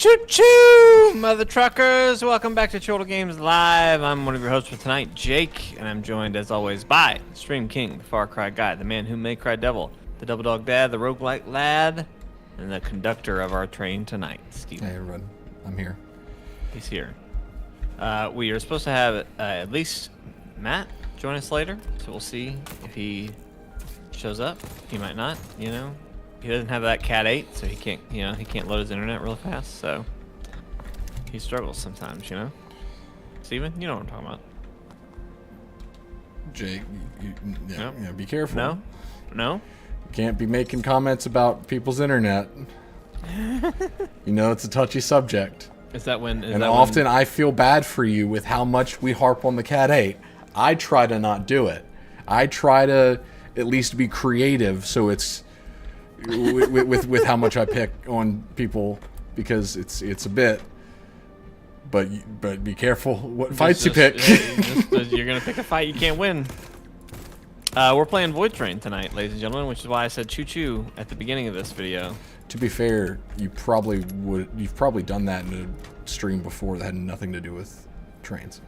Choo-choo, mother truckers! Welcome back to Chortle Games Live. I'm one of your hosts for tonight, Jake, and I'm joined, as always, by Stream King, the Far Cry Guy, the man who may cry devil, the Double Dog Dad, the Roguelike Lad, and the conductor of our train tonight, Steven. Hey, everyone. I'm here. He's here. We are supposed to have at least Matt join us later, so we'll see if he shows up. He might not, you know. He doesn't have that Cat 8, so he can't, he can't load his internet real fast, so he struggles sometimes, Steven, you know what I'm talking about. Jake, be careful. No? You can't be making comments about people's internet. It's a touchy subject. Is that when? I feel bad for you with how much we harp on the Cat 8. I try to not do it. I try to at least be creative, so it's with how much I pick on people, because it's a bit. But be careful what fights you pick. You're gonna pick a fight you can't win. We're playing Voidtrain tonight, ladies and gentlemen, which is why I said choo-choo at the beginning of this video. To be fair, you've probably done that in a stream before that had nothing to do with trains.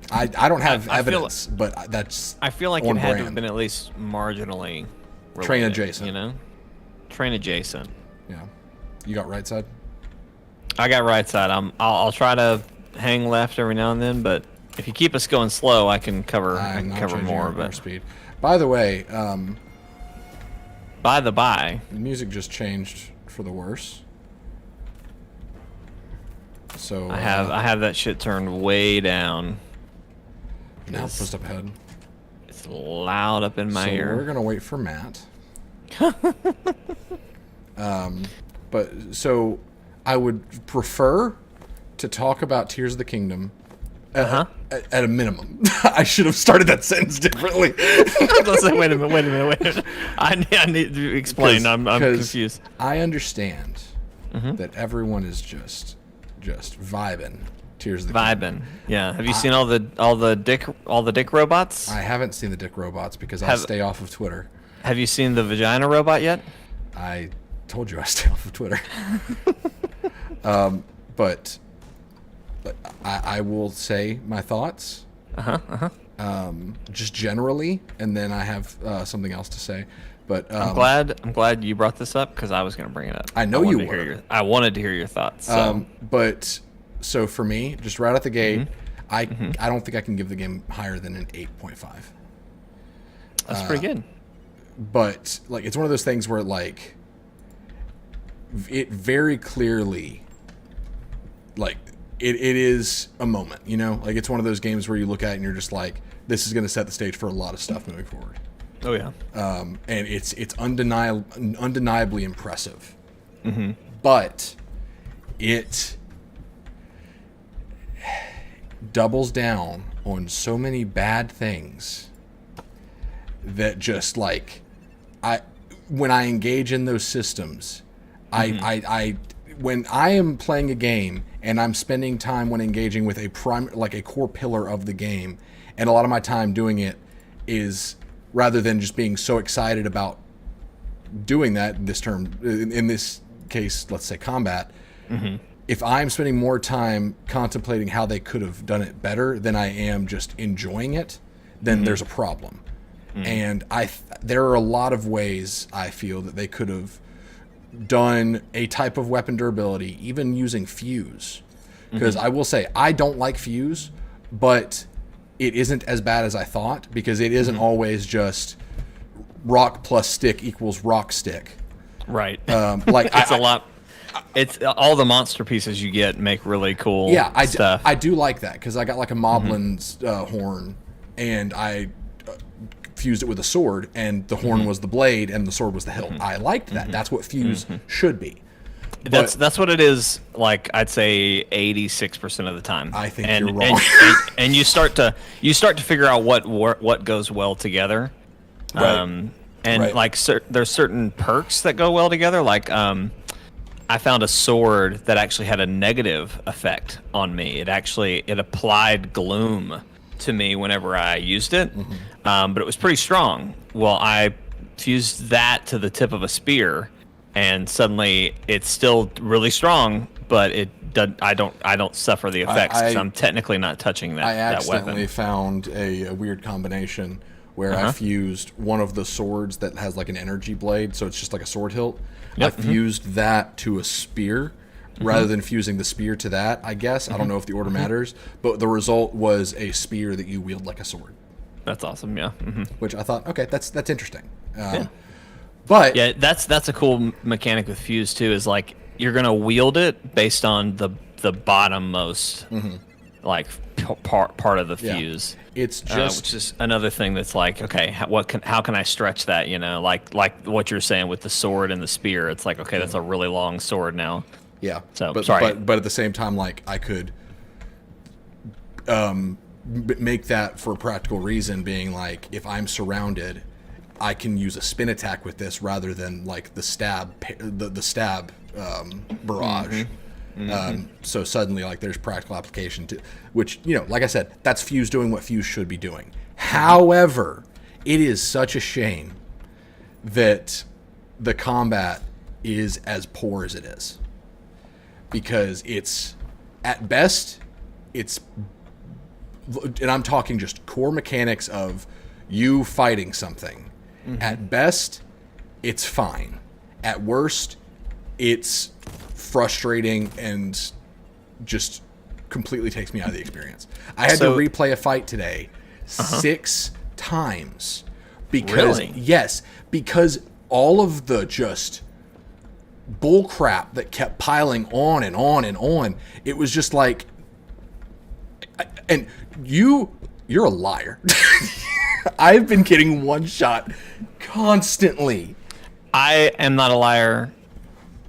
I don't have evidence, but that's I feel like it on had to brand. have been at least marginally related, Train adjacent. Train adjacent. Yeah. You got right side? I got right side. I'll try to hang left every now and then, but if you keep us going slow, I can cover more. But speed. By the way, by the by, the music just changed for the worse. So I have that shit turned way down. Now post up ahead. It's loud up in my ear. We're gonna wait for Matt. But so I would prefer to talk about Tears of the Kingdom at a minimum. I should have started that sentence differently. Let's say, wait a minute. I need to explain. I'm confused. I understand that everyone is just vibing Tears of the Kingdom. Yeah. Have you seen all the dick robots? I haven't seen the dick robots because I stay off of Twitter. Have you seen the vagina robot yet? I told you I stay off of Twitter. But I will say my thoughts. Just generally, and then I have something else to say. But I'm glad you brought this up, because I was going to bring it up. I know you were. I wanted to hear your thoughts. So. So for me, just right out the gate, I don't think I can give the game higher than an 8.5. That's pretty good. But it's one of those things where it very clearly it is a moment, it's one of those games where you look at it and you're just like, this is going to set the stage for a lot of stuff moving forward. Oh yeah. And it's undeniably impressive. But it doubles down on so many bad things that just when I engage in those systems, when I am playing a game and I'm spending time when engaging with a core pillar of the game, and a lot of my time doing it is, rather than just being so excited about doing that, in this case, let's say combat, if I'm spending more time contemplating how they could have done it better than I am just enjoying it, then there's a problem. And there are a lot of ways I feel that they could have done a type of weapon durability, even using fuse. Because I will say, I don't like fuse, but it isn't as bad as I thought, because it isn't always just rock plus stick equals rock stick. Right. It's a lot. It's all the monster pieces you get make really cool stuff. I do like that, because I got a Moblin's horn, and I fused it with a sword, and the horn was the blade and the sword was the hilt. I liked that. That's what fuse should be. That's what it is. I'd say 86% of the time. I think you're wrong. And you start to figure out what goes well together. Right. There's certain perks that go well together. I found a sword that actually had a negative effect on me. It applied gloom to me whenever I used it, but it was pretty strong. Well, I fused that to the tip of a spear, and suddenly it's still really strong, but I don't suffer the effects because I'm technically not touching that weapon. I accidentally found a weird combination where I fused one of the swords that has like an energy blade, so it's just like a sword hilt. I fused that to a spear rather than fusing the spear to that, I guess. I don't know if the order matters, but the result was a spear that you wield like a sword. That's awesome, yeah. Which I thought, okay, that's interesting. But yeah, that's a cool mechanic with fuse too. Is like you're gonna wield it based on the bottommost like part of the fuse. It's just which is another thing that's like, okay, how can I stretch that? You know, like what you're saying with the sword and the spear. It's like, okay, that's a really long sword now. Yeah. So but, sorry, but at the same time, like I could make that for a practical reason, being like if I'm surrounded, I can use a spin attack with this rather than like the stab barrage. So suddenly, like, there's practical application to which, you know, like I said, that's Fuse doing what Fuse should be doing. However, it is such a shame that the combat is as poor as it is, because it's at best, and I'm talking just core mechanics of you fighting something. At best, it's fine. At worst, it's frustrating and just completely takes me out of the experience. I had to replay a fight today 6 times because because all of the just bull crap that kept piling on and on and on. It was just like, and you're a liar. I've been getting one shot constantly. I am not a liar.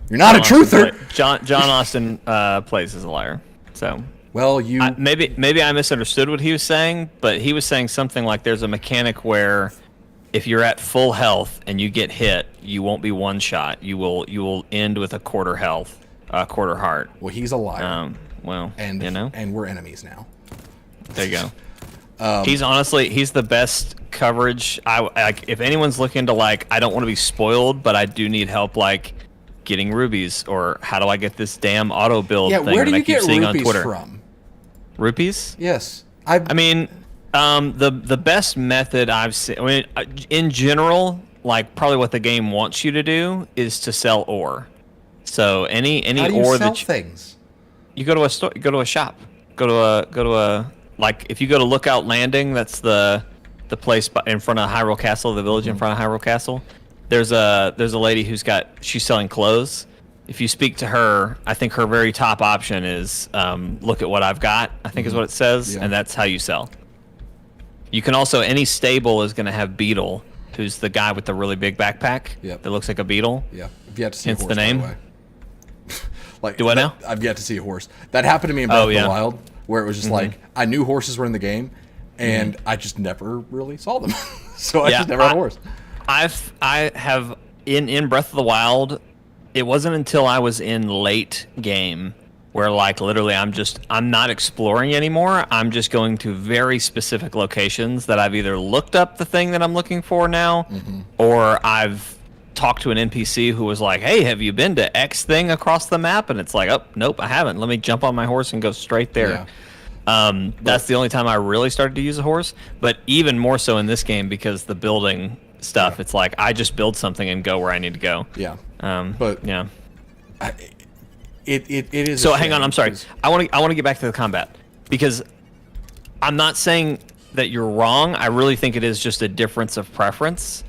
You're not a truther. John Austin plays as a liar. So well, maybe I misunderstood what he was saying, but he was saying something like there's a mechanic where if you're at full health and you get hit, you won't be one shot. You will end with a quarter health, quarter heart. Well, he's a liar. Well, and you know, and we're enemies now. There you go. He's the best coverage. If anyone's looking to, like, I don't want to be spoiled, but I do need help, like getting rubies, or how do I get this damn auto build thing where do that you I keep get seeing rupees on Twitter from? Rupees? Yes, I mean, the best method I've seen. I mean, in general, like probably what the game wants you to do is to sell ore. So any how do you ore sell that things? You go to a store, go to a shop, go to a like if you go to Lookout Landing, that's the place in front of Hyrule Castle, the village in front of Hyrule Castle. There's a lady she's selling clothes. If you speak to her, I think her very top option is look at what I've got, I think is what it says, and that's how you sell. You can also, any stable is going to have Beetle, who's the guy with the really big backpack that looks like a beetle. Yeah, I've yet to see hence a horse, the name. by the way. Like, do I now? I've yet to see a horse. That happened to me in Breath of the Wild, where it was just like I knew horses were in the game, and I just never really saw them. So I just never had a horse. I have in Breath of the Wild, it wasn't until I was in late game where, like, literally I'm not exploring anymore. I'm just going to very specific locations that I've either looked up the thing that I'm looking for now, or I've talked to an NPC who was like, hey, have you been to X thing across the map? And it's like, oh, nope, I haven't. Let me jump on my horse and go straight there. That's the only time I really started to use a horse, but even more so in this game because the building stuff, it's like I just build something and go where I need to go. It is. So hang on, I'm sorry. I want to get back to the combat, because I'm not saying that you're wrong. I really think it is just a difference of preference.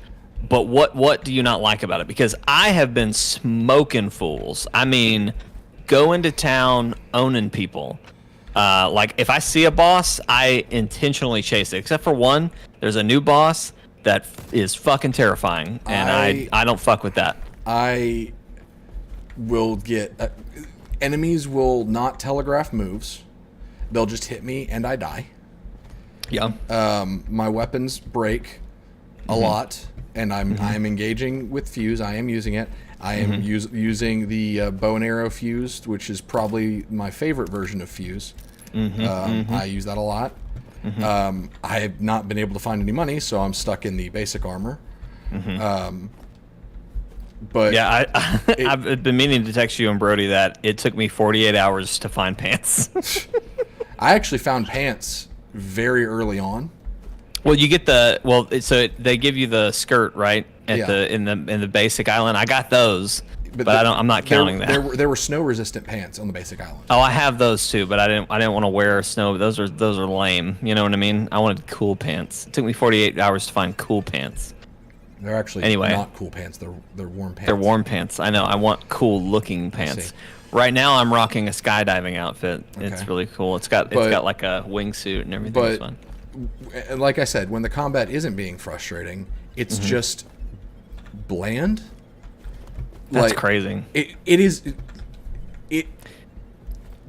But what do you not like about it? Because I have been smoking fools. I mean, go into town owning people. Like, if I see a boss, I intentionally chase it. Except for one, there's a new boss that is fucking terrifying, and I don't fuck with that. I will get enemies will not telegraph moves. They'll just hit me and I die. Yeah. My weapons break a lot, and I'm engaging with fuse. I am using it. I am using the bow and arrow fuse, which is probably my favorite version of fuse. I use that a lot. I have not been able to find any money, so I'm stuck in the basic armor. But Yeah, I've been meaning to text you and Brody that it took me 48 hours to find pants. I actually found pants very early on. Well, you get they give you the skirt, right? At in the basic island. I got those, but I'm not counting that. There were snow resistant pants on the basic island. Oh, I have those too, but I didn't want to wear snow. Those are lame. You know what I mean? I wanted cool pants. It took me 48 hours to find cool pants. They're actually not cool pants. They're warm pants. They're warm pants. I know. I want cool looking pants. Right now, I'm rocking a skydiving outfit. Okay. It's really cool. It's got like a wingsuit and everything. It's fun. Like I said, when the combat isn't being frustrating, it's just bland. That's crazy. It is.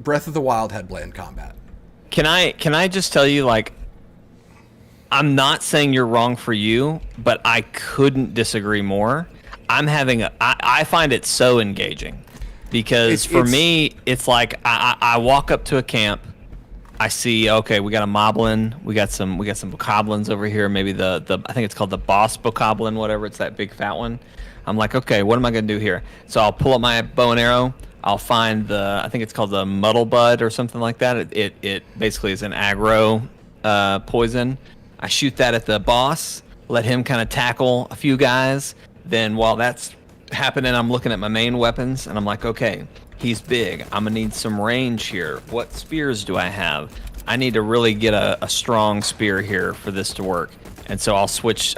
Breath of the Wild had bland combat. Can I just tell you, like, I'm not saying you're wrong for you, but I couldn't disagree more. I find it so engaging because for me, it's like I walk up to a camp. I see, okay, we got a moblin, we got some bokoblins over here. Maybe the I think it's called the boss bokoblin, whatever. It's that big fat one. I'm like, okay, what am I gonna do here? So I'll pull up my bow and arrow. I'll find I think it's called the muddle bud or something like that. It basically is an aggro poison. I shoot that at the boss, let him kind of tackle a few guys. Then while that's happening, I'm looking at my main weapons, and I'm like, okay, he's big. I'm gonna need some range here. What spears do I have? I need to really get a strong spear here for this to work. And so I'll switch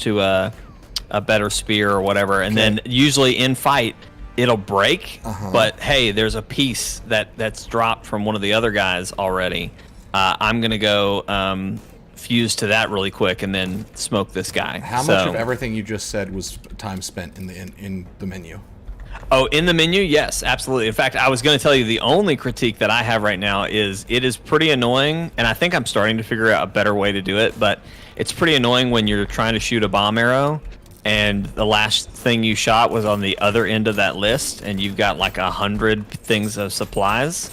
to a better spear or whatever. And then usually in fight, it'll break. But hey, there's a piece that's dropped from one of the other guys already. I'm gonna go fuse to that really quick and then smoke this guy. How much of everything you just said was time spent in the menu? Oh, in the menu? Yes, absolutely. In fact, I was going to tell you the only critique that I have right now is it is pretty annoying, and I think I'm starting to figure out a better way to do it, but it's pretty annoying when you're trying to shoot a bomb arrow and the last thing you shot was on the other end of that list and you've got like 100 things of supplies.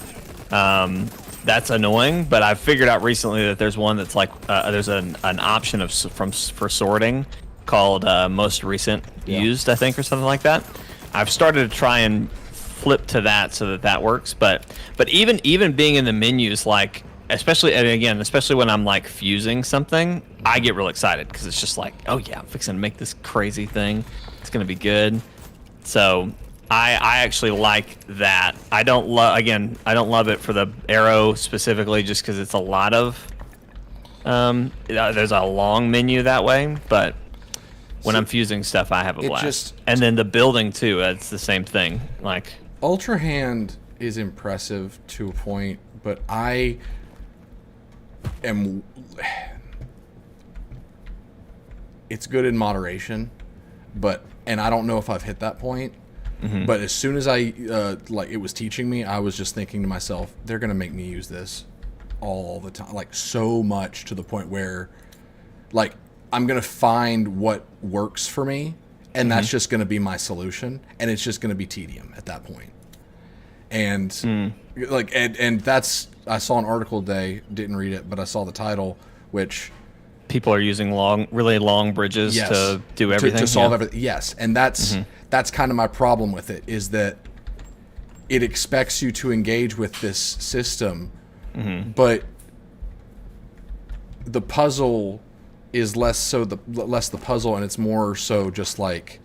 That's annoying, but I've figured out recently that there's one that's like there's an option for sorting called most recent used, I think, or something like that. I've started to try and flip to that so that works, but even being in the menus, like especially when I'm like fusing something, I get real excited because it's just like, oh yeah, I'm fixing to make this crazy thing. It's gonna be good. So I actually like that. I don't love it for the arrow specifically just because it's a lot of there's a long menu that way, but when I'm fusing stuff, I have a blast. And then the building too, it's the same thing. Like Ultra Hand is impressive to a point, but I am it's good in moderation, and I don't know if I've hit that point. But as soon as I like it was teaching me, I was just thinking to myself, they're gonna make me use this all the time, like so much to the point where like I'm gonna find what works for me, and that's just gonna be my solution, and it's just gonna be tedium at that point. And like and that's I saw an article today, didn't read it, but I saw the title, which people are using really long bridges to do everything to solve everything. Yes, and that's kind of my problem with it, is that it expects you to engage with this system, but the puzzle is less the puzzle, and it's more so just like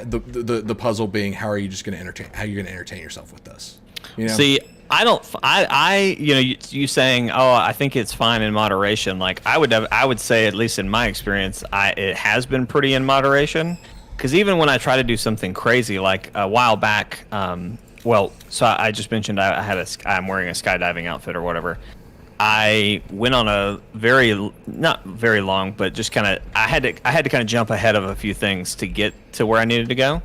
the puzzle being how are you going to entertain yourself with this? You know? See, you saying, oh, I think it's fine in moderation. Like I would say, at least in my experience, it has been pretty in moderation. Because even when I try to do something crazy, like a while back, so I just mentioned I'm wearing a skydiving outfit or whatever. I went on a not very long, but just kind of I had to kind of jump ahead of a few things to get to where I needed to go.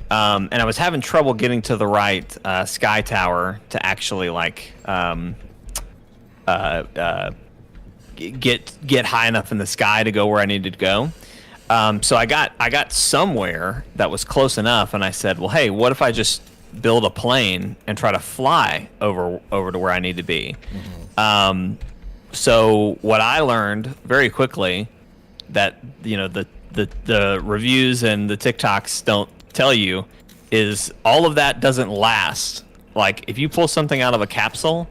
And I was having trouble getting to the right sky tower to actually like get high enough in the sky to go where I needed to go. So I got somewhere that was close enough, and I said, well, hey, what if I just build a plane and try to fly over to where I need to be? So what I learned very quickly, that the the reviews and the TikToks don't tell you is all of that doesn't last. Like if you pull something out of a capsule,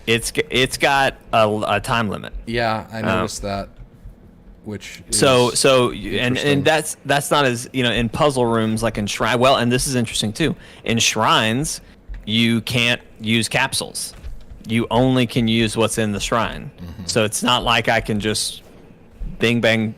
it's got a time limit. Yeah, I noticed that. Which is and that's not as, you know, in puzzle rooms like in shrine. Well, and this is interesting too. In shrines, you can't use capsules. You only can use what's in the shrine. Mm-hmm. So it's not like I can just bingo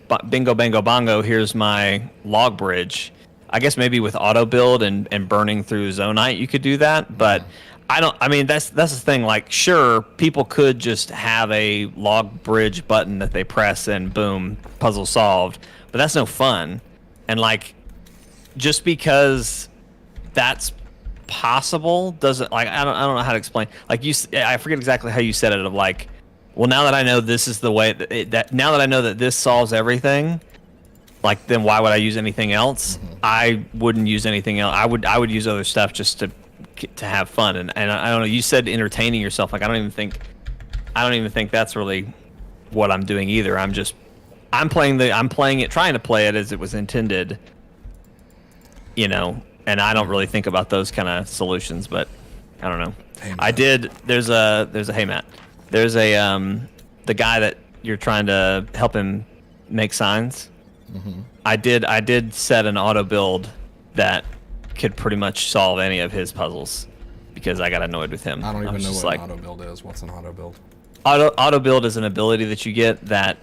bango bongo. Here's my log bridge. I guess maybe with auto build and burning through Zonite you could do that, but I mean that's the thing. Like, sure, people could just have a log bridge button that they press and boom, puzzle solved. But that's no fun. And like, just because that's possible doesn't, like, I don't know how to explain. Like I forget exactly how you said it. Of like, well, now that I know this is the way that now that I know that this solves everything, like, then why would I use anything else? Mm-hmm. I wouldn't use anything else. I would use other stuff just to have fun. And I don't know, you said entertaining yourself. Like, I don't even think that's really what I'm doing either. I'm trying to play it as it was intended, you know, and I don't really think about those kind of solutions, but I don't know. Hey, there's a hey Matt. There's a the guy that you're trying to help him make signs. Mm-hmm. I did set an auto build that could pretty much solve any of his puzzles because I got annoyed with him. I don't even know what an auto build is. What's an auto build? Auto build is an ability that you get that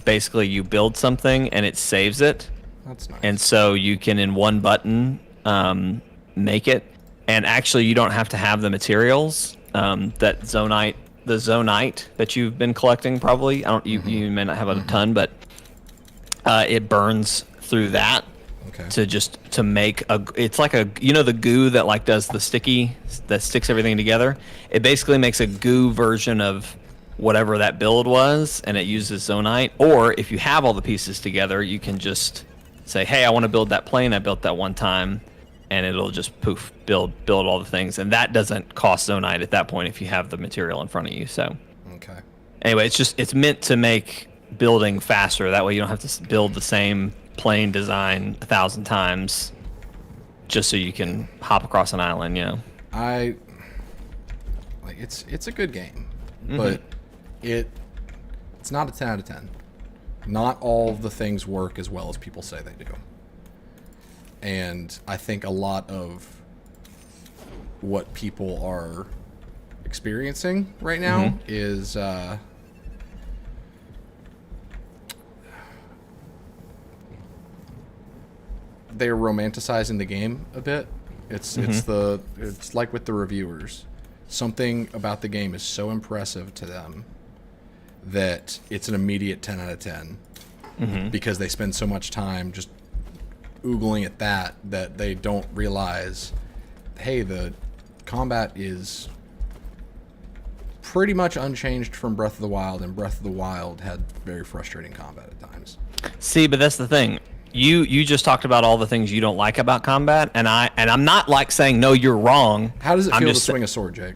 basically you build something and it saves it. That's nice. And so you can, in one button, make it. And actually, you don't have to have the materials that the zonite that you've been collecting. Probably, you may not have a ton, but it burns through that. Okay. To make it's like the goo that like does the sticky that sticks everything together. It basically makes a goo version of whatever that build was, and it uses zonite. Or if you have all the pieces together, you can just say, hey, I want to build that plane I built that one time, and it'll just poof build all the things, and that doesn't cost zonite at that point if you have the material in front of you. So okay. Anyway, it's meant to make building faster. That way you don't have to build the same plane design 1,000 times just so you can hop across an island, you know. It's a good game, but it's not a 10 out of 10. Not all of the things work as well as people say they do. And I think a lot of what people are experiencing right now is they're romanticizing the game a bit. It's like with the reviewers. Something about the game is so impressive to them that it's an immediate 10 out of 10 because they spend so much time just oogling at that they don't realize, hey, the combat is pretty much unchanged from Breath of the Wild, and Breath of the Wild had very frustrating combat at times. See, but that's the thing. You just talked about all the things you don't like about combat, and I'm not like saying no, you're wrong. How does it feel to swing a sword, Jake?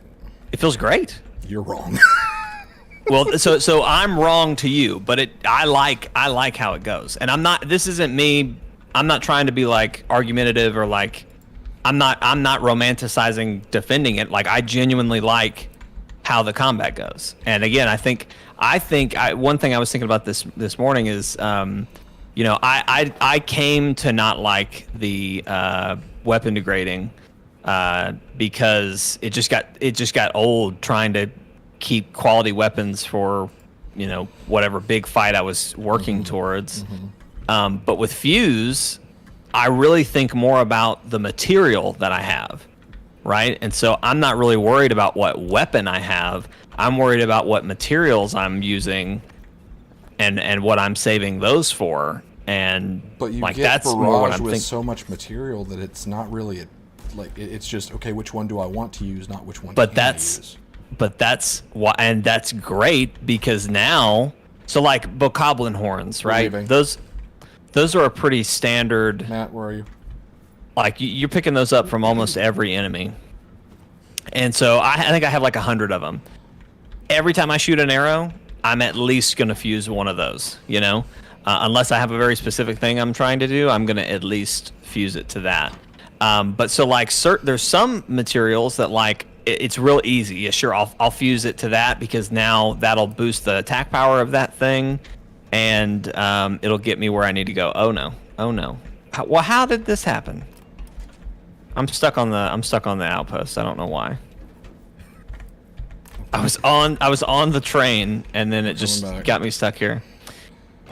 It feels great. You're wrong. Well, so I'm wrong to you, but I like how it goes, and I'm not. This isn't me. I'm not trying to be like argumentative or like I'm not romanticizing defending it. Like, I genuinely like how the combat goes. And again, I think one thing I was thinking about this morning is you know, I came to not like the weapon degrading because it just got old trying to keep quality weapons for, you know, whatever big fight I was working towards. But with Fuse, I really think more about the material that I have, right? And so I'm not really worried about what weapon I have. I'm worried about what materials I'm using and what I'm saving those for. And but you like, get that's Barrage more what I'm with thinking. so much material that it's not really it's just, okay, which one do I want to use, not which one But can I use. But that's why, and that's great because now, so like Bokoblin horns, right? Those are a pretty standard. Matt, where are you? Like, you're picking those up from almost every enemy. And so I think I have like 100 of them. Every time I shoot an arrow, I'm at least going to fuse one of those, you know? Unless I have a very specific thing I'm trying to do, I'm going to at least fuse it to that. But so like there's some materials that like it's real easy. Yeah, sure, I'll fuse it to that because now that'll boost the attack power of that thing, and it'll get me where I need to go. Oh no, oh no. Well, how did this happen? I'm stuck on the outpost. I don't know why. I was on the train and then it just got me stuck here.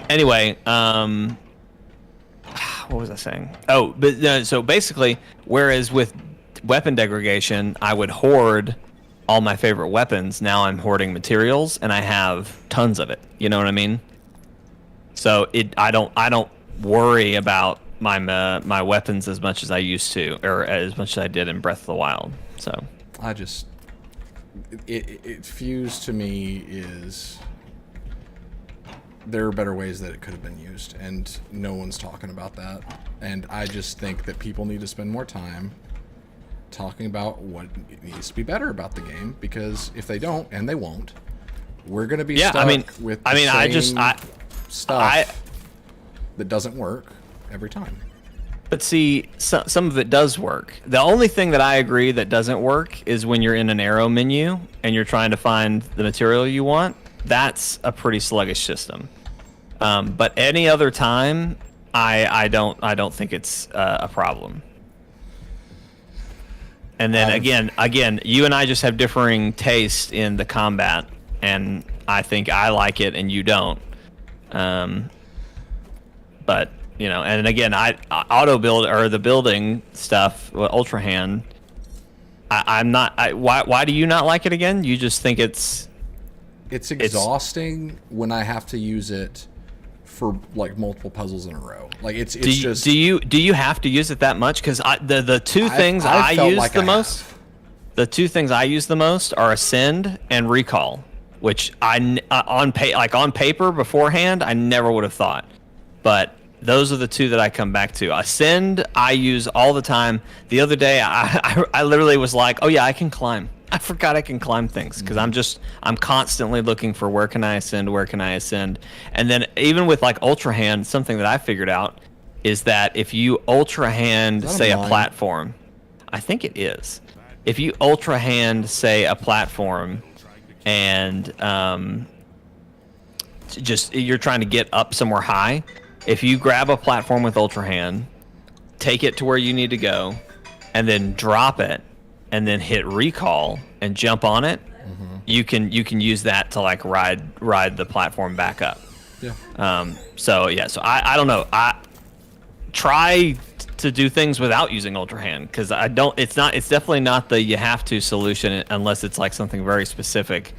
Anyway, what was I saying? Oh, but so basically, whereas with weapon degradation, I would hoard all my favorite weapons. Now I'm hoarding materials, and I have tons of it. You know what I mean? So I don't worry about my weapons as much as I used to, or as much as I did in Breath of the Wild. So I just it fused to me is. There are better ways that it could have been used, and no one's talking about that. And I just think that people need to spend more time talking about what needs to be better about the game, because if they don't, and they won't, we're going to be stuck with the same stuff that doesn't work every time. But see, some of it does work. The only thing that I agree that doesn't work is when you're in an arrow menu and you're trying to find the material you want. That's a pretty sluggish system. But any other time, I don't think it's a problem. And then again, you and I just have differing taste in the combat, and I think I like it and you don't. But you know, and again, I auto build or the building stuff, Ultra Hand. I'm not. Why do you not like it again? You just think it's exhausting when I have to use it for like multiple puzzles in a row. Like it's just. Do you have to use it that much? Because the two things I use the most. The two things I use the most are Ascend and Recall, which on paper beforehand I never would have thought, but those are the two that I come back to. Ascend I use all the time. The other day I literally was like, oh yeah, I can climb. I forgot I can climb things because I'm constantly looking for where can I ascend, and then even with like Ultra Hand, something that I figured out is that if you Ultra Hand say a platform, I think it is. If you Ultra Hand say a platform, and just you're trying to get up somewhere high, if you grab a platform with Ultra Hand, take it to where you need to go, and then drop it, and then hit Recall and jump on it, you can use that to like ride the platform back up. Yeah. So I don't know. I try to do things without using Ultra Hand, because it's definitely not the you have to solution unless it's like something very specific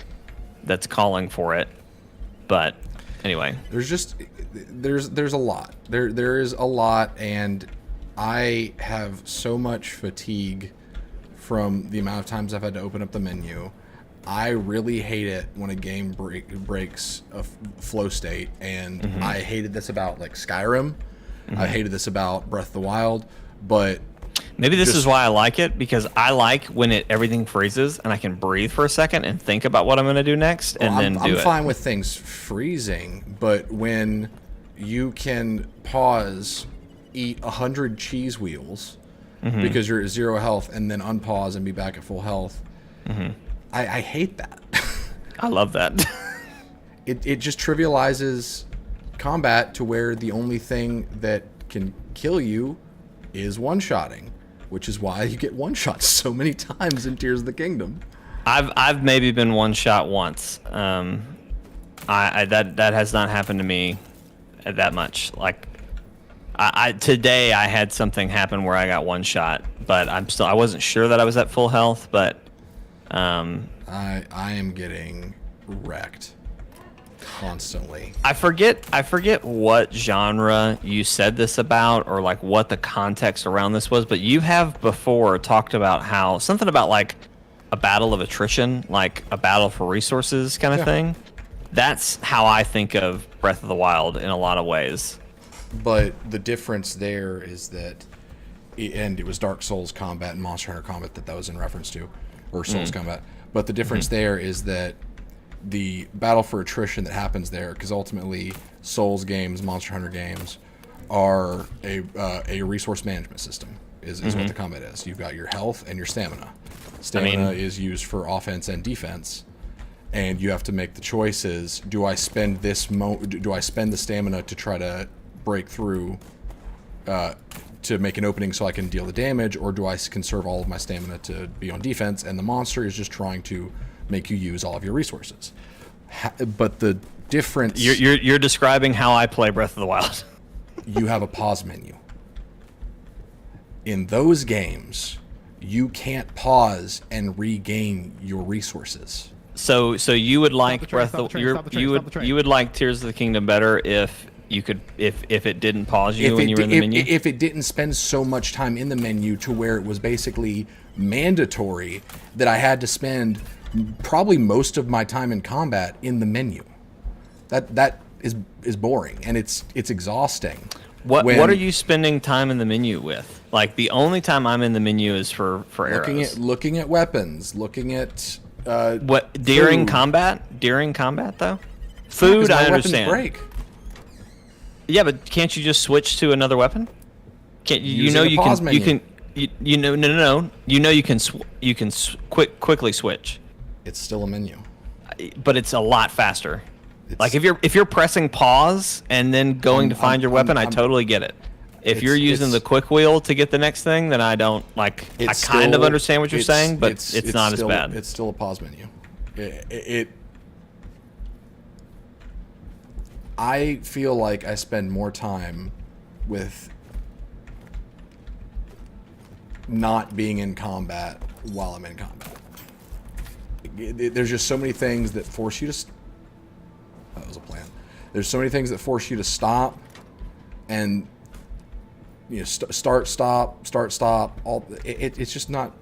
that's calling for it. But anyway, there's a lot. There is a lot, and I have so much fatigue from the amount of times I've had to open up the menu. I really hate it when a game breaks a flow state, and I hated this about like Skyrim. I hated this about Breath of the Wild, but maybe this is why I like it, because I like when everything freezes and I can breathe for a second and think about what I'm going to do next, and then do it. I'm fine with things freezing, but when you can pause, eat 100 cheese wheels because you're at 0 health, and then unpause and be back at full health, I hate that. I love that. It just trivializes combat to where the only thing that can kill you is one-shotting, which is why you get one-shot so many times in Tears of the Kingdom. I've maybe been one-shot once. That has not happened to me that much. Like today I had something happen where I got one-shot, but I wasn't sure that I was at full health, but I am getting wrecked constantly. I forget what genre you said this about, or like what the context around this was, but you have before talked about how something about like a battle of attrition, like a battle for resources kind of thing. That's how I think of Breath of the Wild in a lot of ways. But the difference there is that, and it was Dark Souls combat and Monster Hunter combat that was in reference to, or Souls combat. But the difference there is that the battle for attrition that happens there, because ultimately Souls games, Monster Hunter games, are a resource management system. Is what the combat is. You've got your health and your stamina. Stamina is used for offense and defense, and you have to make the choices. Do I spend do I spend the stamina to try to break through, to make an opening so I can deal the damage, or do I conserve all of my stamina to be on defense? And the monster is just trying to make you use all of your resources. But the difference... You're describing how I play Breath of the Wild. You have a pause menu. In those games, you can't pause and regain your resources. So you would like you would like Tears of the Kingdom better if you could if it didn't pause you when you were in the menu? If it didn't spend so much time in the menu to where it was basically mandatory that I had to spend probably most of my time in combat in the menu. That is boring, and it's exhausting. What are you spending time in the menu with? Like, the only time I'm in the menu is for arrows. Looking at weapons, looking at what during food. combat? During combat though? Food, I understand. Break. Yeah, but can't you just switch to another weapon? Can't you know you can menu. you can you know no you know you can quickly switch. It's still a menu, but it's a lot faster. Like if you're pressing pause and then going to find your weapon, I totally get it. If you're using the quick wheel to get the next thing, then I don't like. I kind of understand what you're saying, but it's not as bad. It's still a pause menu. I feel like I spend more time with not being in combat while I'm in combat. There's just so many things that force you to... That was a plan. There's so many things that force you to stop and, you know, start, stop. It's just not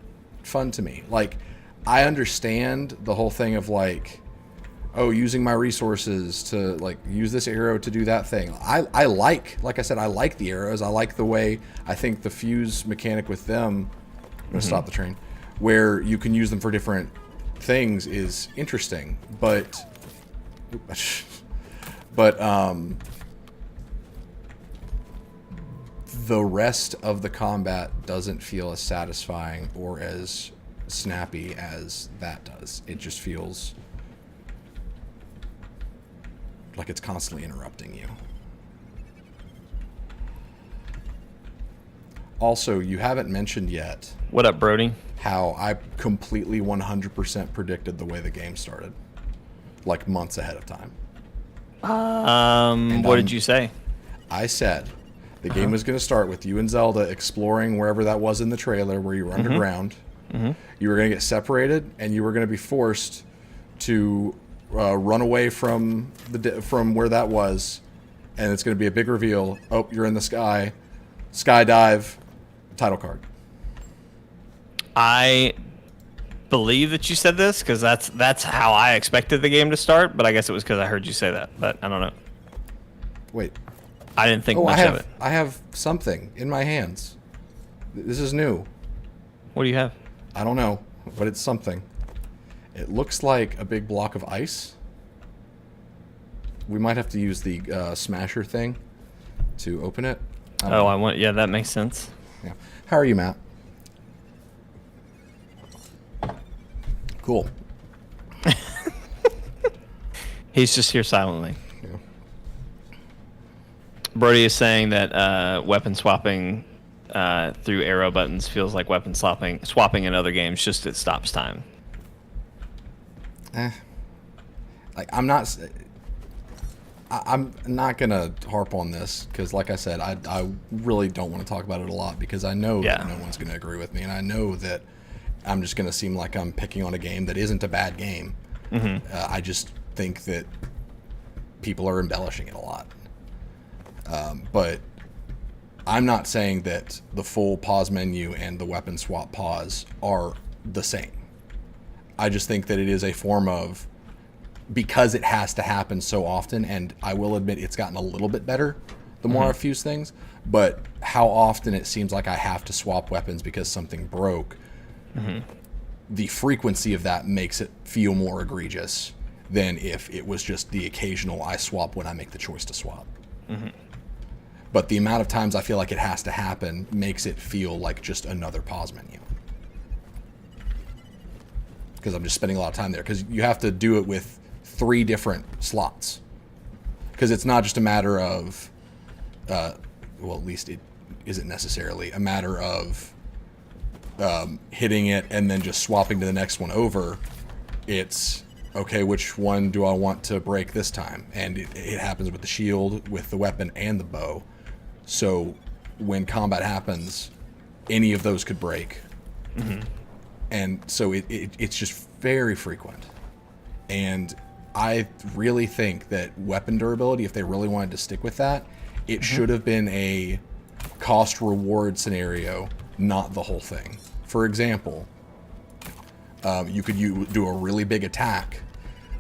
fun to me. Like, I understand the whole thing of like, oh, using my resources to like use this arrow to do that thing. I like I said, I like the arrows. I like the way, I think the fuse mechanic with them, I'm gonna stop the train, where you can use them for different things is interesting, but the rest of the combat doesn't feel as satisfying or as snappy as that does. It just feels like it's constantly interrupting you. Also, you haven't mentioned yet... What up, Brody? How I completely 100% predicted the way the game started. Like months ahead of time. What did you say? I said the game was going to start with you and Zelda exploring wherever that was in the trailer where you were underground. You were going to get separated, and you were going to be forced to run away from where that was, and it's going to be a big reveal. Oh, you're in the sky. Skydive. Title card. I believe that you said this because that's how I expected the game to start, but I guess it was because I heard you say that, but I don't know. Wait. I didn't think much of it. I have something in my hands. This is new. What do you have? I don't know, but it's something. It looks like a big block of ice. We might have to use the smasher thing to open it. Yeah, that makes sense. Yeah. How are you, Matt? Cool. He's just here silently. Yeah. Brody is saying that weapon swapping through arrow buttons feels like weapon swapping in other games, just it stops time. Like, I'm not gonna harp on this because, like I said, I really don't want to talk about it a lot because I know that no one's gonna agree with me, and I know that I'm just gonna seem like I'm picking on a game that isn't a bad game. I just think that people are embellishing it a lot. But I'm not saying that the full pause menu and the weapon swap pause are the same. I just think that it is a form of, because it has to happen so often, and I will admit it's gotten a little bit better the more I fuse things, but how often it seems like I have to swap weapons because something broke, the frequency of that makes it feel more egregious than if it was just the occasional I swap when I make the choice to swap. Mm-hmm. But the amount of times I feel like it has to happen makes it feel like just another pause menu. Because I'm just spending a lot of time there. Because you have to do it with 3 different slots. Because it's not just a matter of, well, at least it isn't necessarily a matter of hitting it and then just swapping to the next one over. It's, okay, which one do I want to break this time? And it happens with the shield, with the weapon, and the bow. So when combat happens, any of those could break. Mm-hmm. And so it's just very frequent. And I really think that weapon durability, if they really wanted to stick with that, it should have been a cost-reward scenario, not the whole thing. For example, you could do a really big attack.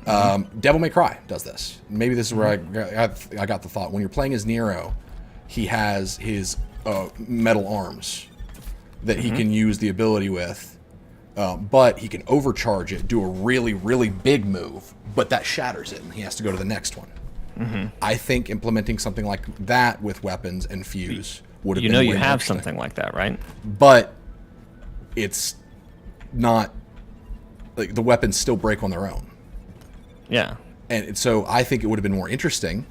Devil May Cry does this. Maybe this is where I got the thought. When you're playing as Nero, he has his metal arms that he can use the ability with, but he can overcharge it, do a really, really big move, but that shatters it, and he has to go to the next one. I think implementing something like that with weapons and fuse would have been way you more have interesting. something like that, right? But it's not, like, the weapons still break on their own. Yeah. And so I think it would have been more interesting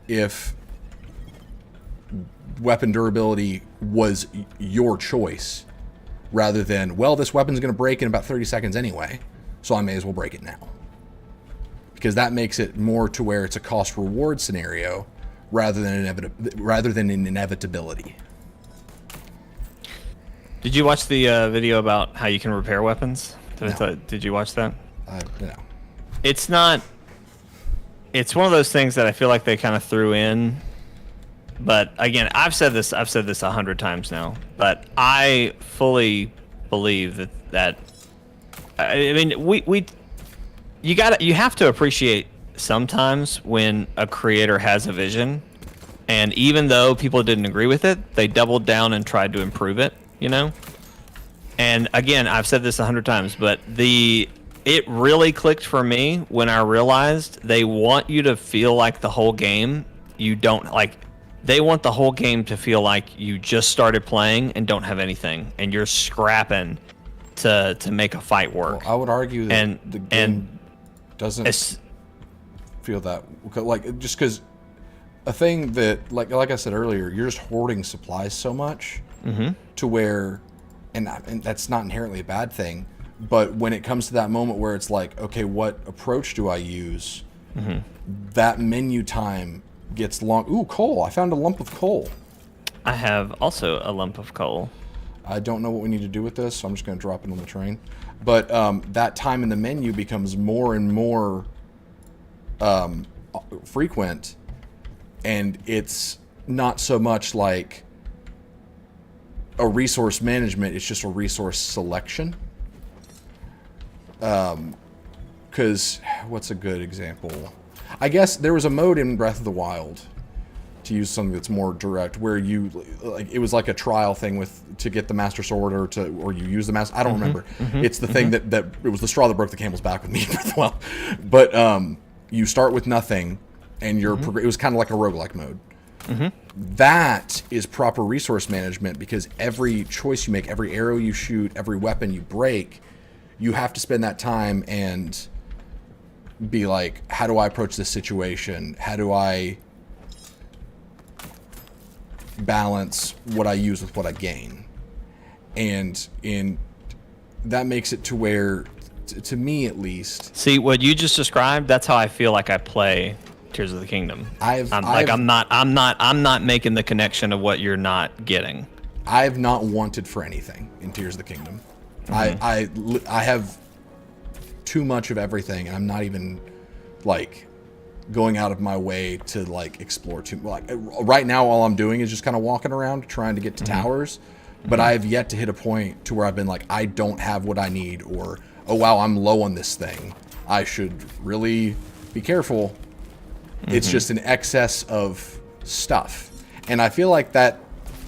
if weapon durability was your choice rather than, well, this weapon's going to break in about 30 seconds anyway, so I may as well break it now. Because that makes it more to where it's a cost-reward scenario rather than an inevitability. Did you watch the video about how you can repair weapons? No. Did you watch that? No. It's not... It's one of those things that I feel like they kind of threw in. But again, I've said this 100 times now. But I fully believe that I mean, you have to appreciate sometimes when a creator has a vision, and even though people didn't agree with it, they doubled down and tried to improve it. You know. And again, I've said this 100 times, but it really clicked for me when I realized they want you to feel like the whole game you don't like. They want the whole game to feel like you just started playing and don't have anything, and you're scrapping to make a fight work. Well, I would argue that the game doesn't feel that, like, just because a thing that, like I said earlier, you're just hoarding supplies so much to where, and that's not inherently a bad thing, but when it comes to that moment where it's like, okay, what approach do I use? That menu time gets long. Ooh, coal. I found a lump of coal. I have also a lump of coal. I don't know what we need to do with this, so I'm just going to drop it on the train. But that time in the menu becomes more and more frequent, and it's not so much like a resource management, it's just a resource selection. Because, what's a good example? I guess there was a mode in Breath of the Wild, to use something that's more direct, where you, like, it was like a trial thing to get the Master Sword or you use the Master. I don't remember. It's the thing that it was the straw that broke the camel's back with me in Breath of the Wild. But you start with nothing, and it was kind of like a roguelike mode. That is proper resource management, because every choice you make, every arrow you shoot, every weapon you break, you have to spend that time and be like, how do I approach this situation? How do I balance what I use with what I gain? And that makes it to where, to me at least... See, what you just described, that's how I feel like I play Tears of the Kingdom. I'm not making the connection of what you're not getting. I've not wanted for anything in Tears of the Kingdom. I have too much of everything, and I'm not even, like, going out of my way to, like, explore too. Like, right now, all I'm doing is just kind of walking around trying to get to towers, but I have yet to hit a point to where I've been like, I don't have what I need, or, oh wow, I'm low on this thing, I should really be careful. It's just an excess of stuff, and I feel like that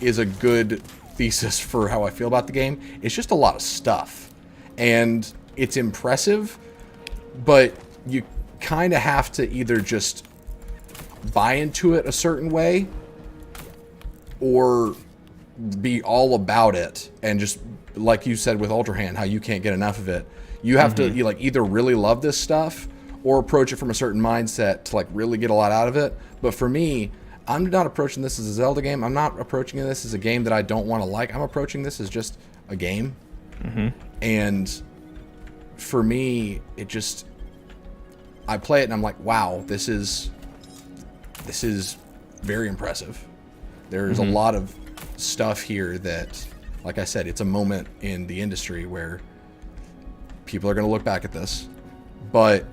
is a good thesis for how I feel about the game. It's just a lot of stuff, and it's impressive, but you kind of have to either just buy into it a certain way or be all about it, and just like you said with Ultrahand, how you can't get enough of it. You have to you like either really love this stuff or approach it from a certain mindset to like really get a lot out of it. But for me, I'm not approaching this as a Zelda game. I'm not approaching this as a game that I don't want to like. I'm approaching this as just a game. And for me, it just, I play it and I'm like, wow, this is very impressive. There's a lot of stuff here that, like I said, it's a moment in the industry where people are going to look back at this, but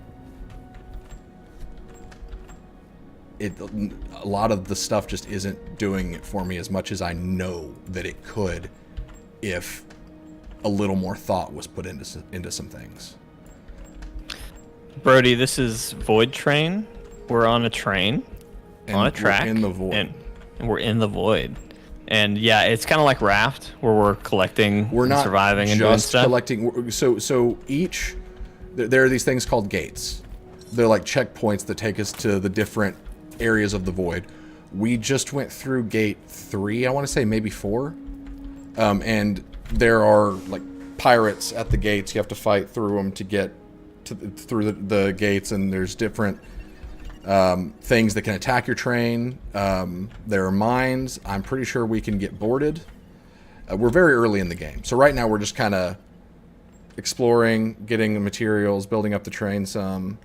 a lot of the stuff just isn't doing it for me as much as I know that it could if a little more thought was put into some things. Brody, this is Voidtrain. We're on a train, on a track, in the void. and we're in the void. And yeah, it's kind of like Raft, where we're collecting, We're not surviving, and doing just stuff. collecting. So each, there are these things called gates. They're like checkpoints that take us to the different areas of the void. We just went through gate 3, I want to say maybe 4, and there are like pirates at the gates. You have to fight through them to get through the gates, and there's different things that can attack your train. There are mines. I'm pretty sure we can get boarded. We're very early in the game, so right now we're just kind of exploring, getting the materials, building up the train some.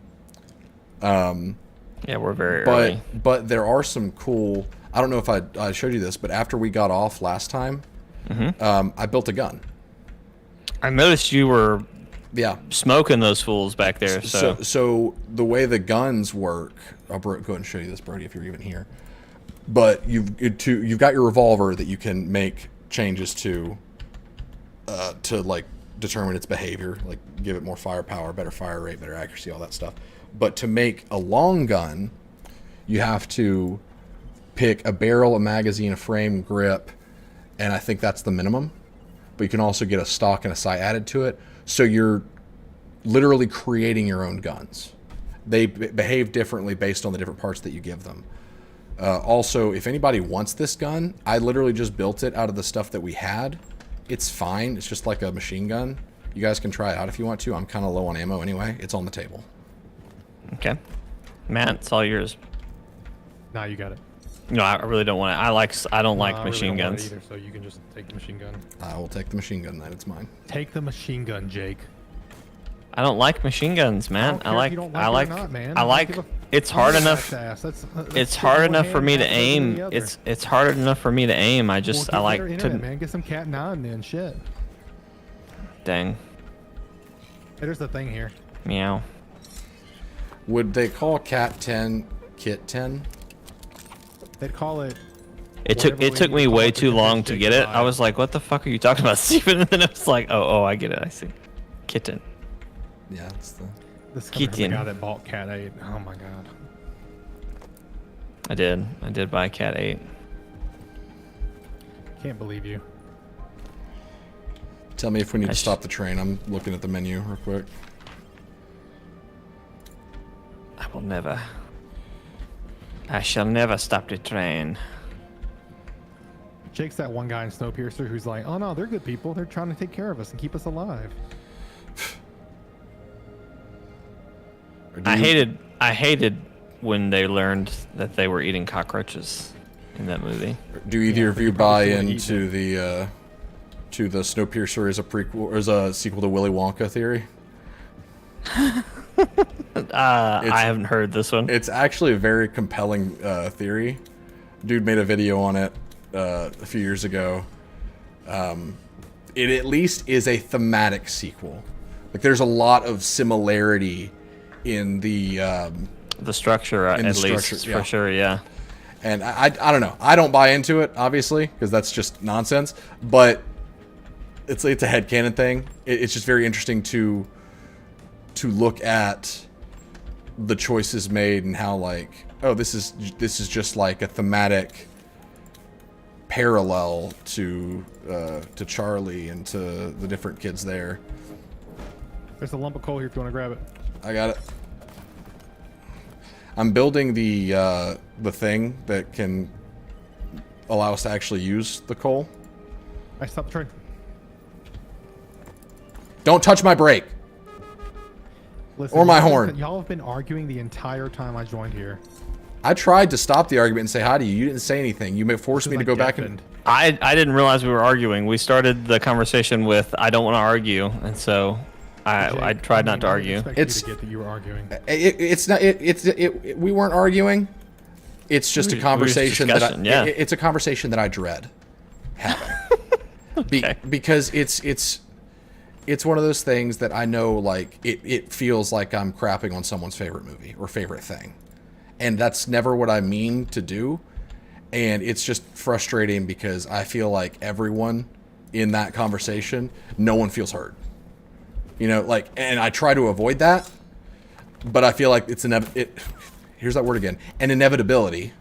Yeah, we're very early. But there are some cool, I don't know if I showed you this, but after we got off last time, I built a gun. I noticed you were Yeah. smoking those fools back there. So the way the guns work, I'll go ahead and show you this, Brody, if you're even here. But you've got your revolver that you can make changes to like determine its behavior, like give it more firepower, better fire rate, better accuracy, all that stuff. But to make a long gun, you have to pick a barrel, a magazine, a frame, grip, and I think that's the minimum. But you can also get a stock and a sight added to it. So you're literally creating your own guns. They behave differently based on the different parts that you give them. Also, if anybody wants this gun, I literally just built it out of the stuff that we had. It's fine. It's just like a machine gun. You guys can try it out if you want to. I'm kind of low on ammo anyway. It's on the table. Okay, Matt, it's all yours. Nah, you got it. No, I really don't want it. I don't like I machine really don't want guns. it either, so you can just take the machine gun. I will take the machine gun then. It's mine. Take the machine gun, Jake. I don't like machine guns, man. I I like. It's hard enough. It's hard enough for me to aim. It's hard enough for me to aim. I like to. Man, get some Cat 9 then. Shit. Dang. Hey, there's the thing here. Meow. Would they call Cat 10 Kit 10? They'd call it. It took me way too long to get it. I was like, "What the fuck are you talking about, Steven?" And then it was like, "Oh, I get it. I see." Kitten. Yeah, it's the. This coming from the Kitten. guy that bought Cat 8. Oh my god. I did buy Cat 8. Can't believe you. Tell me if we need to stop the train. I'm looking at the menu real quick. I will never. I shall never stop the train. Jake's that one guy in Snowpiercer who's like, "Oh no, they're good people. They're trying to take care of us and keep us alive." I hated when they learned that they were eating cockroaches in that movie. Do either of you buy into the Snowpiercer as a prequel or as a sequel to Willy Wonka theory? I haven't heard this one. It's actually a very compelling theory. Dude made a video on it a few years ago. It at least is a thematic sequel. Like there's a lot of similarity in the structure, in the at least, structure, yeah. for sure, yeah. And I don't know. I don't buy into it, obviously, because that's just nonsense. But it's a headcanon thing. It's just very interesting to look at the choices made and how, like, oh, this is just like a thematic parallel to Charlie and to the different kids there. There's a lump of coal here if you want to grab it. I got it. I'm building the thing that can allow us to actually use the coal. I stopped the train. Don't touch my brake. Listen, Or my horn. Y'all have been arguing the entire time I joined here. I tried to stop the argument and say hi to you. You didn't say anything. You forced me to go back and... I didn't realize we were arguing. We started the conversation with I don't want to argue, and so I tried not to argue. It's to get that you were arguing. It's not. We weren't arguing. It's just a conversation it's a conversation that I dread having. Okay. Because it's one of those things that I know, like, it feels like I'm crapping on someone's favorite movie or favorite thing. And that's never what I mean to do. And it's just frustrating because I feel like everyone in that conversation, no one feels heard. You know, like, and I try to avoid that, but I feel like it's here's that word again, an inevitability.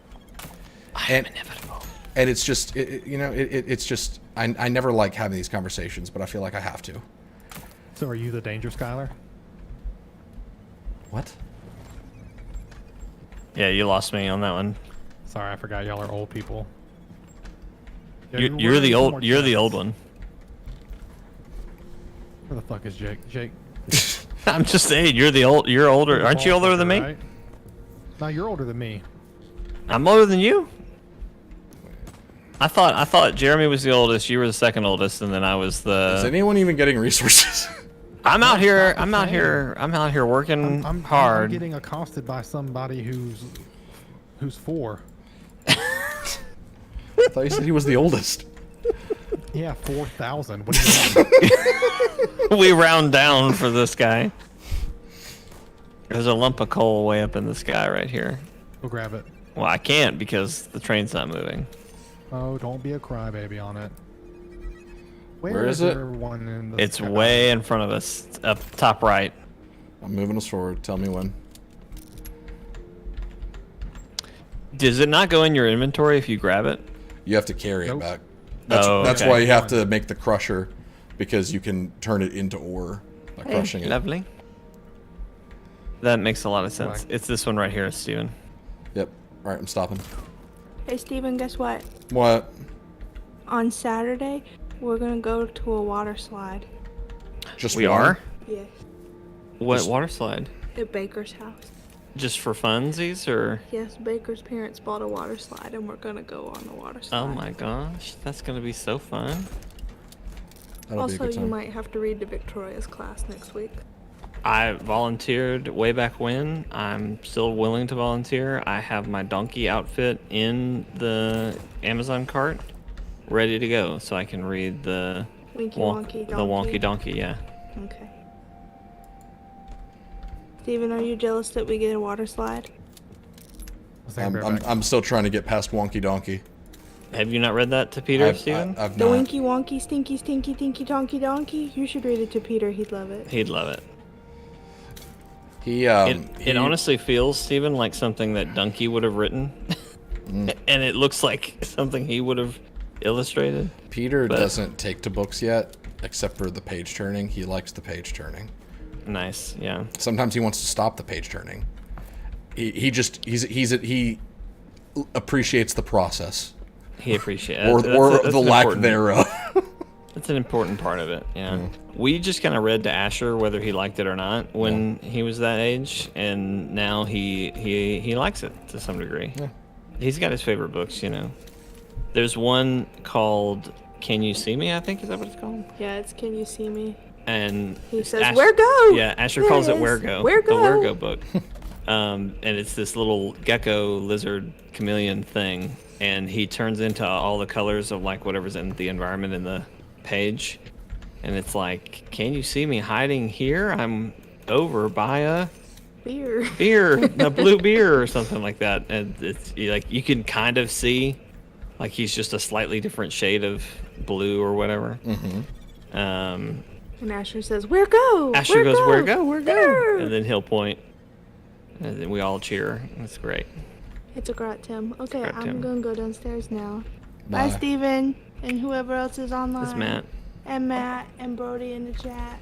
I'm inevitable. And it's just, it's just, I never like having these conversations, but I feel like I have to. So are you the danger, Skylar? What? Yeah, you lost me on that one. Sorry, I forgot y'all are old people. Yeah, You're the old. You're the old one. Where the fuck is Jake? Jake. I'm just saying, you're the old. You're older. Aren't you older than me? Right? No, you're older than me. I'm older than you. I thought Jeremy was the oldest. You were the second oldest, and then I was the. Is anyone even getting resources? I'm out here. I'm out here working hard. I'm getting accosted by somebody who's 4. I thought you said he was the oldest. Yeah, 4,000. What do you mean? We round down for this guy. There's a lump of coal way up in the sky right here. Go grab it. Well, I can't because the train's not moving. Oh, don't be a crybaby on it. Where is it? One in the It's sky? way in front of us, it's up top right. I'm moving us forward. Tell me when. Does it not go in your inventory if you grab it? You have to carry Nope. it back. That's okay. why you have to make the crusher, because you can turn it into ore by crushing it. Lovely. That makes a lot of sense. Right. It's this one right here, Steven. Yep. All right, I'm stopping. Hey Steven, guess what? What? On Saturday, we're gonna go to a water slide. Just We one? are? Yes. What Just- water slide? At Baker's house. Just for funsies, or? Yes, Baker's parents bought a water slide and we're gonna go on the water slide. Oh my gosh, that's gonna be so fun. That'll be a Also, good you time. might have to read to Victoria's class next week. I volunteered way back when. I'm still willing to volunteer. I have my donkey outfit in the Amazon cart, ready to go, so I can read the Winky Wonky the Donkey. wonky donkey. Yeah. Okay. Steven, are you jealous that we get a water slide? I'll stand right back. I'm still trying to get past Wonky Donkey. Have you not read that to Peter, Steven? I've The not. Winky Wonky Stinky Stinky Tinky Tonky Donkey? You should read it to Peter, he'd love it. He'd love it. He It honestly feels, Steven, like something that Donkey would have written. And it looks like something he would have illustrated. Peter but- doesn't take to books yet, except for the page turning. He likes the page turning. Nice, yeah. Sometimes he wants to stop the page turning. He appreciates the process He appreciates or that's the an lack important- thereof. That's an important part of it, yeah. We just kind of read to Asher whether he liked it or not when he was that age, and now he likes it to some degree. Yeah. He's got his favorite books, you know. There's one called Can You See Me, I think, is that what it's called? Yeah, it's Can You See Me? And He says, "Where go?" Yeah, Asher There calls it it is. Where Go. Where The Where Go. Go book. And it's this little gecko lizard chameleon thing, and he turns into all the colors of like whatever's in the environment in the page, and it's like, can you see me hiding here? I'm over by a Beer. beer, a blue beer or something like that, and it's like you can kind of see like he's just a slightly different shade of blue or whatever. And Asher says, "Where go?" Asher goes, where go, where go? There." And then he'll point, and then we all cheer. It's great. It's a grat, Tim. Okay, Grat, I'm Tim. gonna go downstairs now. Bye, Bye. Steven, and whoever else is online. It's Matt. And Matt and Brody in the chat.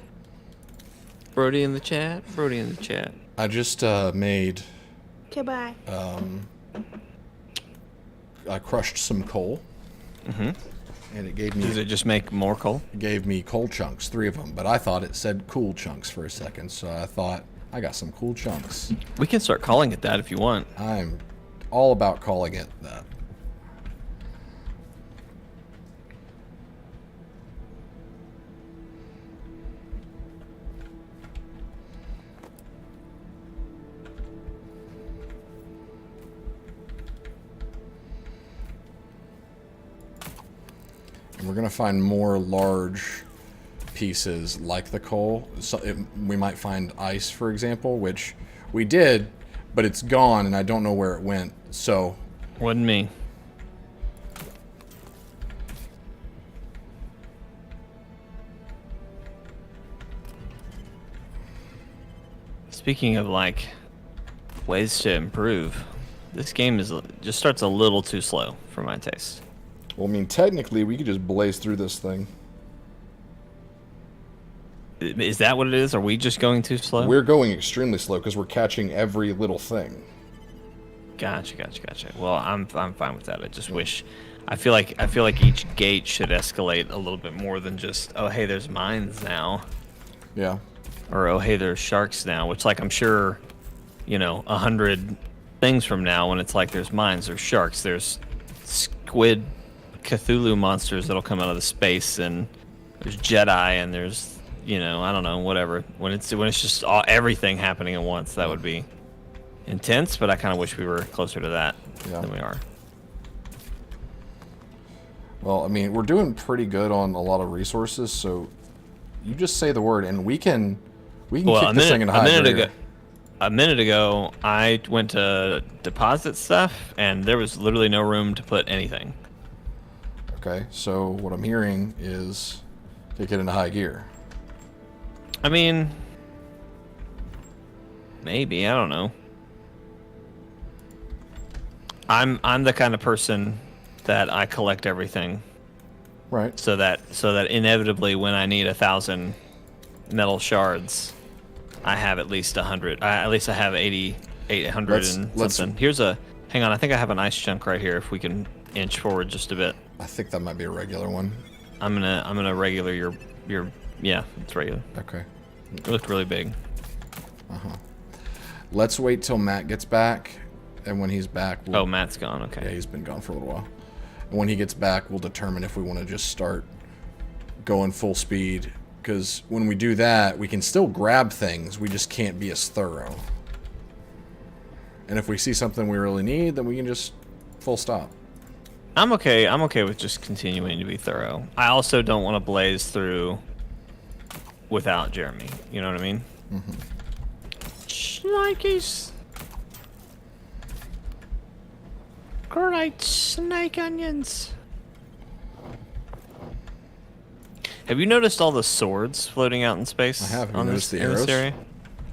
Brody in the chat. Brody in the chat. I just made Okay, bye. I crushed some coal. Mm-hmm. And it gave me... Does it just make more coal? It gave me coal chunks, 3 of them. But I thought it said cool chunks for a second. So I thought, I got some cool chunks. We can start calling it that if you want. I'm all about calling it that. And we're going to find more large pieces like the coal. So we might find ice, for example, which we did, but it's gone and I don't know where it went. So Wasn't me. Speaking of like ways to improve, this game just starts a little too slow for my taste. well, I mean, technically, we could just blaze through this thing. Is that what it is? Are we just going too slow? We're going extremely slow because we're catching every little thing. Gotcha. Well, I'm fine with that. I just wish. I feel like each gate should escalate a little bit more than just, oh hey, there's mines now, Yeah. or oh hey, there's sharks now. Which, like, I'm sure, 100 things from now, when it's like there's mines, there's sharks, there's squid, Cthulhu monsters that'll come out of the space, and there's Jedi, and there's I don't know, whatever. When it's just everything happening at once, that would be intense. But I kind of wish we were closer to that than we are. Well, I mean, we're doing pretty good on a lot of resources, so you just say the word, and we can kick this thing in high gear. A minute ago, I went to deposit stuff, and there was literally no room to put anything. Okay, so what I'm hearing is kick it into high gear. I mean, maybe, I don't know. I'm the kind of person that I collect everything, Right. so that inevitably, when I need 1,000 metal shards, I have at least 100. At least I have 800 and something. Hang on, I think I have an ice chunk right here. If we can inch forward just a bit. I think that might be a regular one. I'm gonna regular your yeah, it's regular. Okay. It looked really big. Let's wait till Matt gets back, and when he's back, Oh, Matt's gone. Okay. yeah, he's been gone for a little while. And when he gets back, we'll determine if we want to just start going full speed. Because when we do that, we can still grab things. We just can't be as thorough. And if we see something we really need, then we can just full stop. I'm okay with just continuing to be thorough. I also don't want to blaze through without Jeremy. You know what I mean? Mm-hmm. Shnikes. Great snake onions. Have you noticed all the swords floating out in space? I have. Have you on noticed this, the in this arrows? area?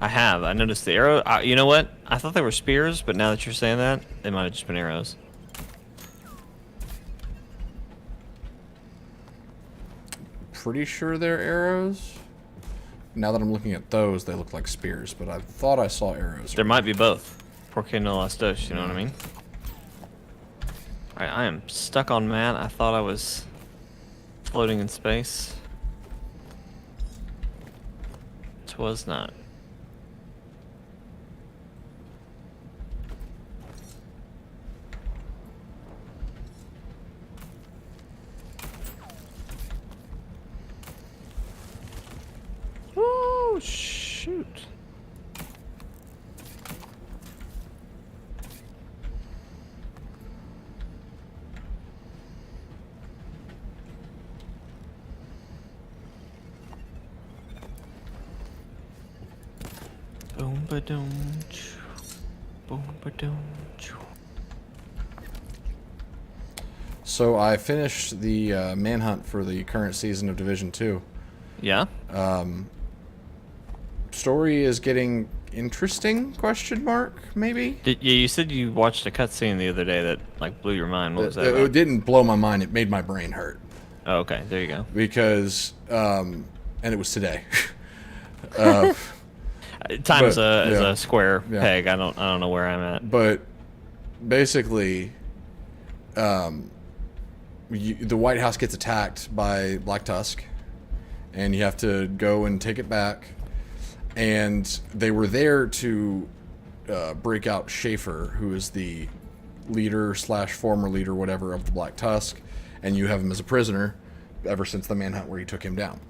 I have. I noticed the arrow. You know what? I thought they were spears, but now that you're saying that, they might have just been arrows. Pretty sure they're arrows. Now that I'm looking at those, they look like spears, but I thought I saw arrows. There might be both. Porque no las dos, you know what I mean? Alright, I am stuck on Matt. I thought I was floating in space. Twas not. Oh, shoot. Boom ba doom, boom ba doom. So I finished the manhunt for the current season of Division 2. Yeah. Story is getting interesting? Question mark? Maybe. Yeah, you said you watched a cutscene the other day that like blew your mind. What was that? It about? didn't blow my mind. It made my brain hurt Oh, okay. There you go. because, and it was today. Time is But, is yeah. a square Yeah. peg. I don't know where I'm at. But basically, the White House gets attacked by Black Tusk, and you have to go and take it back. And they were there to break out Schaefer, who is the leader / former leader, whatever, of the Black Tusk, and you have him as a prisoner ever since the manhunt where you took him down.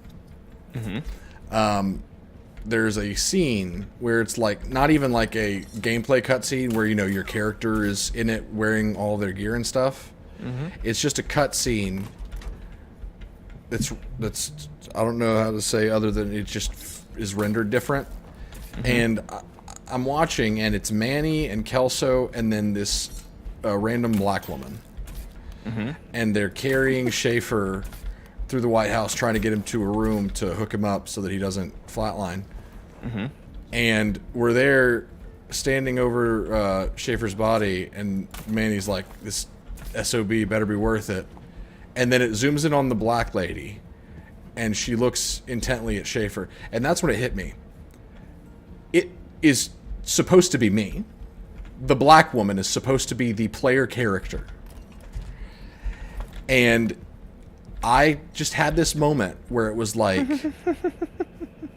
There's a scene where it's like not even like a gameplay cutscene where your character is in it wearing all their gear and stuff. It's just a cutscene. That's I don't know how to say other than it just is rendered different. And I'm watching, and it's Manny and Kelso, and then this random black woman, and they're carrying Schaefer through the White House, trying to get him to a room to hook him up so that he doesn't flatline. And we're there standing over Schaefer's body, and Manny's like, this SOB better be worth it. And then it zooms in on the black lady, and she looks intently at Schaefer, and that's when it hit me. It is supposed to be me. The black woman is supposed to be the player character. And I just had this moment where it was like,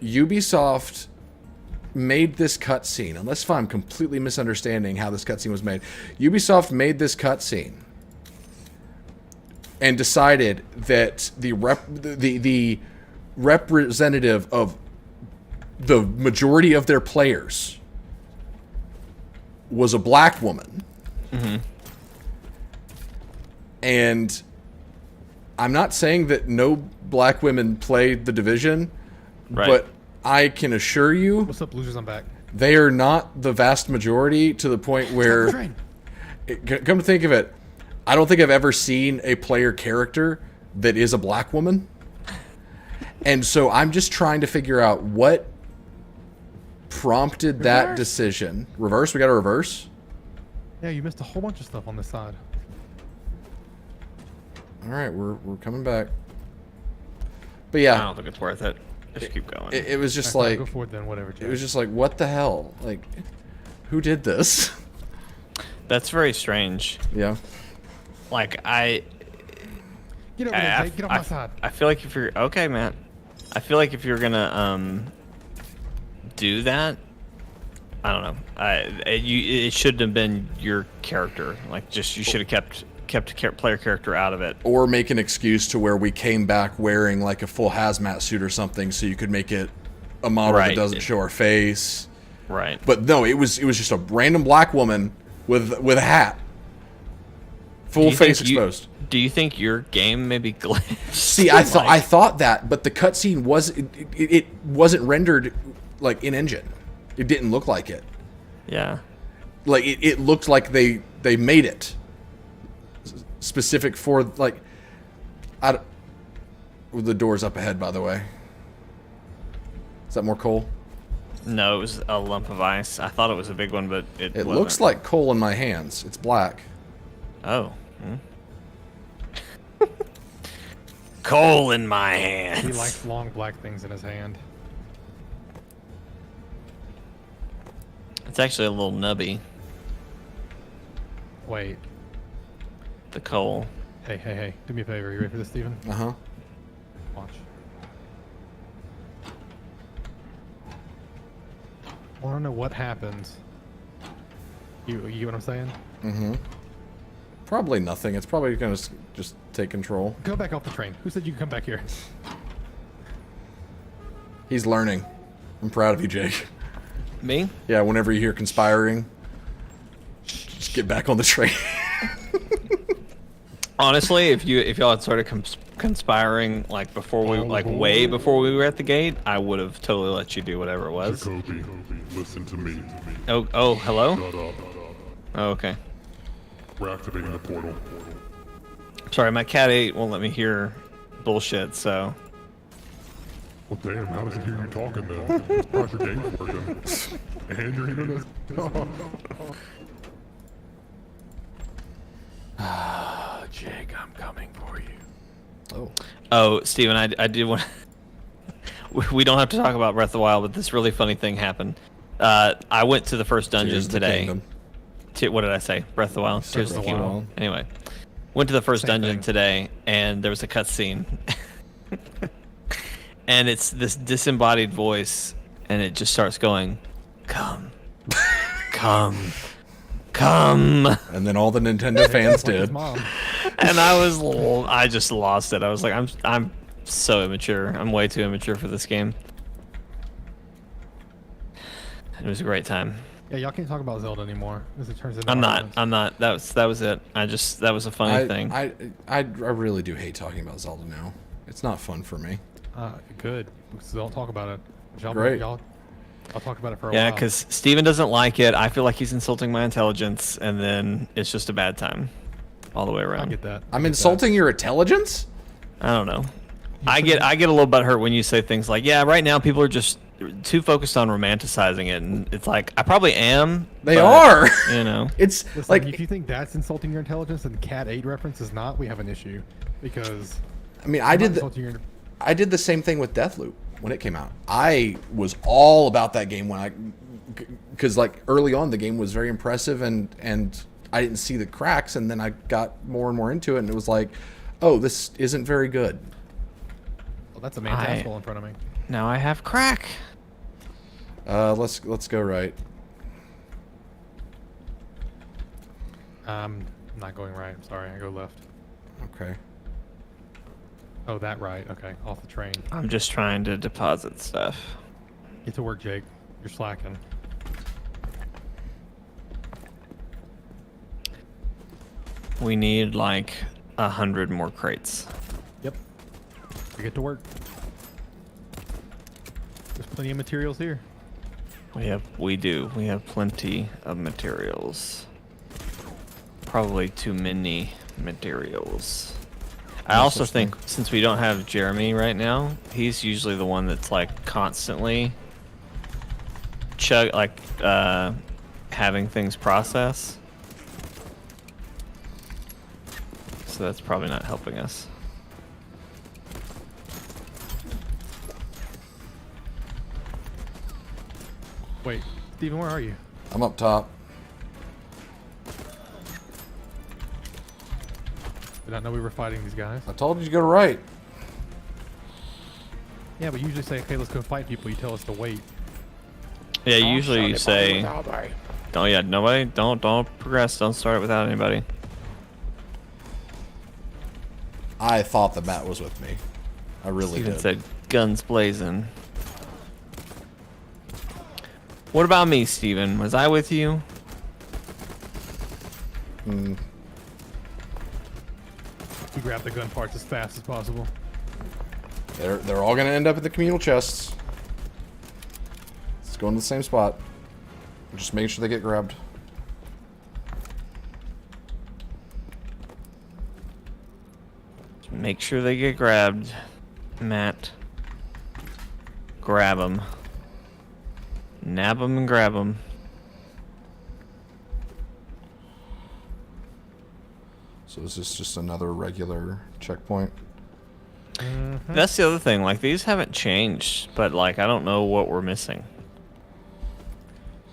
Ubisoft made this cutscene, unless if I'm completely misunderstanding how this cutscene was made. Ubisoft made this cutscene and decided that the representative of the majority of their players was a black woman. And I'm not saying that no black women play The Division, but I can assure you, What's up, losers? I'm back. they are not the vast majority, to the point where, Train. come to think of it, I don't think I've ever seen a player character that is a black woman. And so I'm just trying to figure out what prompted that decision. Reverse? We got a reverse? Yeah, you missed a whole bunch of stuff on this side. All right, we're coming back. But I yeah, don't think it's worth it. Just keep going. it was just Alright, like, go forward then, whatever. it was just like, what the hell? Like, who did this? That's very strange. Yeah. Get Like over there, Jake. Get off my side. I feel like if you're okay, Matt. I feel like if you're gonna do that, I don't know. It shouldn't have been your character. Like, just you should have kept player character out of it. Or make an excuse to where we came back wearing like a full hazmat suit or something, so you could make it a model that doesn't show our face. Right. But no, it was just a random black woman with a hat, full face exposed. Do you think your game maybe glitched? See, I thought that, but the cutscene it wasn't rendered like in engine. It didn't look like it. Yeah. Like it looked like they made it specific for like. The door's up ahead, by the way. Is that more coal? No, it was a lump of ice. I thought it was a big one, but it It wasn't. looks like coal in my hands. It's black. Oh. Coal in my hands. He likes long black things in his hand. It's actually a little nubby. Wait. The coal. Hey. Do me a favor. You ready for this, Steven? Uh-huh. Watch. I want to know what happens. You get what I'm saying? Mm-hmm. Probably nothing. It's probably gonna just take control. Go back off the train. Who said you could come back here? He's learning. I'm proud of you, Jake. Me? Yeah, whenever you hear conspiring, just get back on the train. Honestly, if y'all had started conspiring like before we way before we were at the gate, I would have totally let you do whatever it was. Jacoby, listen to me. Oh, hello? Shut up. Oh, okay. We're activating the portal. Sorry, my cat 8 won't let me hear bullshit, so. Well, damn, how does it hear you talking then? It's probably your game's working. And your internet. Jake, I'm coming for you. Oh. Oh, Steven, I did want. We don't have to talk about Breath of the Wild, but this really funny thing happened. I went to the first dungeon Tears of the today. Kingdom. What did I say? Breath of the Wild. Tears of the Kingdom. Anyway, went to the first Same dungeon thing. today, and there was a cutscene, and it's this disembodied voice, and it just starts going, "Come, come, come," And then all the Nintendo fans Like his did. mom. and I just lost it. I was like, I'm so immature. I'm way too immature for this game. It was a great time. Yeah, y'all can't talk about Zelda anymore. This turns into I'm not. arguments. I'm not. That was it. That was a funny thing. I really do hate talking about Zelda now. It's not fun for me. Good. So don't talk about it. Great. I'll talk about it for a Yeah, while. because Steven doesn't like it. I feel like he's insulting my intelligence, and then it's just a bad time all the way I around. get that. I'm insulting your intelligence? I don't know. I get a little butthurt when you say things like, "Yeah, right now people are just too focused on romanticizing it," and it's like I probably am. They but, are. You know. It's Listen, like, if you think that's insulting your intelligence and Cat 8 reference is not, we have an issue. Because I mean, I'm I not did insulting your the same thing with Deathloop when it came out. I was all about that game because like early on the game was very impressive and I didn't see the cracks, and then I got more and more into it, and it was like, oh, this isn't very good. well, that's a man's asshole in front of me. Now I have crack. Let's go right. I'm not going right. I'm sorry. I go left. Okay. Oh, that right. Okay. Off the train. I'm just trying to deposit stuff. Get to work, Jake. You're slacking. We need like 100 more crates. Yep. We get to work. There's plenty of materials here. We do. We have plenty of materials. Probably too many materials. I also think since we don't have Jeremy right now, he's usually the one that's like constantly having things process. So that's probably not helping us. Wait, Steven, where are you? I'm up top. Did not know we were fighting these guys. I told you to go right. Yeah, but you usually say, okay, let's go fight people. You tell us to wait. Yeah, usually you say, don't progress, don't start it without anybody. I thought the Matt was with me. I really Steven did. said guns blazing. What about me, Steven? Was I with you? You grab the gun parts as fast as possible. They're all gonna end up in the communal chests. Let's go in the same spot. Just make sure they get grabbed. Make sure they get grabbed, Matt. Grab them. Nab them and grab them. So is this just another regular checkpoint? That's the other thing. Like, these haven't changed, but, like, I don't know what we're missing.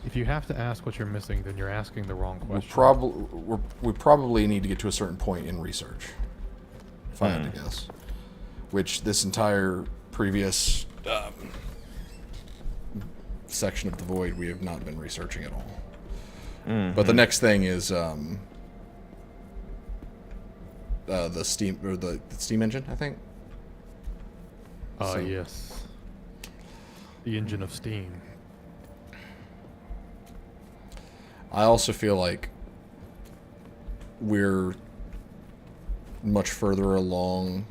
If you have to ask what you're missing, then you're asking the wrong question. We probably need to get to a certain point in research, if I had to guess. Which this entire previous section of the void we have not been researching at all. But the next thing is the steam or the steam engine, I think. So- Yes. The engine of steam. I also feel like we're much further along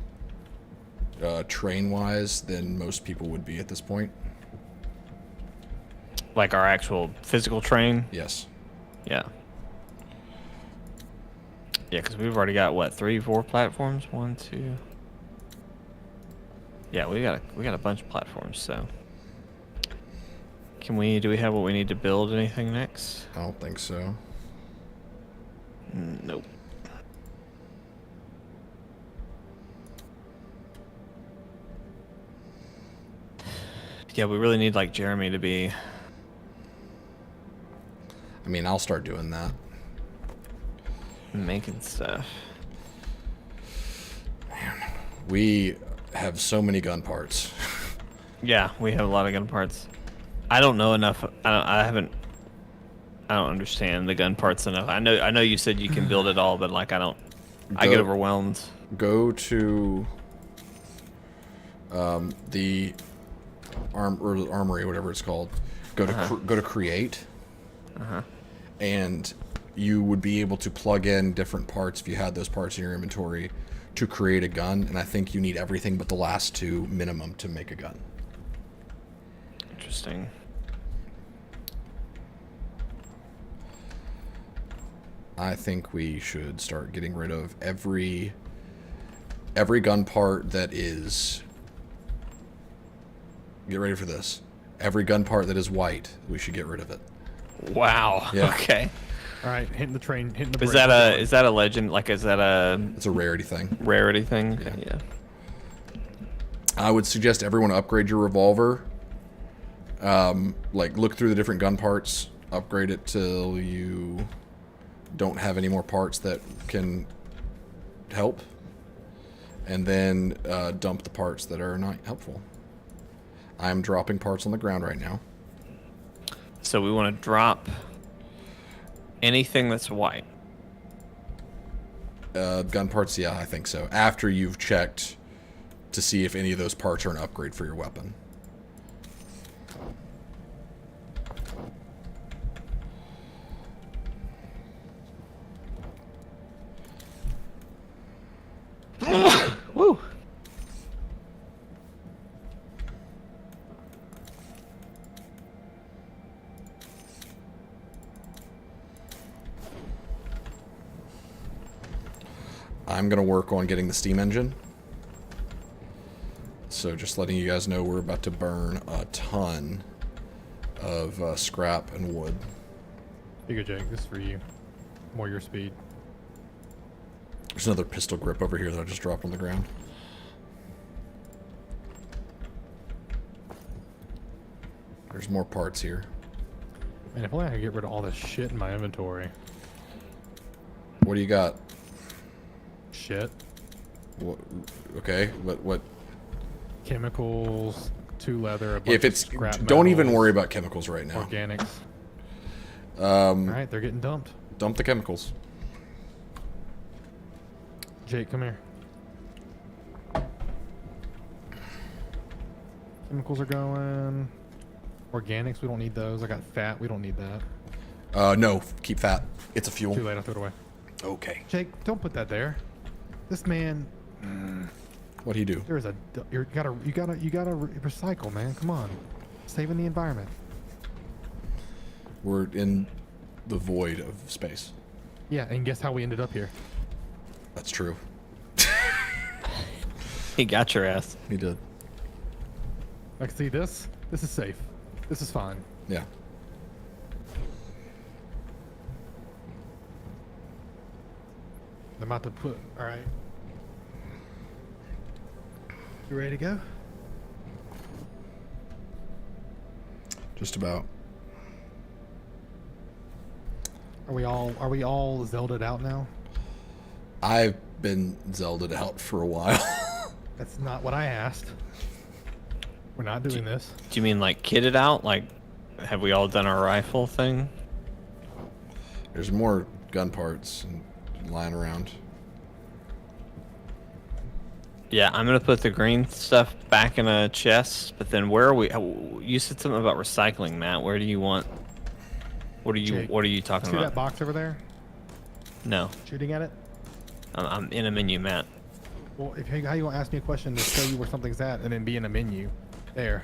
train-wise than most people would be at this point. Like our actual physical train. Yes. Yeah. Yeah, because we've already got, what, 3, 4 platforms? 1, 2. Yeah, we got a bunch of platforms, so. Do we have what we need to build anything next? I don't think so. Nope. Yeah, we really need like Jeremy to be mean, I'll start doing that. Making stuff. We have so many gun parts. Yeah, we have a lot of gun parts. I don't know enough. I don't understand the gun parts enough. I know you said you can build it all, but like I get overwhelmed. Go to the armory, whatever it's called. Go to create. And you would be able to plug in different parts if you had those parts in your inventory to create a gun. And I think you need everything but the last two minimum to make a gun. Interesting. I think we should start getting rid of every gun part that is... Get ready for this. Every gun part that is white, we should get rid of it. Wow. Yeah. Okay. All right, hitting the train, hitting the brake. Is that a legend? Like, is that a It's a rarity thing. rarity thing? Yeah. I would suggest everyone upgrade your revolver. Like, look through the different gun parts, upgrade it till you don't have any more parts that can help, and then dump the parts that are not helpful. I'm dropping parts on the ground right now. So we want to drop anything that's white. Gun parts, yeah, I think so. After you've checked to see if any of those parts are an upgrade for your weapon. Woo. I'm going to work on getting the steam engine. So just letting you guys know, we're about to burn a ton of scrap and wood. Here you go, Jake. This is for you. More your speed. There's another pistol grip over here that I just dropped on the ground. There's more parts here. Man, if only I could get rid of all this shit in my inventory. What do you got? Shit. What, okay, what? Chemicals, 2 leather, a bunch If it's... of scrap Don't even metals, worry about chemicals right now. Organics. Alright, they're getting dumped. Dump the chemicals. Jake, come here. Chemicals are going. Organics, we don't need those. I got fat, we don't need that. No, keep fat. It's a fuel. Too late, I threw it away. Okay. Jake, don't put that there. This man, What'd he do? there is a. You gotta recycle, man. Come on, saving the environment. We're in the void of space. Yeah, and guess how we ended up here? That's true. He got your ass. He did. Like, see this? This is safe. This is fine. Yeah. I'm about to put. All right. You ready to go? Just about. Are we all Zelda'd out now? I've been Zelda'd out for a while. That's not what I asked. We're not doing this. Do you mean like kitted out? Like, have we all done our rifle thing? There's more gun parts lying around. Yeah, I'm gonna put the green stuff back in a chest. But then where are we? You said something about recycling, Matt. Where do you want? What are you? Jake, What are you talking See about? that box over there? No, Shooting at it? I'm in a menu, Matt. Well, how you gonna ask me a question to show you where something's at and then be in a menu? There.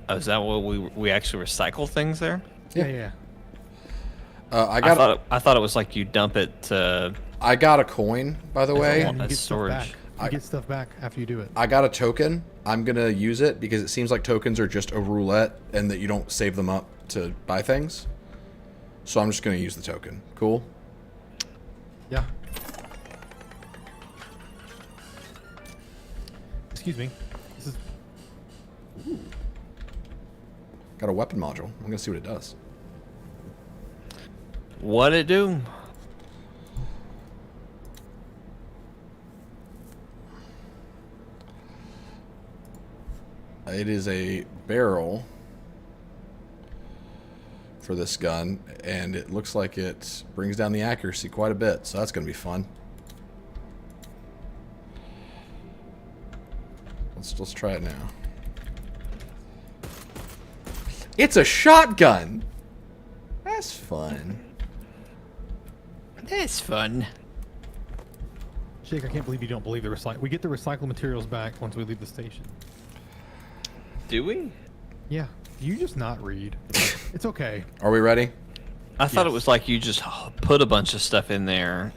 Oh, is that what we actually recycle things there? Yeah. I thought it was like you dump it to. I got a coin, by the way. wall. You That's get stuff storage. back. You get stuff back after you do it. I got a token. I'm gonna use it because it seems like tokens are just a roulette and that you don't save them up to buy things. So I'm just gonna use the token. Cool. Yeah. Excuse me. This is. Got a weapon module. I'm gonna see what it does. What it do? It is a barrel for this gun, and it looks like it brings down the accuracy quite a bit, so that's going to be fun. Let's try it now. It's a shotgun. That's fun. That's fun. Jake, I can't believe you don't believe the recycle. We get the recycled materials back once we leave the station. Do we? Yeah. Do you just not read? It's okay. Are we ready? I thought it Yes. was like you just put a bunch of stuff in there.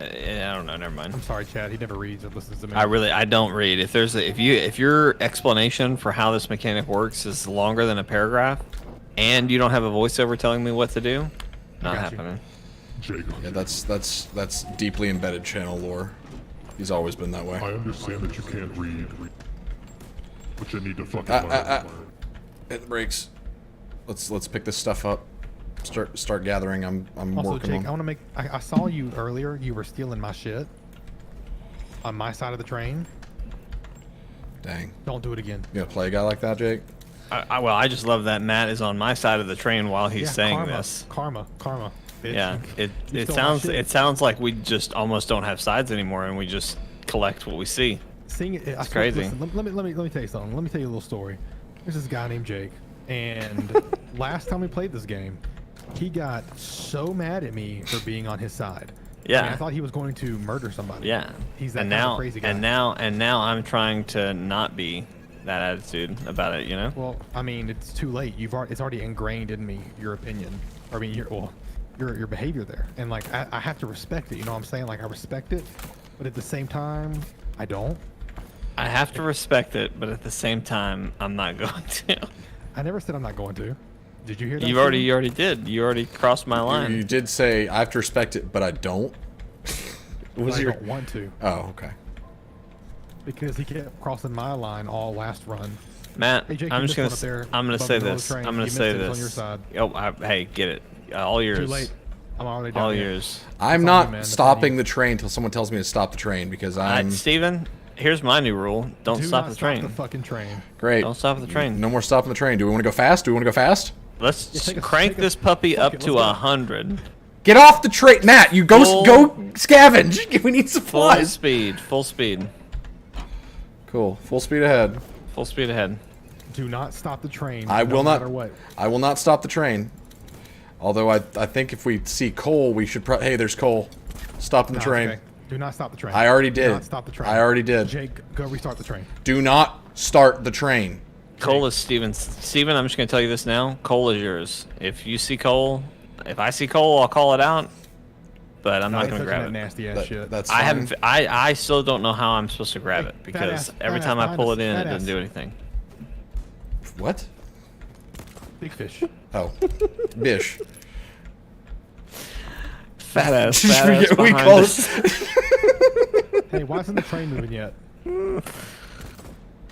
I don't know. Never mind. I'm sorry, Chad. He never reads or listens to me. I don't read. If your explanation for how this mechanic works is longer than a paragraph, and you don't have a voiceover telling me what to do, not got you. happening. Jacob, Yeah, that's deeply embedded channel lore. He's always been that way. I understand that you can't read, but you need to fucking learn. Hit the brakes. Let's pick this stuff up. Start gathering. I'm Also, working Jake, I on. want to make. I saw you earlier. You were stealing my shit on my side of the train. Dang. Don't do it again. You gonna play a guy like that, Jake? Well, I just love that Matt is on my side of the train while he's saying karma, this. Karma. Bitch. Yeah, You it stole my sounds shit. like we just almost don't have sides anymore, and we just collect what we see. Seeing it, It's crazy. Listen, let me tell you something. Let me tell you a little story. There's this guy named Jake, and last time we played this game, he got so mad at me for being on his side. Yeah. I mean, I thought he was going to murder somebody. Yeah, He's that and kind of now crazy guy. and now I'm trying to not be that attitude about it. You know. Well, I mean, it's too late. It's already ingrained in me. Your opinion, or I mean, your behavior there, and like I have to respect it. You know what I'm saying? Like I respect it, but at the same time, I don't. I have to respect it, but at the same time, I'm not going to. I never said I'm not going to. Did you hear that? You Steven? already did. You already crossed my line. You did say I have to respect it, but I don't. I don't want to Oh, okay. because he kept crossing my line all last run. Matt, Hey, Jake, I'm you just missed gonna one up there I'm gonna above say the middle of this. the train. I'm gonna You say missed it. It's on this. your side. Hey, get it. All yours. Too late. I'm already down All here. yours. I'm on not you, man. That's on stopping you. the train until someone tells me to stop the train because I'm Steven, here's my new rule. Don't Do stop not the train. Stop the fucking train. great. Don't stop the train. No more stopping the train. Do we want to go fast? Let's take a- crank take a- this puppy fuck up it, to let's go. 100. Get off the train, Matt. You go scavenge. We need Full supplies. speed. Full speed. Cool. Full speed ahead. Full speed ahead. Do not stop the train. I no will not. matter what. I will not stop the train. Although I think if we see Cole, we should. Hey, there's Cole. Stopping the No, train. okay. Do not stop the train. I already Do did. not stop the train. I already did. Jake, go restart the train. Do not start the train. Cole is Steven. Steven, I'm just going to tell you this now. Cole is yours. If you see Cole, if I see Cole, I'll call it out. But I'm not going to grab that it. nasty ass That- shit. that's I fine. haven't. I still don't know how I'm supposed to grab Hey, it because fat every ass, time I pull it in, it fat doesn't ass. do anything. What? Big fish. Oh, Bish. Fat ass. Did you Fat ass forget we behind called us. Hey, why isn't the train moving yet?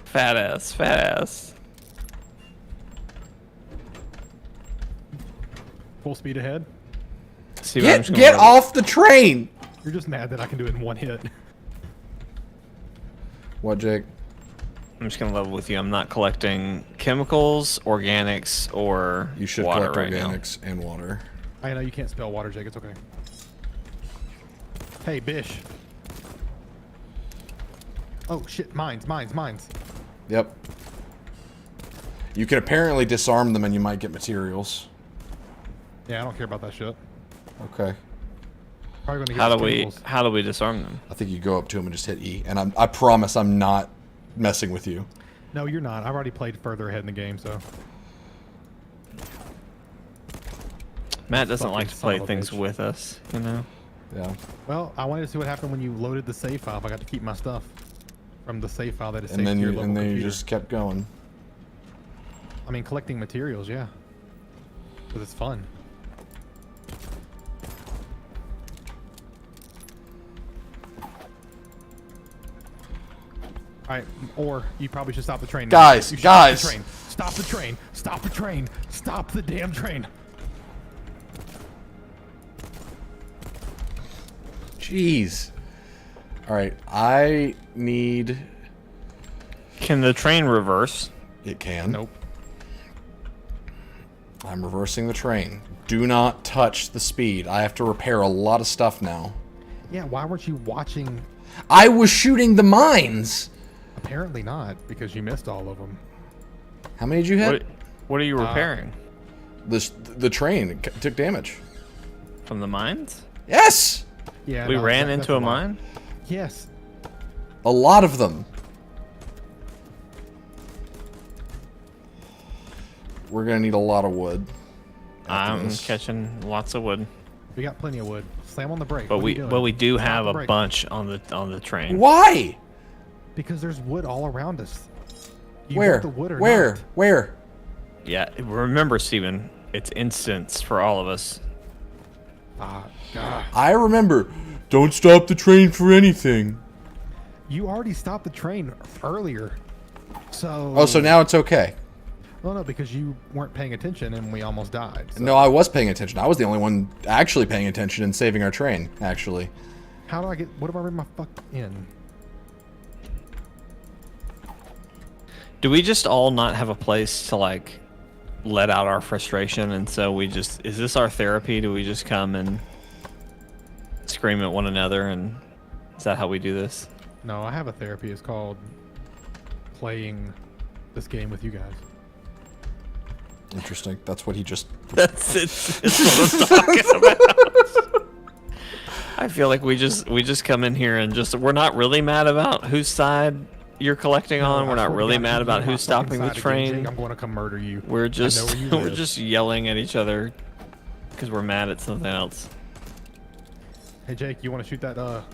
Fat ass. Fat ass. Full speed ahead. Steven, I'm just gonna Get grab off the train. You're just mad that I can do it in one hit. What, Jake? it. I'm just gonna level with you. I'm not collecting chemicals, organics, or You should water collect right organics and water. I know you can't spell water, Jake. It's okay. Hey, Bish. Oh shit! Mines. Yep. You can apparently disarm them and you might get materials. Yeah, I don't care about that shit. Okay. Probably gonna get How some do we chemicals. how do we disarm them? I think you go up to them and just hit E. And I promise I'm not messing with you. No, you're not. I've already played further ahead in the game, so. Matt doesn't Fucking like to son play of a things bitch. with us, you know. Yeah. Well, I wanted to see what happened when you loaded the save file. If I got to keep my stuff from the save file that is saved And then to your you local and then you computer. just kept going. I mean, collecting materials, yeah. Because it's fun. Alright, or you probably should stop the train now. Guys, You should guys. Stop the train. Stop the train. Stop the train. Stop the damn train. Jeez. All right, I need. Can the train reverse? It can. Nope. I'm reversing the train. Do not touch the speed. I have to repair a lot of stuff now. Yeah, why weren't you watching? I was shooting the mines. Apparently not, because you missed all of them. How many did you hit? What are you repairing? The train took damage. From the mines? Yes. Yeah, We no, ran that's into a lot. mine? Yes. A lot of them. We're gonna need a lot of wood. after I'm this. catching lots of wood. We got plenty of wood. Slam on the brake. But What are you doing? we do Slam have on a the brake. bunch on the train. Why? Because there's wood all around us. You Where? want the wood or Where? not? Where? Yeah, remember, Steven, it's instants for all of us. Ah, God. I remember. Don't stop the train for anything. You already stopped the train earlier. So. Oh, so now it's okay. Well, no, because you weren't paying attention and we almost died. So. No, I was paying attention. I was the only one actually paying attention and saving our train, actually. How do I get. What if I bring my fuck in? Do we just all not have a place to, like, let out our frustration, and so we just... Is this our therapy? Do we just come and scream at one another, and is that how we do this? No, I have a therapy. It's called playing this game with you guys. Interesting. That's what he just... That's it. It's what I'm talking about. I feel like we just come in here and just... We're not really mad about whose side you're collecting on. We're I not swear to really God, mad if you about get on who's my fucking stopping the side again, train. Jake, I'm going to come murder you. We're I just know where you we're live. just yelling at each other because we're mad at something else. Hey, Jake, you want to shoot that?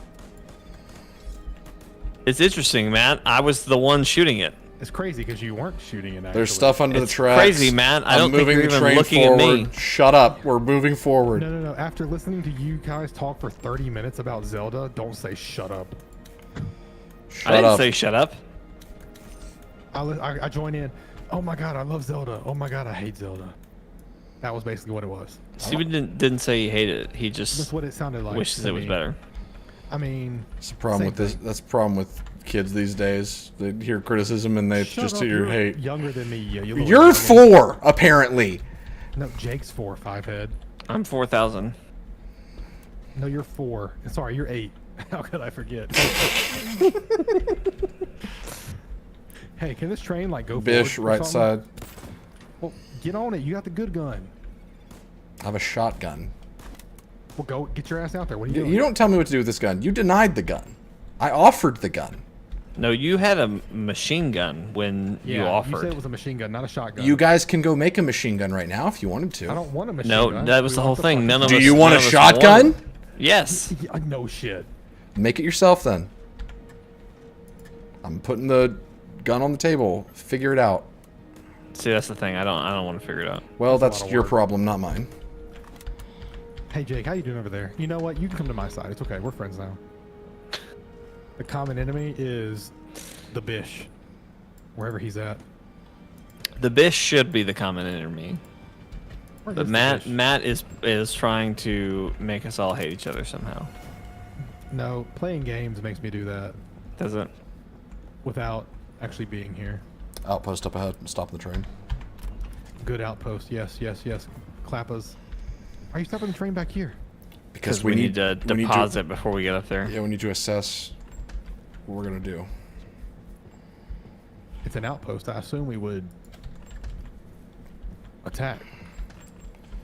It's interesting, Matt. I was the one shooting it. It's crazy because you weren't shooting it. Actually. There's stuff under It's the tracks. crazy, Matt. I I'm don't think moving you're the even train looking at forward. me. Shut up. We're moving forward. No, no, no. After listening to you guys talk for 30 minutes about Zelda, don't say shut up. Shut I didn't up. say shut up. I join in. Oh my God, I love Zelda. Oh my God, I hate Zelda. That was basically what it was. Steven didn't say he hated it. He That's just what it sounded like. wishes to it was me. better. I mean, That's the problem Same with this. thing. That's the problem with kids these days. They hear criticism and they shut just up, hear you're hate. Younger than me, you little You're youngin. 4, apparently. No, Jake's 4, 5 head. I'm 4,000. No, you're 4. Sorry, you're 8. How could I forget? Hey, can this train like go Bish, forward or right something? side. Well, get on it. You got the good gun. I have a shotgun. Well, go get your ass out there. What are you doing? You don't tell me what to do with this gun. You denied the gun. I offered the gun. No, you had a machine gun when Yeah, you offered. You said it was a machine gun, not a shotgun. You guys can go make a machine gun right now if you wanted to. I don't want a machine No, gun. that was We the whole want thing. None of Do us. you want a none of us shotgun? wanted- Yes. Yeah, no shit. Make it yourself then. I'm putting the gun on the table. Figure it out. See, that's the thing. I don't want to figure it out. Well, That's a that's lot of your work. problem, not mine. Hey Jake, how you doing over there? You know what? You can come to my side. It's okay. We're friends now. The common enemy is the Bish, wherever he's at. The Bish should be the common enemy, Where but is the Matt Bish? is trying to make us all hate each other somehow. No, playing games makes me do that Doesn't? without actually being here. Outpost up ahead. Stop the train. Good outpost. Yes, yes, yes. Clappas. Why are you stopping the train back here? Because we need to we need deposit before we get up there. Yeah, we need to assess what we're gonna do. It's an outpost. I assume we would attack.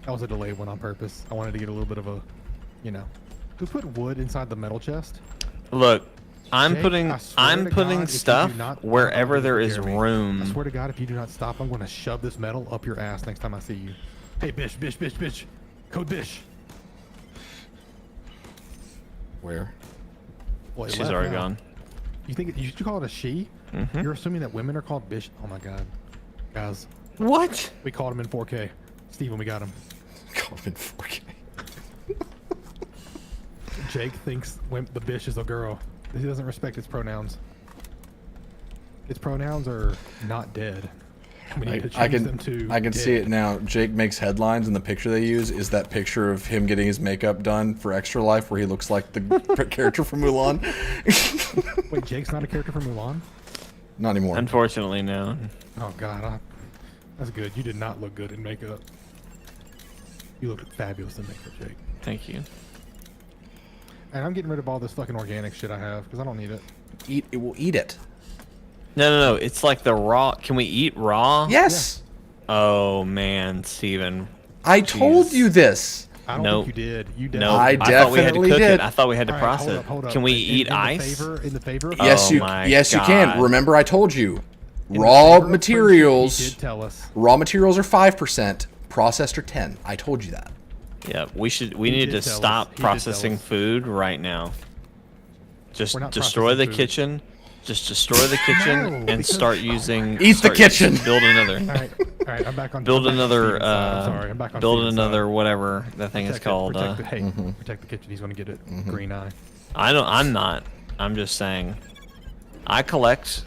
That was a delayed one on purpose. I wanted to get a little bit of a, you know. Who put wood inside the metal chest? Look, I'm Jake, putting I swear I'm to putting God, if you do stuff not- wherever I'm there gonna is hear me. I room. swear to God, if you do not stop, I'm going to shove this metal up your ass next time I see you. Hey, Bish, Bish, Bish, Bish. Code Bish. Where? Well, it She's left already now. gone. You think you should call it a she? Mhm. You're assuming that women are called Bish. Oh my God, guys, What? we called him in 4K. Steven, we got him. Call him in 4K. Jake thinks the Bish is a girl. He doesn't respect its pronouns. Its pronouns are not dead. We need to I change them to can see dead. it now. Jake makes headlines, and the picture they use is that picture of him getting his makeup done for Extra Life, where he looks like the character from Mulan. Wait, Jake's not a character from Mulan? Not anymore. Unfortunately, no. Oh God, that's good. You did not look good in makeup. You looked fabulous in makeup, Jake. Thank you. And I'm getting rid of all this fucking organic shit I have because I don't need it. We'll eat it. No. It's like the raw. Can we eat raw? Yes. Oh man, Steven. I told Jesus. you this. I don't Nope. think you did. You did. No, I thought we had to definitely cook did. it. I thought we had to All right, process hold it. up, hold up. Can we In eat ice? in the favor of Yes, Oh you. my Yes, you God. can. Remember, I told you. in the Raw favor of materials. friendship, he did tell us. Raw materials are 5%. Processed are 10. I told you that. Yeah, we He need did to tell us. stop He did processing tell us. food right now. Just We're not destroy the processing food. kitchen. Just destroy the kitchen No, and because- start using. Eat the start- kitchen. Build another. All right, I'm back on. Build I'm back on another. Steven's side. I'm sorry, I'm back on Build Steven's another side. whatever that thing is Protect it, called. Protect the, hey, protect the kitchen. He's gonna get it. Green eye. I don't. I'm not. I'm just saying. I collect,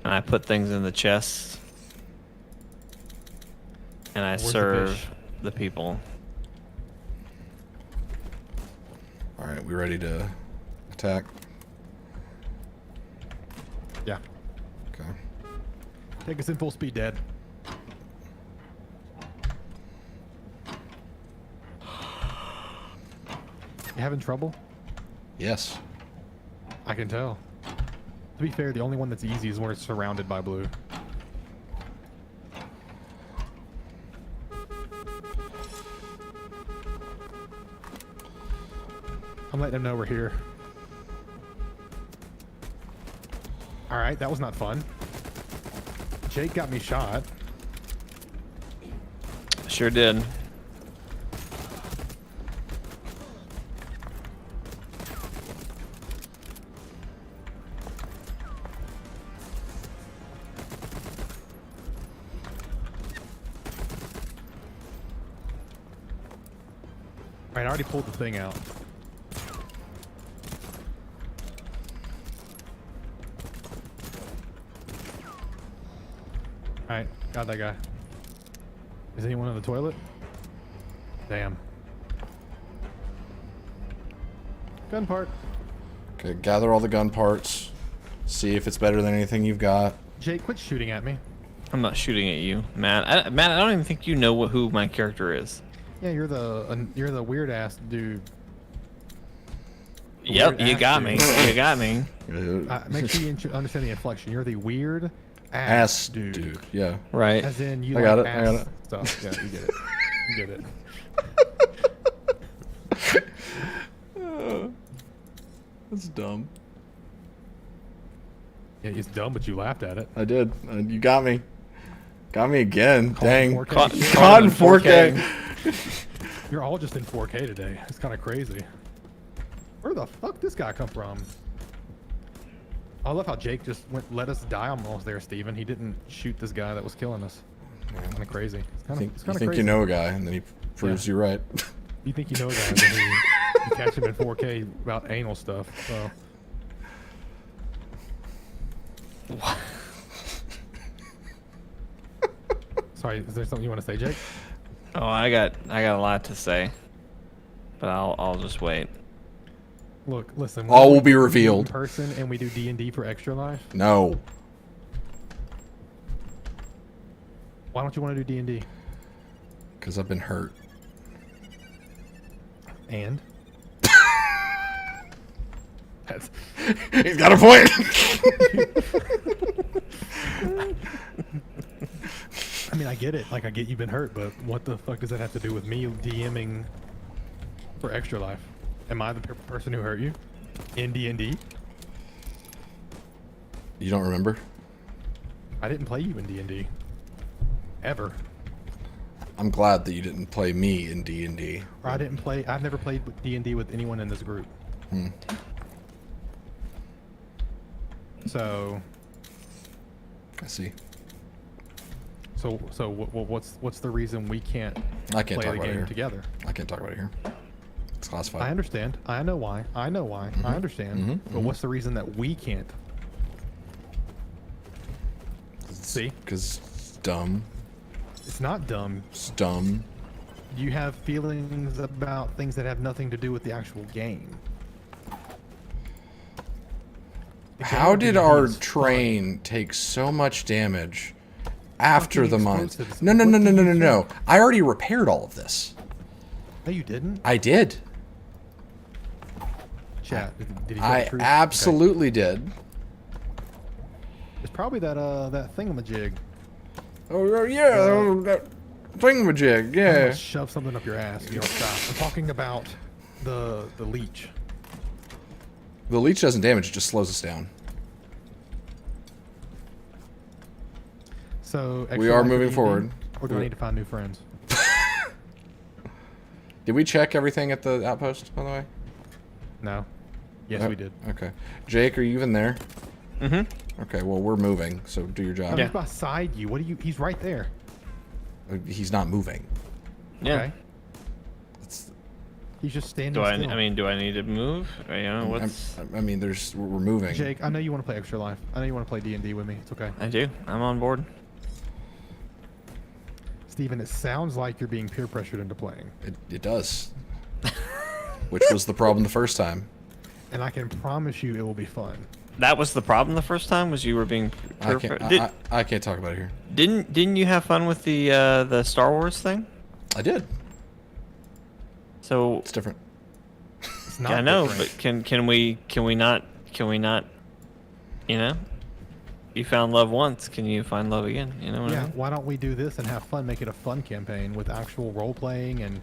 and I put things in the chests, and I Where's the serve fish? the people. All right, we ready to attack? Yeah. Okay. Take us in full speed, Dad. You having trouble? Yes. I can tell. To be fair, the only one that's easy is when it's surrounded by blue. I'm letting them know we're here. Alright, that was not fun. Jake got me shot. Sure did. Alright, I already pulled the thing out. Alright, got that guy. Is anyone in the toilet? Damn. Gun part. Okay, gather all the gun parts. See if it's better than anything you've got. Jake, quit shooting at me. I'm not shooting at you, Matt. Matt, I don't even think you know who my character is. Yeah, you're the weird ass dude. Yep, weird you ass got me. dude. You got me. Make sure you understand the inflection. You're the weird Ass dude. Yeah. Right. As in you I got like it, I got ass stuff. Yeah, you get it. You get it. That's dumb. Yeah, it's dumb, but you laughed at it. I did. You got me. Got me again. Call it Dang. 4K. Caught- You're caught all- in 4K. You're all just in 4K today. It's kind of crazy. Where the fuck this guy come from? I love how Jake just let us die almost there, Steven. He didn't shoot this guy that was killing us. Kind of crazy. It's kind You of think crazy. you know a guy, and then he proves you right. You think you know a guy, and then you catch him in 4K about anal stuff. So sorry, is there something you want to say, Jake? Oh, I got a lot to say, but I'll just wait. Look, listen. All when will be we meet revealed. in person, and we do D&D for Extra Life. No. Why don't you want to do D&D? Because I've been hurt. And that's He's got a point. I mean, I get it. Like, I get you've been hurt, but what the fuck does that have to do with me DMing for Extra Life? Am I the person who hurt you in D&D? You don't remember? I didn't play you in D&D. Ever. I'm glad that you didn't play me in D&D. Or I've never played D&D with anyone in this group. So I see. what's the reason we can't I can't play talk the about it game here. together? I can't talk about it here. It's classified. I understand. I know why. I understand. But what's the reason that we can't? See? Because it's dumb. It's not dumb. It's dumb. You have feelings about things that have nothing to do with the actual game. The How game did our is fun. train take so much damage after Fucking the mines? explosives. No, no, What no, no, do no, you no, no. think? I already repaired all of this. No, you didn't. I did. Chat. Did he tell I the truth? Okay. absolutely did. It's probably that that thingamajig. Oh, yeah, that thingamajig, I'm yeah. gonna shove something up your ass if you don't stop. I'm talking about the leech. The leech doesn't damage, it just slows us down. So We extra are life moving D&D, forward. Or do I need to find new friends? Did we check everything at the outpost, by the way? No. Yes, Oh, we did. Okay. Jake, are you even there? Mm-hmm. Okay, well, we're moving, so do your job. He's beside you. What are you? He's right there. He's not moving. Yeah. Okay. It's, He's just standing Do I? still. I mean, do I need to move? Or, you know, I'm- what's? I mean, we're moving. Jake, I know you want to play Extra Life. I know you want to play D&D with me. It's okay. I do. I'm on board. Steven, it sounds like you're being peer pressured into playing. It does. Which was the problem the first time. And I can promise you it will be fun. That was the problem the first time. Was you were being. I can't, Did, I can't talk about it here. didn't you have fun with the Star Wars thing? I did. So It's different. It's not I know, different. but can we not you know? You found love once, can you find love again? You know what I Yeah, mean? why don't we do this and have fun, make it a fun campaign with actual role playing and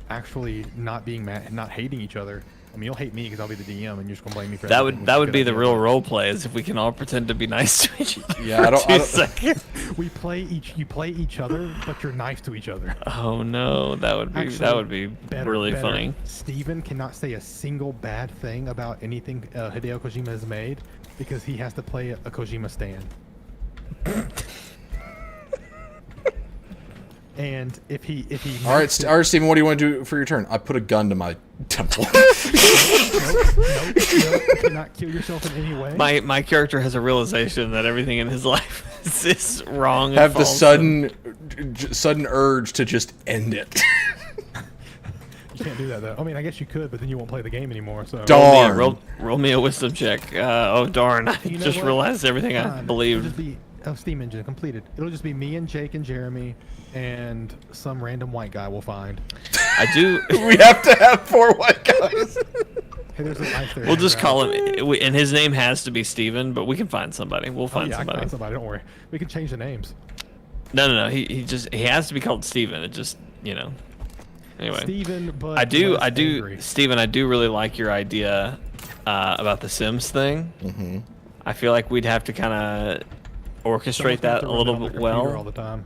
actually not being mad, not hating each other. I mean, you'll hate me because I'll be the DM and you're just gonna blame me for That everything, would which is a be good the idea, real but role play is if we can all pretend to be nice to each other. Yeah, for I don't- 2 I don't- seconds. We play you play each other, but you're nice to each other. Oh no, that would be Actually, really better. funny. Steven cannot say a single bad thing about anything Hideo Kojima has made because he has to play a Kojima stan. And if he All right, makes it- all right, Steven, what do you want to do for your turn? I put a gun to my temple. nope, you cannot kill yourself in any way. My character has a realization that everything in his life is wrong. And Have the false sudden urge to just end it. You can't do that though. I mean, I guess you could, but then you won't play the game anymore. So Darn. Roll me a wisdom check. Oh darn! I You know just what? realized everything I Fine. It'll believed. just be Steam engine completed. It'll just be me and Jake and Jeremy and some random white guy we'll find. I do. We have to have 4 white guys. Hey, there's an ice there. We'll just grab. call him, and his name has to be Steven, but we can find somebody. We'll Oh, find yeah, I can somebody. find somebody. Don't worry. We can change the names. No. He has to be called Steven. It just Anyway, Steven, but I do, less angry. Steven, I do really like your idea about the Sims thing. Mm-hmm. I feel like we'd have to kind of orchestrate Someone's gonna have that to a run little it on the bit computer well, all the time.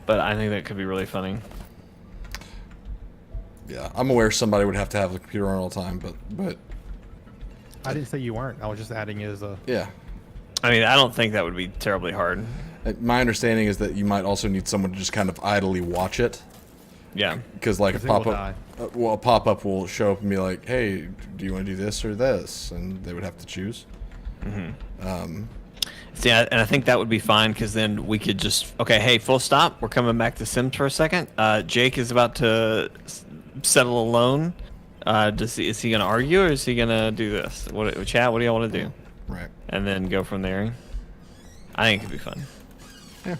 but I think that could be really funny. Yeah, I'm aware somebody would have to have the computer on all the time, but I didn't say you weren't. I was just adding it as a. yeah. I mean, I don't think that would be terribly hard. My understanding is that you might also need someone to just kind of idly watch it. Yeah. Because like a 'Cause it will pop-up, a pop-up will show up and be like, "Hey, do you want to do this or this?" And they would have to choose. See, and I think that would be fine because then we could just hey, full stop. We're coming back to Sims for a second. Jake is about to settle a loan. Is he gonna argue or is he gonna do this? Chat? What do y'all want to do? Right. And then go from there. I think it could be fun. Yeah.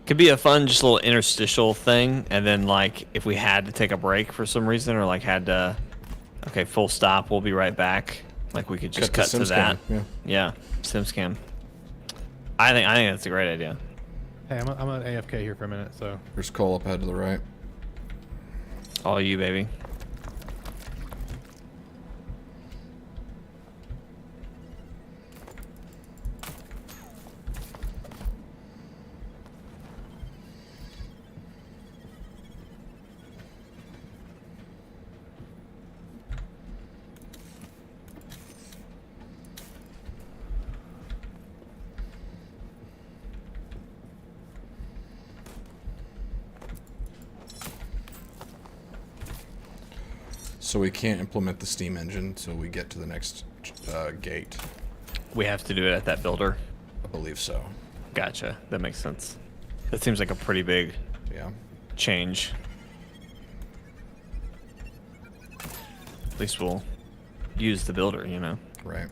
Could be a fun, just little interstitial thing, and then like if we had to take a break for some reason, or like had to, full stop. We'll be right back. Like we could just cut to that. Yeah, SimScam. I think that's a great idea. Hey, I'm an AFK here for a minute, so. There's Cole up ahead to the right. All you, baby. So we can't implement the steam engine until we get to the next gate. We have to do it at that builder. I believe so. Gotcha. That makes sense. That seems like a pretty big Yeah. change. At least we'll use the builder, you know. Right.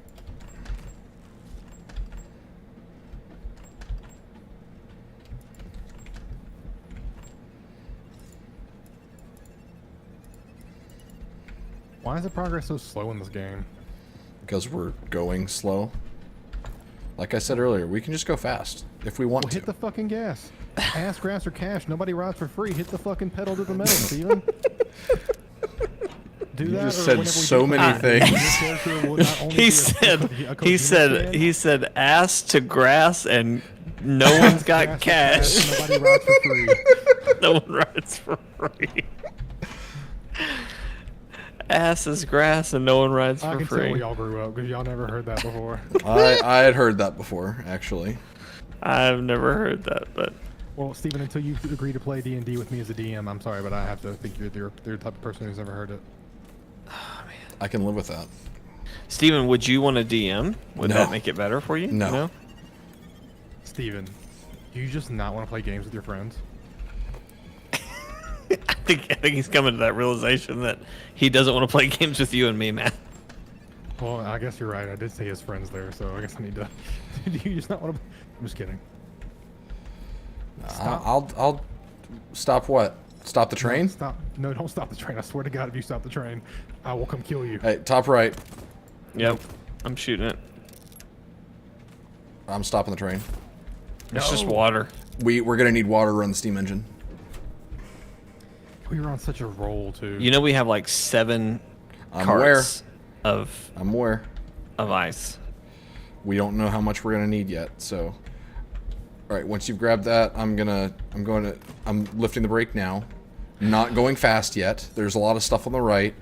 Why is the progress so slow in this game? Because we're going slow. Like I said earlier, we can just go fast if we want Well, to. hit the fucking gas. Ass, grass, or cash. Nobody rides for free. Hit the fucking pedal to the metal, Steven. Do You that. just or said whenever we so do many play, things. your character will not only be He a said, Kojima fan, he said ass to grass and no one's got grass cash. or Nobody rides for free. No one rides for free. Ass is grass and no one rides I for can tell free. where y'all grew up because y'all never heard that before. I had heard that before, actually. I've never heard that, but Well, Steven, until you agree to play D&D with me as a DM, I'm sorry, but I have to think you're the type of person who's never heard it. I can live with that. Steven, would you want a DM? Would No. that make it better for you? No. Steven, do you just not want to play games with your friends? I think he's coming to that realization that he doesn't want to play games with you and me, man. Well, I guess you're right. I did say his friends there, so I guess I need to. Do you just not want to? I'm just kidding. Stop. I'll stop what? Stop the train? No, stop. No, don't stop the train. I swear to God, if you stop the train, I will come kill you. Hey, top right. Yep, I'm shooting it. I'm stopping the train. It's just No. water. We're gonna need water to run the steam engine. We were on such a roll, too. You know we have like 7 I'm carts of I'm aware. ice. We don't know how much we're gonna need yet, so. All right, once you've grabbed that, I'm lifting the brake now. Not going fast yet. There's a lot of stuff on the right.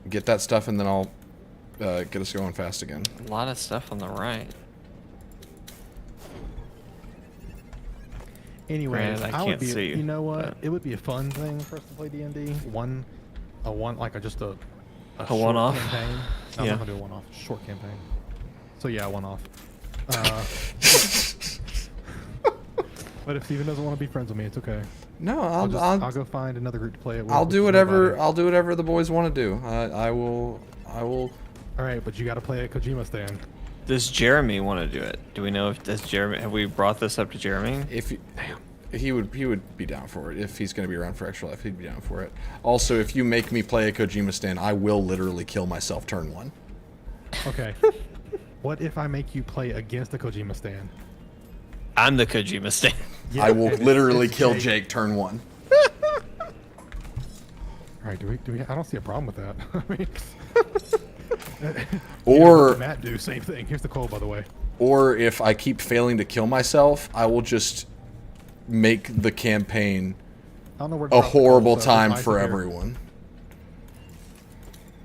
Get that stuff, and then I'll get us going fast again. A lot of stuff on the right. Anyways, Granted, I would can't be. see you, You know what? but- It would be a fun thing for us to play D&D. Just a short one-off? campaign. No, Yeah. I'm not gonna do a one-off. Short campaign. So yeah, one-off. But if Steven doesn't want to be friends with me, it's okay. No, I'll go find another group to play it with. I'll which do is whatever. nobody. I'll do whatever the boys want to do. I will. All right, but you got to play at Kojima stand. Does Jeremy want to do it? Do we know if does Jeremy? Have we brought this up to Jeremy? If he would be down for it. If he's going to be around for extra life, he'd be down for it. Also, if you make me play a Kojima stand, I will literally kill myself turn 1. Okay. What if I make you play against the Kojima stand? I'm the Kojima stand. Yeah, I will and literally it's kill Jake turn 1. All right, do we? I don't see a problem with that. I mean, Or Matt do same thing. Here's the call, by the way. or if I keep failing to kill myself, I will just make the campaign I don't know where to a drop the horrible call, so time advice for here. everyone.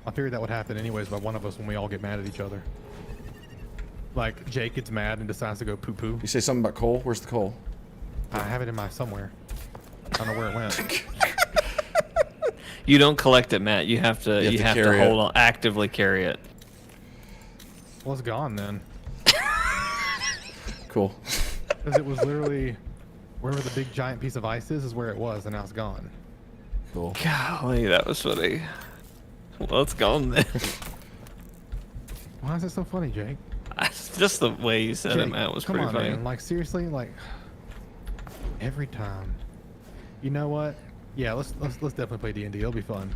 I figured that would happen anyways by one of us when we all get mad at each other. Like Jake gets mad and decides to go poo poo. You say something about coal? Where's the coal? I have it in my somewhere. I don't know where it went. You don't collect it, Matt. You have to. You You have have to to carry hold it. on, actively carry it. Well, it's gone then. Cool. Because it was literally wherever the big giant piece of ice is where it was, and now it's gone. Cool. Golly, that was funny. Well, it's gone then. Why is it so funny, Jake? Just the way you said it, Jake, Matt, was come pretty on, funny. man. Like seriously, like every time. You know what? Yeah, let's definitely play D&D. It'll be fun.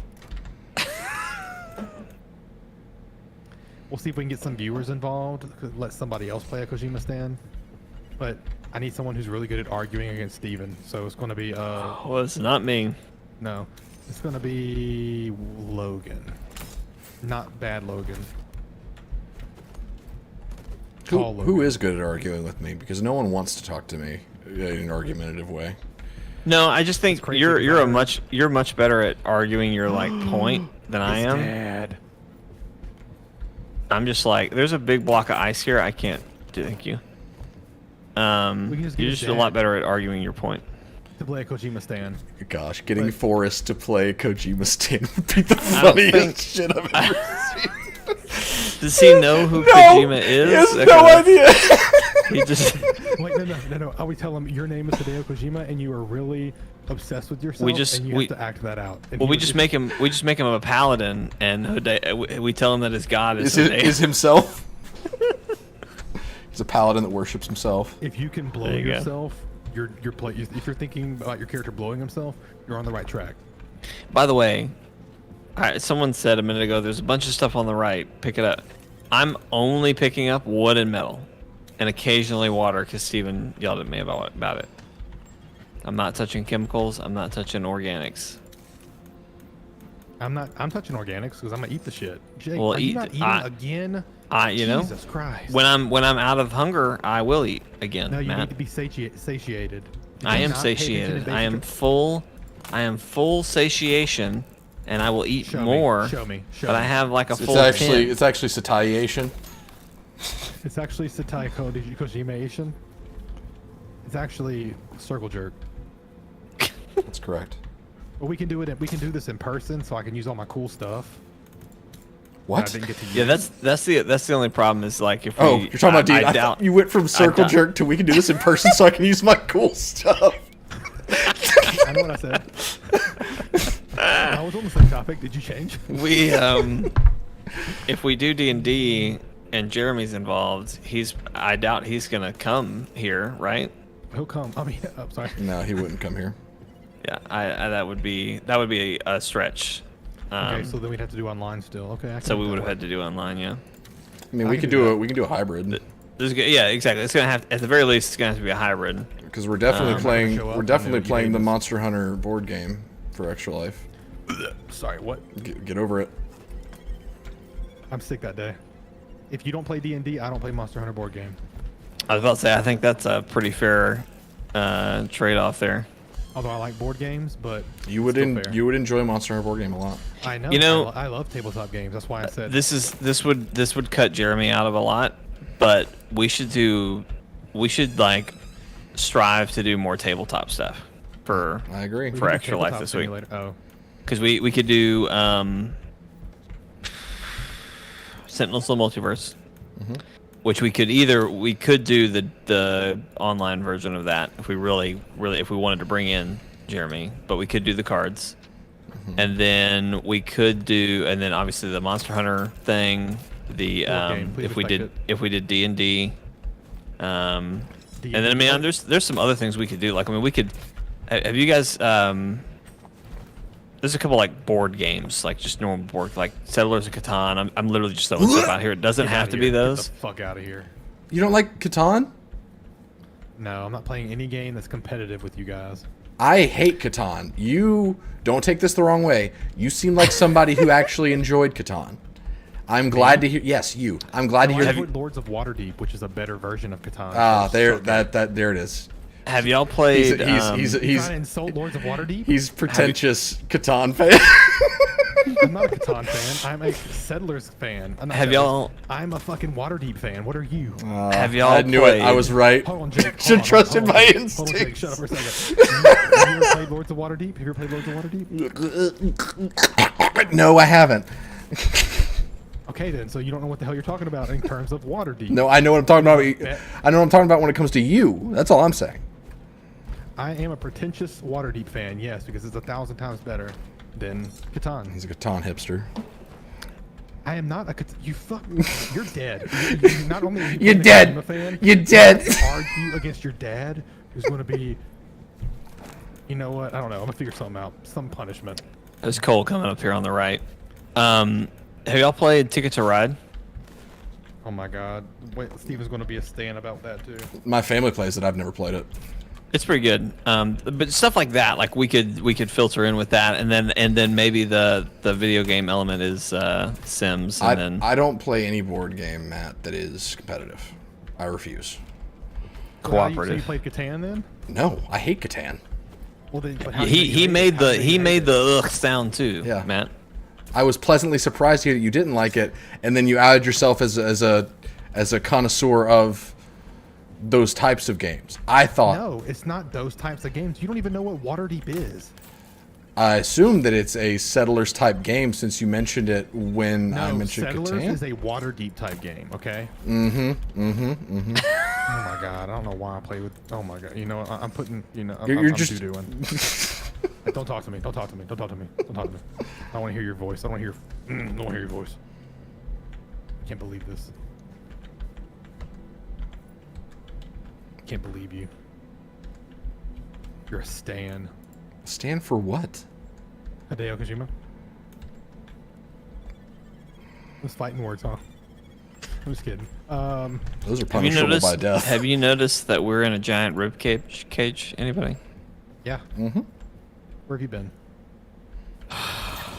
We'll see if we can get some viewers involved. Let somebody else play a Kojima stand. But I need someone who's really good at arguing against Steven. So it's going to be Well, it's not me. no, it's going to be Logan. Not bad Logan. Tall Who Logan. is good at arguing with me? Because no one wants to talk to me in an argumentative way. No, I just think crazy you're because much better at arguing your like point than I am. Dad. I'm just like, there's a big block of ice here. I can't do. Thank you. We can just You're get just his a lot dad. better at arguing your point. To play a Kojima stand. Gosh, getting But- Forrest to play a Kojima stand would be the I don't funniest think- shit I've ever seen. Does he know who No, Kojima is? he has Okay, no idea. He just Wait, No. I would tell him your name is Hideo Kojima, and you are really obsessed with yourself. And you have to act that out. And well, we just make him a paladin, and we tell him that his god is himself. He's a paladin that worships himself. If you can blow yourself, if you're thinking about your character blowing himself, you're on the right track. By the way, someone said a minute ago, there's a bunch of stuff on the right. Pick it up. I'm only picking up wood and metal, and occasionally water, because Steven yelled at me about it. I'm not touching chemicals. I'm not touching organics. I'm touching organics because I'm gonna eat the shit. Jake, Well, are you not eating again? Jesus Christ. when I'm out of hunger, I will eat again. No, you Matt. need to be satiated. Did I you am not pay attention satiated. to I am basic- full. I am full satiation, and I will eat Show me, more. show me. But I have like a It's full. actually tin. it's actually satiation. It's actually Satai Kojima-ation. It's actually circle jerk. That's correct. But we can do it. We can do this in person, so I can use all my cool stuff. What? that I didn't get to use. Yeah, that's the only problem is like if Oh, we, you're talking about dude. I I doubt thought you went from circle doubt- jerk to we can do this in person, so I can use my cool stuff. I know what I said. I was on the same topic. Did you change? we if we do D&D and Jeremy's involved, I doubt he's gonna come here, right? He'll come. I mean, I'm sorry. No, he wouldn't come here. Yeah, that would be a stretch. Okay, so then we'd have to do online still. Okay. I can So we make would that have had work. to do online, yeah. I mean, I we can could do do a hybrid Yeah, exactly. It's gonna have, at the very least, it's gonna have to be a hybrid. because we're definitely playing. show up We're and definitely you playing the name us. Monster Hunter board game for Extra Life. Sorry, what? Get over it. I'm sick that day. If you don't play D&D, I don't play Monster Hunter board game. I was about to say, I think that's a pretty fair trade-off there. Although I like board games, but You would still fair. you would enjoy Monster Hunter board game a lot. I know. You know- I love tabletop games. That's why I said This would cut Jeremy out of a lot, but we should like strive to do more tabletop stuff for I agree. we for can do Extra Life tabletop this week. simulator. Oh, Because we could do Sentinels of the Multiverse, which we could do the online version of that if we really if we wanted to bring in Jeremy, but we could do the cards, and then we could do, and then obviously the Monster Hunter thing, the game, please respect if we did D&D, and then I mean D&D. there's some other things we could do, like I mean we could have you guys there's a couple like board games, like just normal board, like Settlers of Catan. I'm literally just throwing stuff out here. It doesn't Get have outta to here. be those. Get the fuck out of here. You don't like Catan? No, I'm not playing any game that's competitive with you guys. I hate Catan. You don't take this the wrong way. You seem like somebody who actually enjoyed Catan. I'm glad to hear. Yes, you. I'm glad to I hear. enjoyed Lords of Waterdeep, which is a better version of Catan. Ah, It's there. so good. There it is. Have y'all played? He's You trying to insult Lords of Waterdeep? he's pretentious Catan fan. I'm not a Catan fan. I'm a Settlers fan. I'm not Have Settlers. y'all- I'm a fucking Waterdeep fan. What are you? have y'all I knew played? it. I was right. Hold on, Jake. Should hold trust on, in my Hold on, Jake. instincts. Shut up for a second. Have you ever played Lords of Waterdeep? Have you ever played Lords of Waterdeep? No, I haven't. Okay, then. So you don't know what the hell you're talking about in terms of Waterdeep. No, I know what I'm talking about. I know what I'm talking about when it comes to you. That's all I'm saying. I am a pretentious Waterdeep fan, yes, because it's 1,000 times better than Catan. He's a Catan hipster. I am not a you fuck. You're dead. You not only are you You're being a dead. Kojima fan, You're dead. argue against your dad, who's going to be. You know what? I don't know. I'm gonna figure something out. Some punishment. There's Cole coming up here on the right. Have y'all played Ticket to Ride? Oh my God. Wait, Steven's going to be a stan about that too. My family plays it. I've never played it. It's pretty good. But stuff like that, like we could filter in with that, and then maybe the video game element is Sims, and then I don't play any board game, Matt, that is competitive. I refuse. cooperative. So you played Catan then? No, I hate Catan. Well, then. But how He made the ugh sound too, Yeah. Matt. I was pleasantly surprised to hear that you didn't like it, and then you outed yourself as a connoisseur of those types of games. I thought. No, it's not those types of games. You don't even know what Waterdeep is. I assume that it's a Settlers type game since you mentioned it when I No, mentioned Settlers Catan. is a Waterdeep type game. Okay. Oh my god, I don't know why I play with. Oh my god, you know, I'm putting, you know, You're I'm just- doing. Don't talk to me. Don't talk to me. Don't talk to me. Don't talk to me. I don't want to hear your voice. I don't want to hear. Don't want to hear your voice. I can't believe this. I can't believe you. You're a stan. Stand for what? Hideo Kojima. Those fighting words, huh? I'm just kidding. Those are Have you punishable noticed? by death. Have you noticed that we're in a giant rib cage? Anybody? Yeah. Mm-hmm. Where have you been?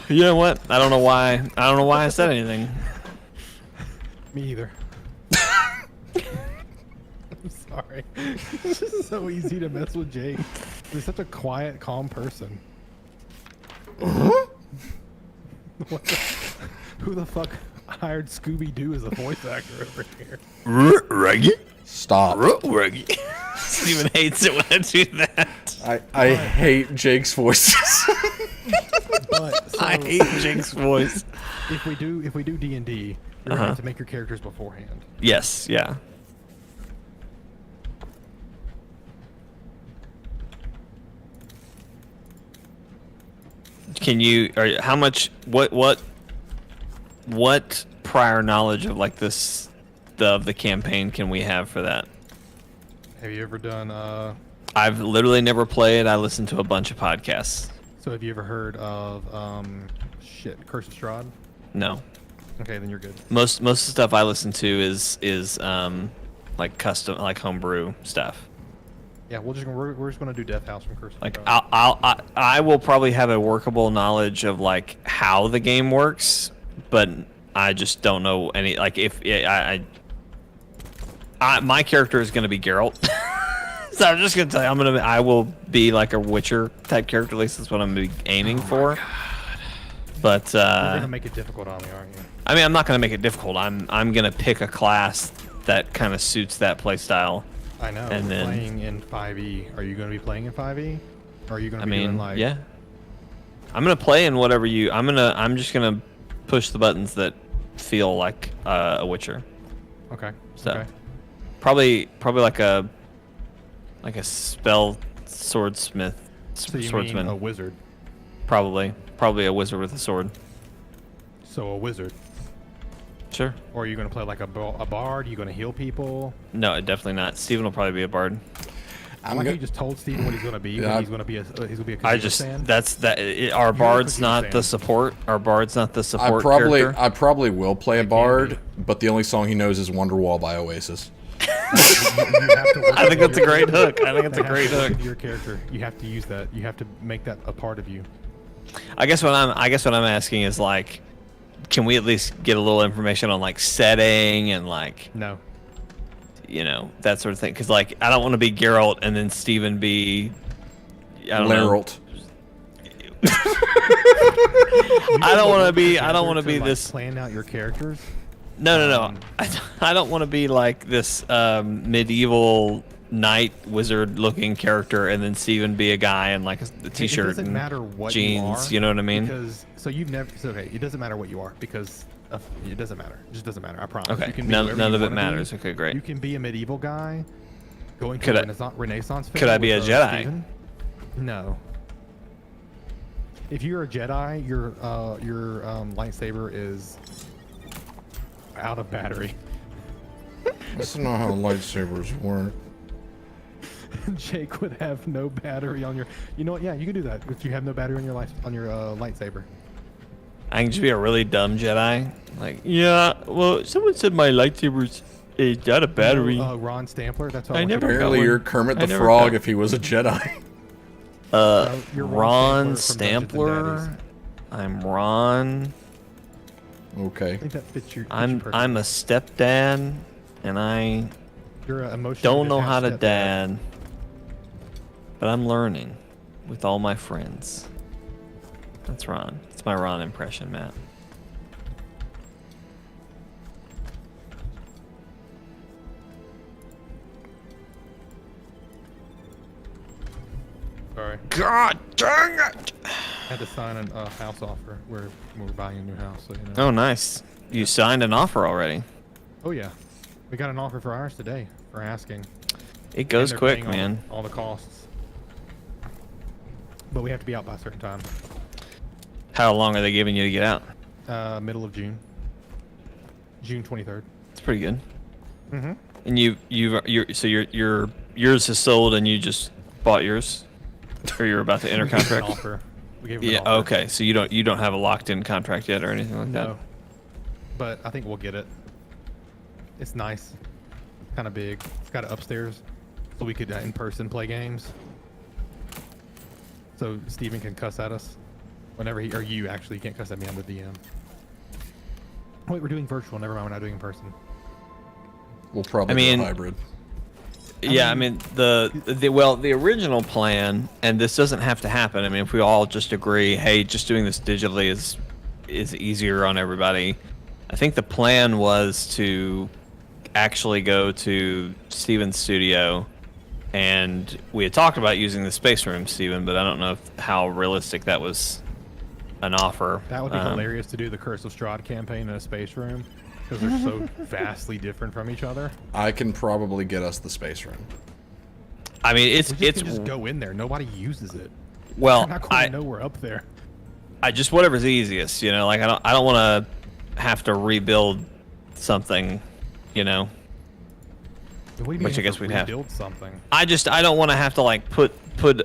You know what? I don't know why. I don't know why I said anything. Me either. I'm sorry. It's just so easy to mess with Jake. He's such a quiet, calm person. What the, who the fuck hired Scooby-Doo as a voice actor over here? Ruggy? Stop. Ruggy. Steven hates it when I do that. I hate Jake's voices. But so, I hate Jake's voice. if we do D&D, you're gonna have to make your characters beforehand. Yes, yeah. Can you? Or how much? What prior knowledge of like this, of the campaign can we have for that? Have you ever done I've literally never played. I listened to a bunch of podcasts. so have you ever heard of Curse of Strahd? No, Okay, then you're good. most of the stuff I listen to is like custom, like homebrew stuff. Yeah, we're just gonna do Death House from Curse of Like Strahd. I will probably have a workable knowledge of like how the game works, but I just don't know any, like if my character is gonna be Geralt. So I'm just gonna tell you, I will be like a Witcher type character. At least that's what I'm gonna be aiming for. But You're gonna make it difficult on me, aren't you? I mean, I'm not gonna make it difficult. I'm gonna pick a class that kind of suits that play style. I know. And We're then- playing in 5e. Are you gonna be playing in 5e? Or are you gonna I be doing mean, like yeah. I'm gonna play in whatever you. I'm just gonna push the buttons that feel like a Witcher. Okay. So Okay. probably like a spell swordsmith, So you swordsman. mean a wizard? Probably a wizard with a sword. So a wizard. Sure. Or are you gonna play like a bard? Are you gonna heal people? No, definitely not. Steven will probably be a bard. I'm Like go- you just told Steven what he's gonna be. Yeah. He's gonna be a Kojima I just fan? our bard's Kojima not fan. the support. Our bard's not the I support probably character. will play a can bard, but the only song he knows is Wonderwall by Oasis. You have to work I think with that's a your- great hook. I think it's a that has great to work hook. with your character. You have to use that. You have to make that a part of you. I guess what I'm asking is like, can we at least get a little information on like setting and like, No. you know, that sort of thing? Because like, I don't want to be Geralt and then Steven be, I don't know. Leralt. I don't want to be. I don't Together want to be like, this. Plan out your characters. No. I don't want to be like this medieval knight wizard looking character, and then Steven be a guy in like a t-shirt It doesn't and matter what jeans. you are. know what I mean? Because so you've never. So, okay, it doesn't matter what you are because it doesn't matter. It just doesn't matter. I promise. Okay, You can be none whoever of you it wanna be. matters. Okay, great. You can be a medieval guy. Going Could to I- Renaissance. could I be a Jedi? Steven? No. If you're a Jedi, your lightsaber is out of battery. That's not how lightsabers work. Jake would have no battery on your. You know what? Yeah, you can do that if you have no battery on your lightsaber. I can just be a really dumb Jedi. Like, yeah, well, someone said my lightsaber's out of battery. Ron Stampler. That's what I want you to never do. Apparently, one. you're Kermit I the never Frog got- if he was a Jedi. You're Ron Ron Stampler from Dungeons and Stampler. I'm Ron. I Okay. think that fits your. I'm a stepdad, and I You're a emotionally don't know detached how to stepdad. dad, but I'm learning with all my friends. That's Ron. It's my Ron impression, Matt. Sorry, God dang it! I had to sign a house offer. We're buying a new house, so you know. Oh, nice. You signed an offer already. Oh yeah, we got an offer for ours today for asking. It And goes they're quick, paying man. All the costs. But we have to be out by a certain time. How long are they giving you to get out? Middle of June. June 23rd. It's pretty good. Mm-hmm. And yours is sold and you just bought yours, or you're about to enter contract. Offer. We gave them Yeah. an offer. Okay. So you don't have a locked-in contract yet or anything like No. But I think we'll get it. It's nice. Kind of big. It's got it upstairs, so we could in person play games. So Steven can cuss at us whenever or you actually can't cuss at me. I'm the DM. Wait, we're doing virtual. Never mind, we're not doing in person. We'll probably do a hybrid. Yeah, I mean the original plan, and this doesn't have to happen. I mean, if we all just agree, hey, just doing this digitally is easier on everybody. I think the plan was to actually go to Steven's studio, and we had talked about using the space room, Steven, but I don't know how realistic that was an offer. That would be hilarious to do the Curse of Strahd campaign in a space room, because they're so vastly different from each other. I can probably get us the space room. I mean, We can just go in there. Nobody uses it. well, They're not going to know we're up there. I just whatever's easiest, you know. Like I don't want to have to rebuild something, you know. What do you mean Which I guess we'd have. rebuild something. I don't want to have to like put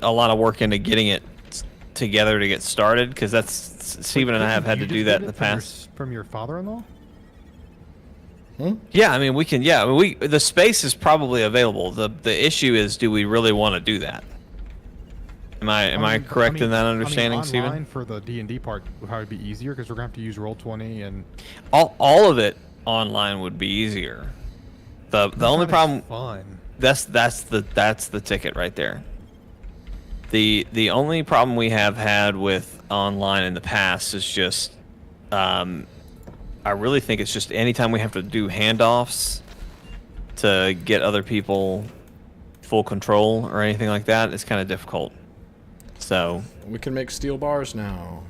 a lot of work into getting it together to get started, because that's Steven and I have had to do that in the past. From your father-in-law? Yeah, I mean we can. Yeah, I mean, the space is probably available. The issue is, do we really want to do that? Am I correct in that understanding, Steven? Online for the D&D part would probably be easier because we're gonna have to use Roll20 and All of it online would be easier. The only problem fun. that's the ticket right there. The only problem we have had with online in the past is just I really think it's just anytime we have to do handoffs to get other people full control or anything like that, it's kind of difficult. So We can make steel bars now.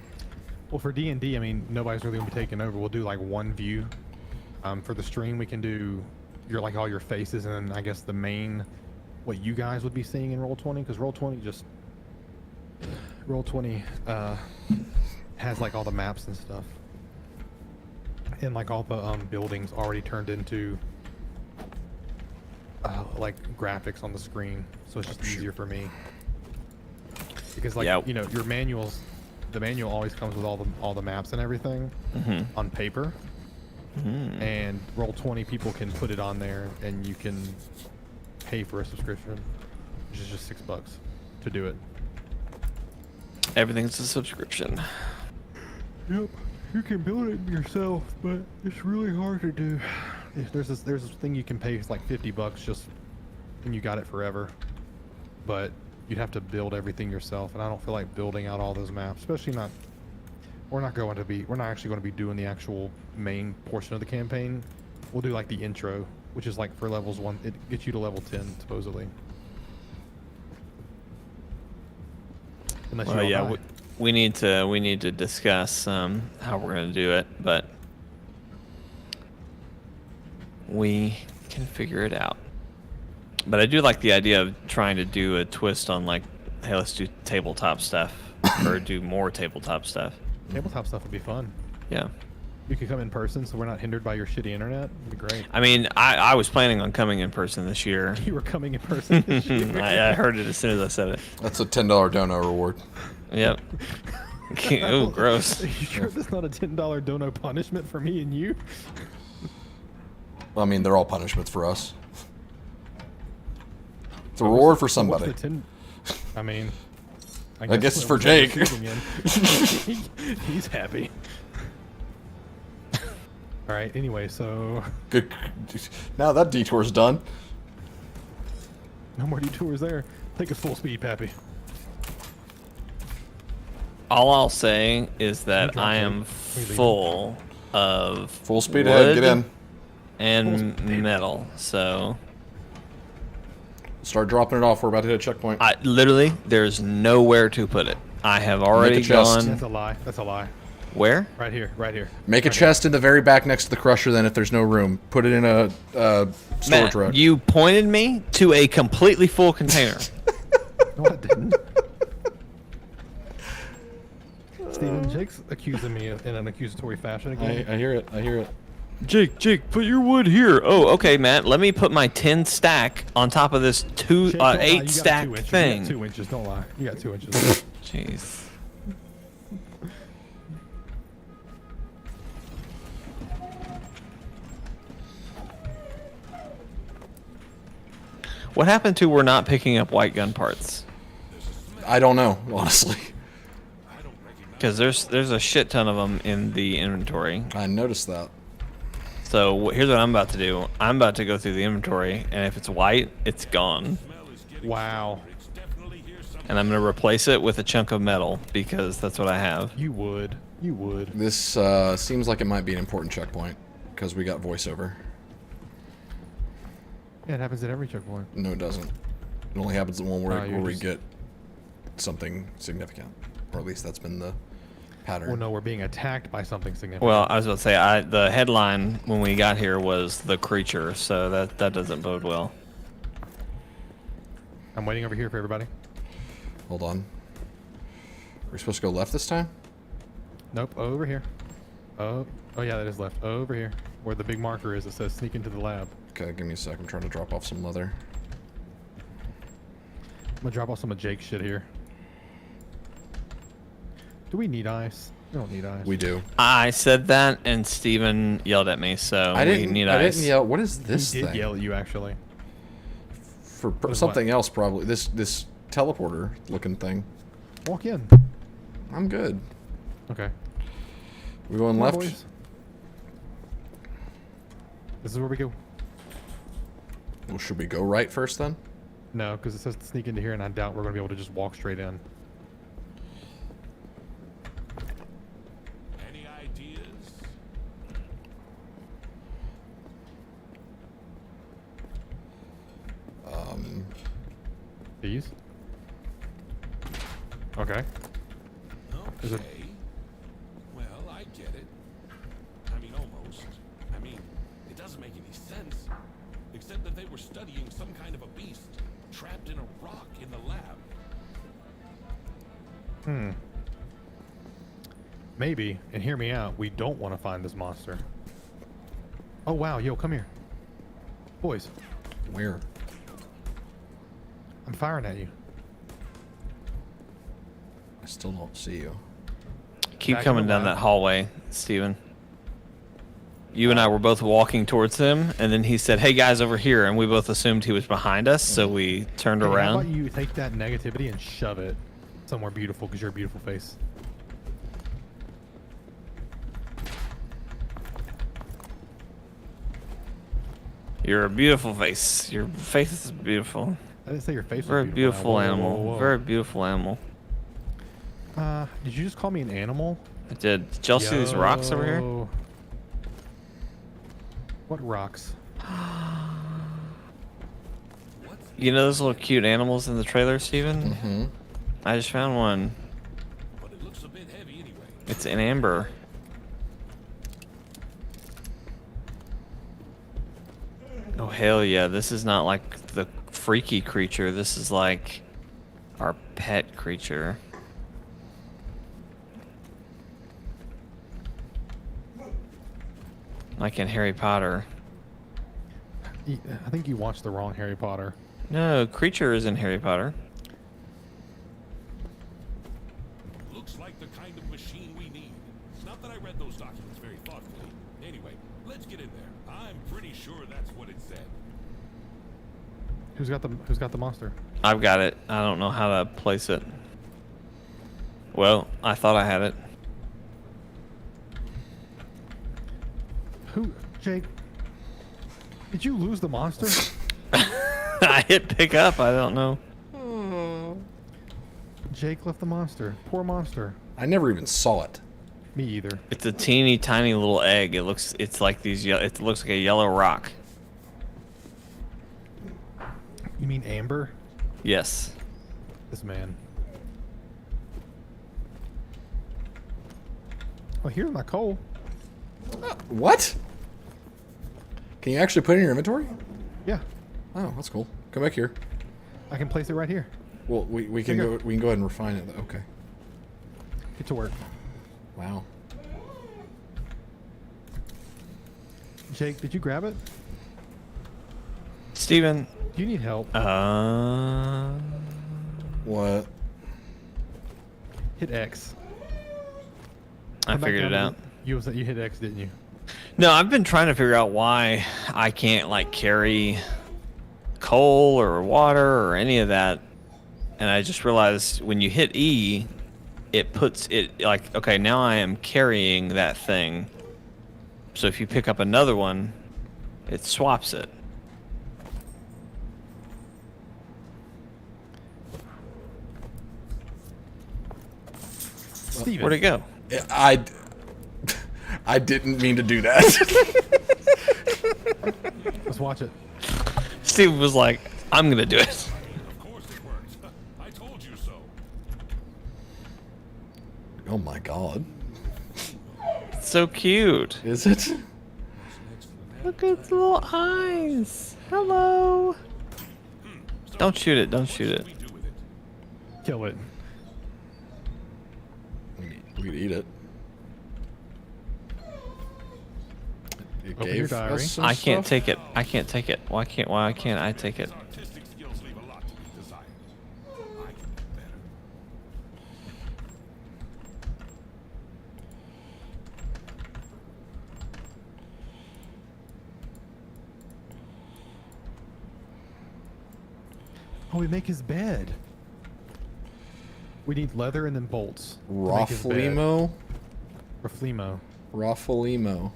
Well, for D&D, I mean, nobody's really gonna be taking over. We'll do like one view. For the stream, we can do like all your faces, and then I guess the main what you guys would be seeing in Roll20, because Roll20 has like all the maps and stuff, and like all the buildings already turned into like graphics on the screen, so it's just easier for me. Because like Yeah. you know, your manuals, the manual always comes with all the maps and everything on paper. And Roll20 people can put it on there, and you can pay for a subscription, which is just $6 to do it. everything's a subscription. Yep, you can build it yourself, but it's really hard to do. There's this thing you can pay, it's like $50 just, and you got it forever. But you'd have to build everything yourself, and I don't feel like building out all those maps, especially not. We're not actually going to be doing the actual main portion of the campaign. We'll do like the intro, which is like for levels 1. It gets you to level 10 supposedly. Unless you Well, all yeah, die. we need to discuss how we're gonna do it, but we can figure it out. But I do like the idea of trying to do a twist on like, hey, let's do tabletop stuff or do more tabletop stuff. Tabletop stuff would be fun. Yeah. You could come in person, so we're not hindered by your shitty internet. It'd be great. I mean, I was planning on coming in person this year. You were coming in person this year. I heard it as soon as I said it. That's a $10 dono reward. Yep. Ooh, gross. Are you sure that's not a $10 dono punishment for me and you? I mean, they're all punishments for us. It's a reward for What's somebody. the 10? I mean, I guess it's for what Jake. we're receiving in. He's happy. All right. Anyway, so Good. Now that detour's done. no more detours there. Take us full speed, Pappy. All I'll say is that drop I it. am We leave it. full of Full speed ahead. Get wood in. and metal. So Start dropping it off. We're about to hit a checkpoint. literally, there's nowhere to put it. I have already chest. gone. That's a lie. That's a lie. Where? Right here, right here. Make a Right chest in the very back next to the crusher. Then, if there's no room, put it in a storage Matt, rack. you pointed me to a completely full container. here. No, I didn't. Steven, Jake's accusing me in an accusatory fashion again. I hear it. I hear it. Jake, put your wood here. Oh, okay, Matt. Let me put my 10 stack on top of this Jake, don't lie, you 8 got stack 2 inches. thing. You got 2 inches, don't lie. You got 2 inches. Jeez. What happened to we're not picking up white gun parts? I don't know, honestly. Because there's a shit ton of them in the inventory. I noticed that. So here's what I'm about to do. I'm about to go through the inventory, and if it's white, it's gone. Wow. And I'm going to replace it with a chunk of metal, because that's what I have. You would. You would. This seems like it might be an important checkpoint because we got voiceover. Yeah, it happens at every checkpoint. No, it doesn't. It only happens at one where, you're where we just- get something significant, or at least that's been the pattern. Well, no, we're being attacked by something significant. Well, I was about to say, the headline when we got here was the creature, so that doesn't bode well. I'm waiting over here for everybody. Hold on. We're supposed to go left this time? Nope, over here. Oh yeah, that is left. Over here, where the big marker is that says sneak into the lab. Okay, give me a sec. I'm trying to drop off some leather. I'm gonna drop off some of Jake's shit here. Do we need ice? We don't need ice. We do. I said that, and Steven yelled at me, so I we didn't. need I ice. didn't yell. What is He this did thing? yell at you, actually. For is something what? else, probably. This teleporter looking thing. Walk in. I'm good. Okay. We going Come on, left? boys. This is where we go. Well, should we go right first then? No, because it says to sneak into here, and I doubt we're gonna be able to just walk straight in. Any ideas? These? Okay. Is it- Okay. Well, I get it. I mean, almost. I mean, it doesn't make any sense. Except that they were studying some kind of a beast trapped in a rock in the lab. Maybe, and hear me out, we don't want to find this monster. Oh wow, yo, come here. Boys, Where? I'm firing at you. I still don't see you. Keep Back in coming the down lab. that hallway, Steven. You and I were both walking towards him, and then he said, "Hey guys, over here," and we both assumed he was behind us, so we turned Hey, how around. about you take that negativity and shove it somewhere beautiful, because you're a beautiful face. You're a beautiful face. Your face is beautiful. I didn't say your face was Very beautiful Whoa, whoa, animal. whoa, whoa. Very beautiful animal. Did you just call me an animal? I did. Did y'all see these rocks over here? Yo. What rocks? You know those little cute animals in the trailer, Steven? Mm-hmm. I just found one. But it looks a bit heavy anyway. It's an amber. Oh hell yeah, this is not like the freaky creature, this is like our pet creature. Like in Harry Potter. I think you watched the wrong Harry Potter. No, creature is in Harry Potter. Looks like the kind of machine we need. Not that I read those documents very thoughtfully. Anyway, let's get in there. I'm pretty sure that's what it said. Who's got the monster? I've got it. I don't know how to place it. Well, I thought I had it. Who? Jake? Did you lose the monster? I hit pick up, I don't know. Jake left the monster. Poor monster. I never even saw it. Me either. It's a teeny tiny little egg. It's like these it looks like a yellow rock. You mean Amber? Yes. This man. Oh, here's my coal. What? Can you actually put it in your inventory? Yeah, Oh, that's cool. Come back here. I can place it right here. Well, we can Here. go. We can go ahead and refine it. Okay. Get to work. Wow. Jake, did you grab it? Steven. Do you need help? What? Hit X. I Come back figured it down out. to you hit X, didn't you? No, I've been trying to figure out why I can't like carry coal or water or any of that, and I just realized when you hit E, it puts it like, okay, now I am carrying that thing. So if you pick up another one, it swaps it. Steven. Where'd it go? I didn't mean to do that. Let's watch it. Steve was like, I'm gonna do it. Of course it worked. I told you so. Oh my god. It's so cute. Is it? Look at its little eyes. Hello. Don't shoot it. Don't shoot it. We do with it. Kill it. We could eat it. It Open your diary. us some I can't stuff? take it. I can't take it. Why can't I take it? Artistic skills leave a lot to be desired. I can do better. Oh, we make his bed. We need leather and then bolts. to make his bed. Rafflemo? Rafflemo. Rafflemo.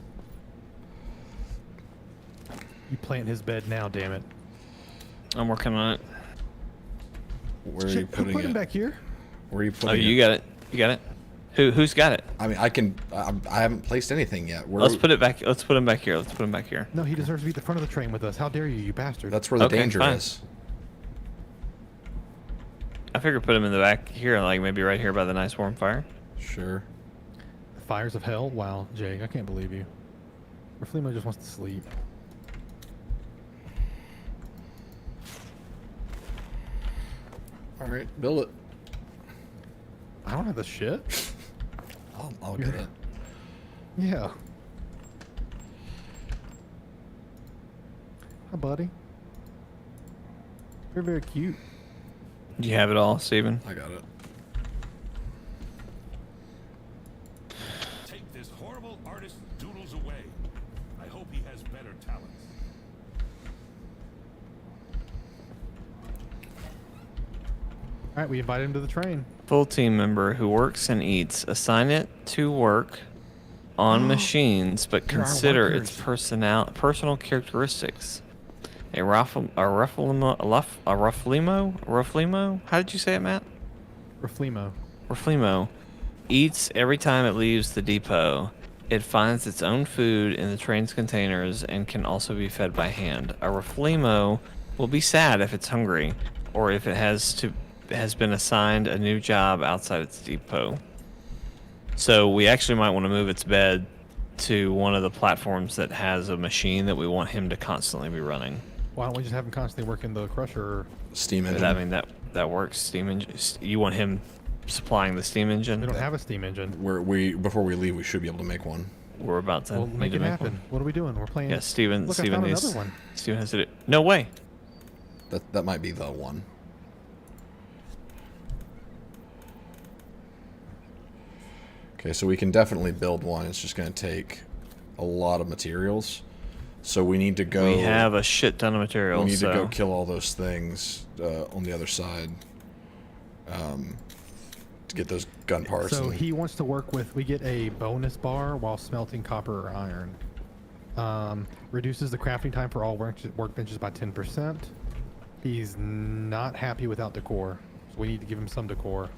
You plant his bed now, damn it. I'm working on it. Where are Shit, you putting put him it? back here. Where are you putting Oh, it? you got it. You got it. Who's got it? I mean, I haven't placed anything yet. Where Let's put it back. Let's put him back here. Let's put him back here. No, he deserves to be at the front of the train with us. How dare you, you bastard. That's where the Okay, danger fine. is. I figure put him in the back here, like maybe right here by the nice warm fire. Sure. Fires of hell? Wow, Jake, I can't believe you. Rafflemo just wants to sleep. All right, build it. I don't have the shit. I'll get it. Yeah. Hi, buddy. You're very cute. Do you have it all, Steven? I got it. Take this horrible artist's doodles away. I hope he has better talents. All right, we invited him to the train. Full team member who works and eats. Assign it to work on machines, but There are consider its workers. personal characteristics. A Rafflemo? How did you say it, Matt? Rafflemo. Rafflemo eats every time it leaves the depot. It finds its own food in the train's containers and can also be fed by hand. A Rafflemo will be sad if it's hungry, or if it has been assigned a new job outside its depot. So we actually might want to move its bed to one of the platforms that has a machine that we want him to constantly be running. Why don't we just have him constantly working the crusher? Steam engine. I mean that works. Steam engine. You want him supplying the steam engine? We don't have a steam engine. Before we leave, we should be able to make one. We're about to Well, need make to it make happen. one. What are we doing? We're playing. Yeah, Steven. Look, I Steven found needs. another one. Steven has to do. No way. That might be the one. Okay, so we can definitely build one. It's just going to take a lot of materials. So we need to go. We have a shit ton of We materials. need so. to go kill all those things on the other side to get those gun parts. So and- he wants to work with. We get a bonus bar while smelting copper or iron. Reduces the crafting time for all workbenches by 10%. He's not happy without decor, so we need to give him some decor.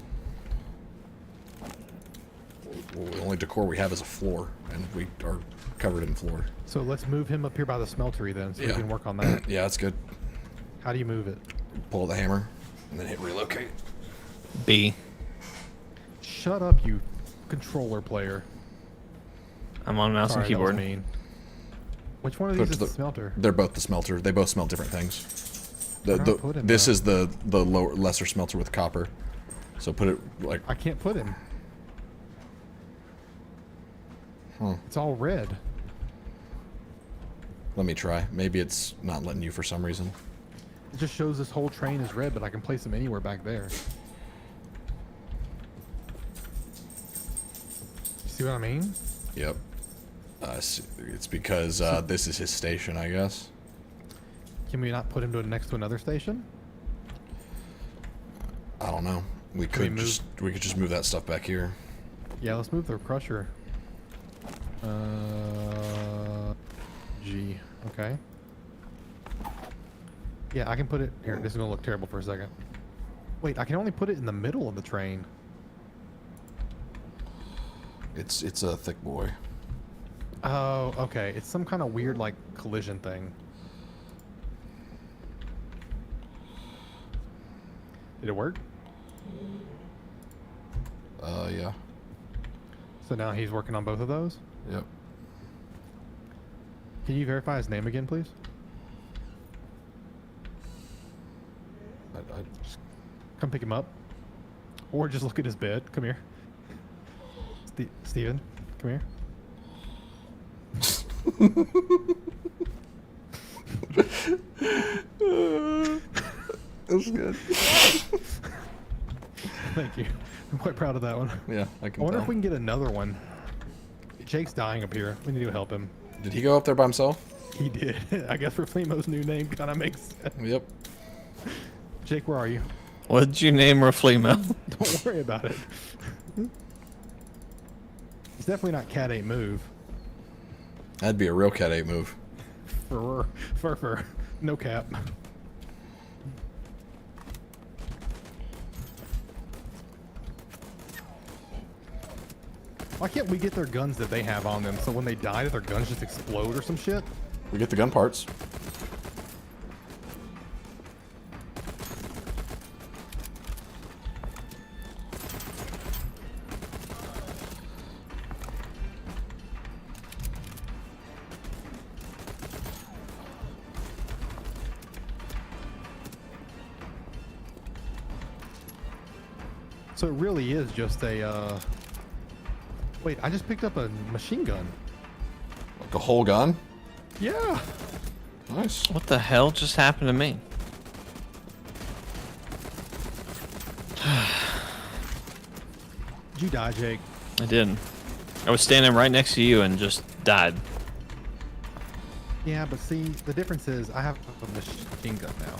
Well, the only decor we have is a floor, and we are covered in floor. So let's move him up here by the smeltery then, so we can work on that. Yeah, that's good. How do you move it? Pull the hammer, and then hit relocate. B. Shut up, you controller player. I'm on mouse Sorry, and keyboard. That was mean. Which one of Put these to is the smelter? They're both the smelter. They both smell different things. Where do I put him, This though? is the lower, lesser smelter with copper. So put it like. I can't put him. It's all red. Let me try. Maybe it's not letting you for some reason. It just shows this whole train is red, but I can place him anywhere back there. See what I mean? Yep. It's because this is his station, I guess. Can we not put him next to another station? I don't know. We Can could just move that stuff back here. Yeah, let's move the crusher. G. Okay. Yeah, I can put it here. This is gonna look terrible for a second. Wait, I can only put it in the middle of the train. It's a thick boy. Oh, okay. It's some kind of weird like collision thing. Did it work? Yeah. So now he's working on both of those? Yep. Can you verify his name again, please? I Come pick him up. Or just look at his bed. Come here. Steven, come here. That's good. Thank you. I'm quite proud of that one. Yeah, I I can wonder tell. if we can get another one. Jake's dying up here. We need to help him. Did he go up there by himself? He did. I guess Reflemo's new name kind of makes sense. Yep. Jake, where are you? What did you name Reflemo? Don't worry about it. It's definitely not Cat 8 move. That'd be a real Cat 8 move. Fur. No cap. Why can't we get their guns that they have on them so when they die their guns just explode or some shit? We get the gun parts. So it really is just a, Wait, I just picked up a machine gun. Like a whole gun? Yeah! Nice. What the hell just happened to me? Did you die, Jake? I didn't. I was standing right next to you and just died. Yeah, but see, the difference is I have a machine gun now.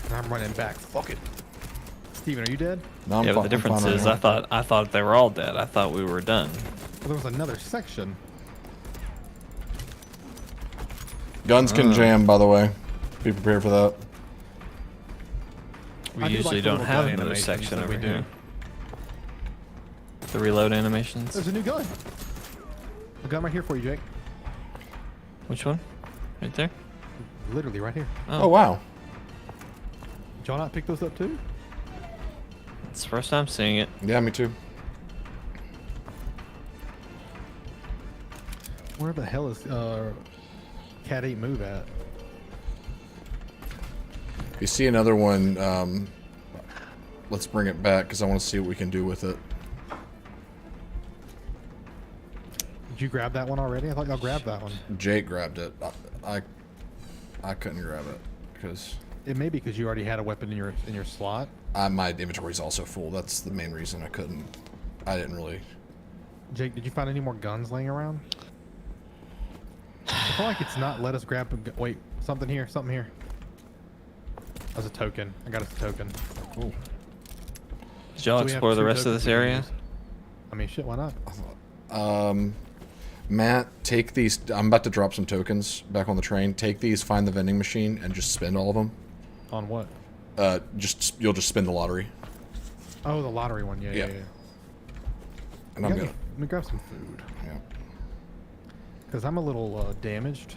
And I'm running back. Fuck it. Steven, are you dead? No, Yeah, but the difference is I thought they were all dead. I thought we were done. Well, there was another section. Guns can jam, by the way. Be prepared for that. We I do usually like the don't little have gun another animations section that we over do. here. The reload animations. There's a new gun. A gun right here for you, Jake. Which one? Right there? Literally right here. Oh, wow. Did y'all not pick those up too? It's the first time seeing it. Yeah, me too. Where the hell is Cat 8 move at? If you see another one, let's bring it back because I want to see what we can do with it. Did you grab that one already? I thought y'all grabbed that one. Jake grabbed it. I couldn't grab it because It may be because you already had a weapon in your slot. my inventory's also full. That's the main reason I couldn't. I didn't really. Jake, did you find any more guns laying around? I feel like it's not let us grab. Wait, something here. Something here. As a token. I got us a token. Ooh. Did y'all So we have explore the two rest of tokens this we can area? use. I mean, shit, why not? Matt, take these. I'm about to drop some tokens back on the train. Take these, find the vending machine, and just spend all of them. On what? You'll just spin the lottery. Oh, the lottery one. Yeah. And I'm gonna. Let me grab some food. Yeah. Because I'm a little damaged.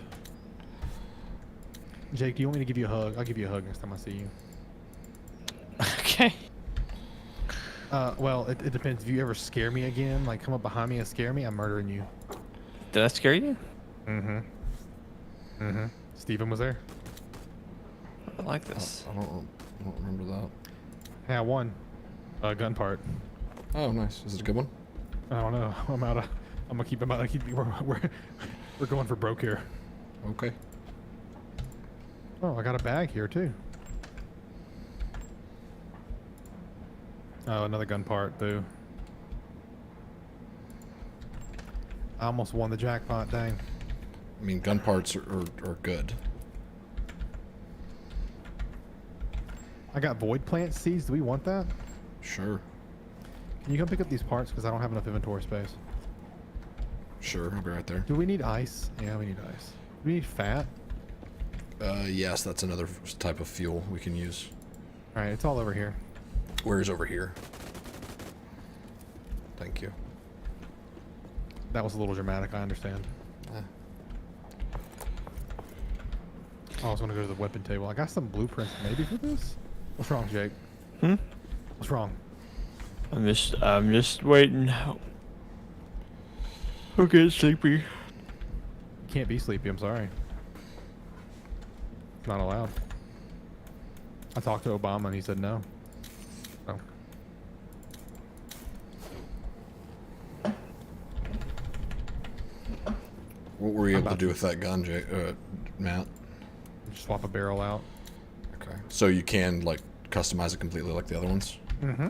Jake, do you want me to give you a hug? I'll give you a hug next time I see you. Okay. Well, it depends. If you ever scare me again, like come up behind me and scare me, I'm murdering you. Did I scare you? Steven was there. I like this. I don't remember that. Yeah, I won. Gun part. Oh, nice. Is it a good one? I don't know. I'm gonna keep him out. We're going for broke here. Okay. Oh, I got a bag here too. Oh, another gun part, boo. I almost won the jackpot, dang. I mean, gun parts are good. I got void plant seeds. Do we want that? Sure. Can you come pick up these parts? Because I don't have enough inventory space. Sure, I'll be right there. Do we need ice? Yeah, we need ice. Do we need fat? Yes, that's another type of fuel we can use. Alright, it's all over here. Where's over here? Thank you. That was a little dramatic, I understand. I was gonna go to the weapon table. I got some blueprints maybe for this? What's wrong, Jake? What's wrong? I'm just waiting. Okay, sleepy. You can't be sleepy, I'm sorry. It's not allowed. I talked to Obama and he said no. Oh. What were you able to do with that gun, Matt? Just swap a barrel out. Okay. So you can, like, customize it completely like the other ones? Mm-hmm.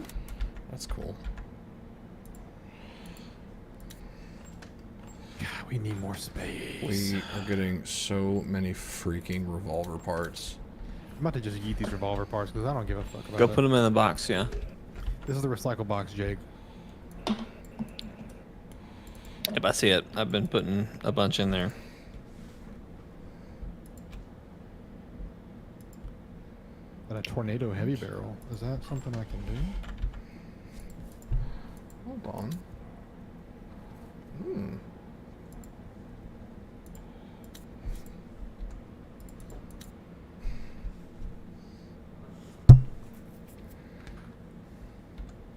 That's cool. God, we need more space. We are getting so many freaking revolver parts. I'm about to just yeet these revolver parts because I don't give a fuck about Go it. put them in the box, yeah. This is the recycle box, Jake. Yep, I see it. I've been putting a bunch in there. And a tornado heavy barrel. Is that something I can do? Hold on.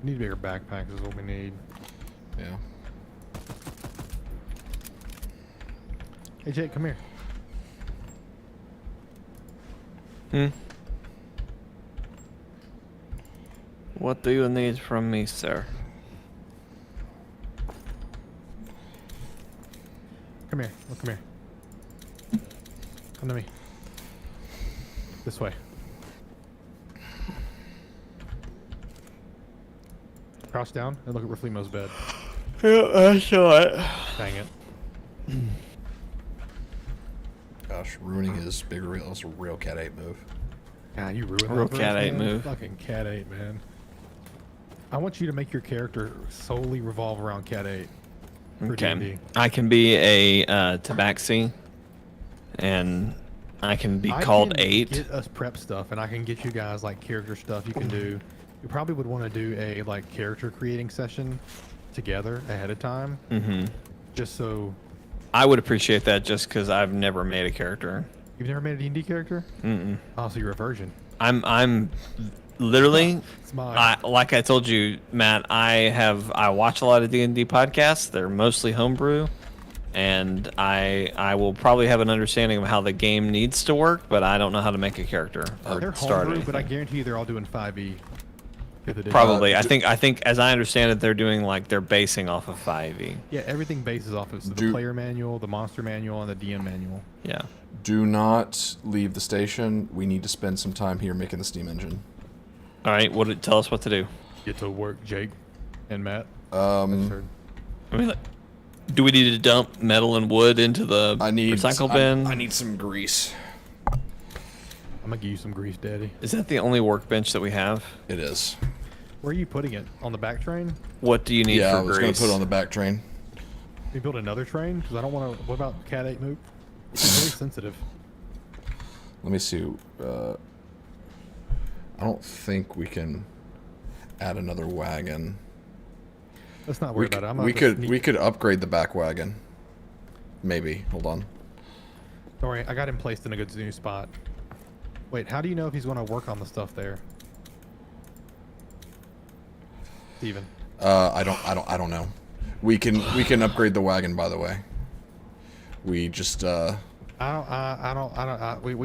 We need bigger backpacks is what we need. Yeah. Hey Jake, come here. What do you need from me, sir? Come here. Oh, come here. Come to me. This way. Crouch down and look at Raflimo's bed. Yeah, I saw it. Dang it. Gosh, ruining his big real. That's a real Cat 8 move. Yeah, you ruined that Real for us, Cat 8 man. move. Fucking Cat 8, man. I want you to make your character solely revolve around Cat 8. For Okay. D&D. I can be a tabaxi, and I can be called can 8. Get us prep stuff, and I can get you guys like character stuff you can do. You probably would want to do a like character creating session together ahead of time, just so. I would appreciate that just because I've never made a character. You've never made a D&D character? Oh, so you're a virgin. I'm literally, It's mine. like I told you, Matt, I watch a lot of D&D podcasts. They're mostly homebrew, and I will probably have an understanding of how the game needs to work, but I don't know how to make a character or They're start homebrew, but I anything. guarantee you they're all doing 5e. If they did. Probably. I think as I understand it, they're doing like they're basing off of 5e. Yeah, everything bases off of the player manual, the monster manual, and the DM manual. Yeah. Do not leave the station. We need to spend some time here making the steam engine. All right. Tell us what to do. Get to work, Jake and Matt. I mean, do we need to dump metal and wood into the recycle bin? I need some grease. I'm gonna give you some grease, Daddy. Is that the only workbench that we have? It is. Where are you putting it? On the back train? What do you need Yeah, for I was grease? gonna put it on the back train. Can we build another train? Because I don't want to. What about Cat 8 move? It's very sensitive. Let me see. I don't think we can add another wagon. Let's not worry about it. I'm not We could upgrade the back wagon. Maybe. Hold on. Don't worry, I got him placed in a good new spot. Wait, how do you know if he's going to work on the stuff there? Steven? I don't know. We can upgrade the wagon, by the way. We just We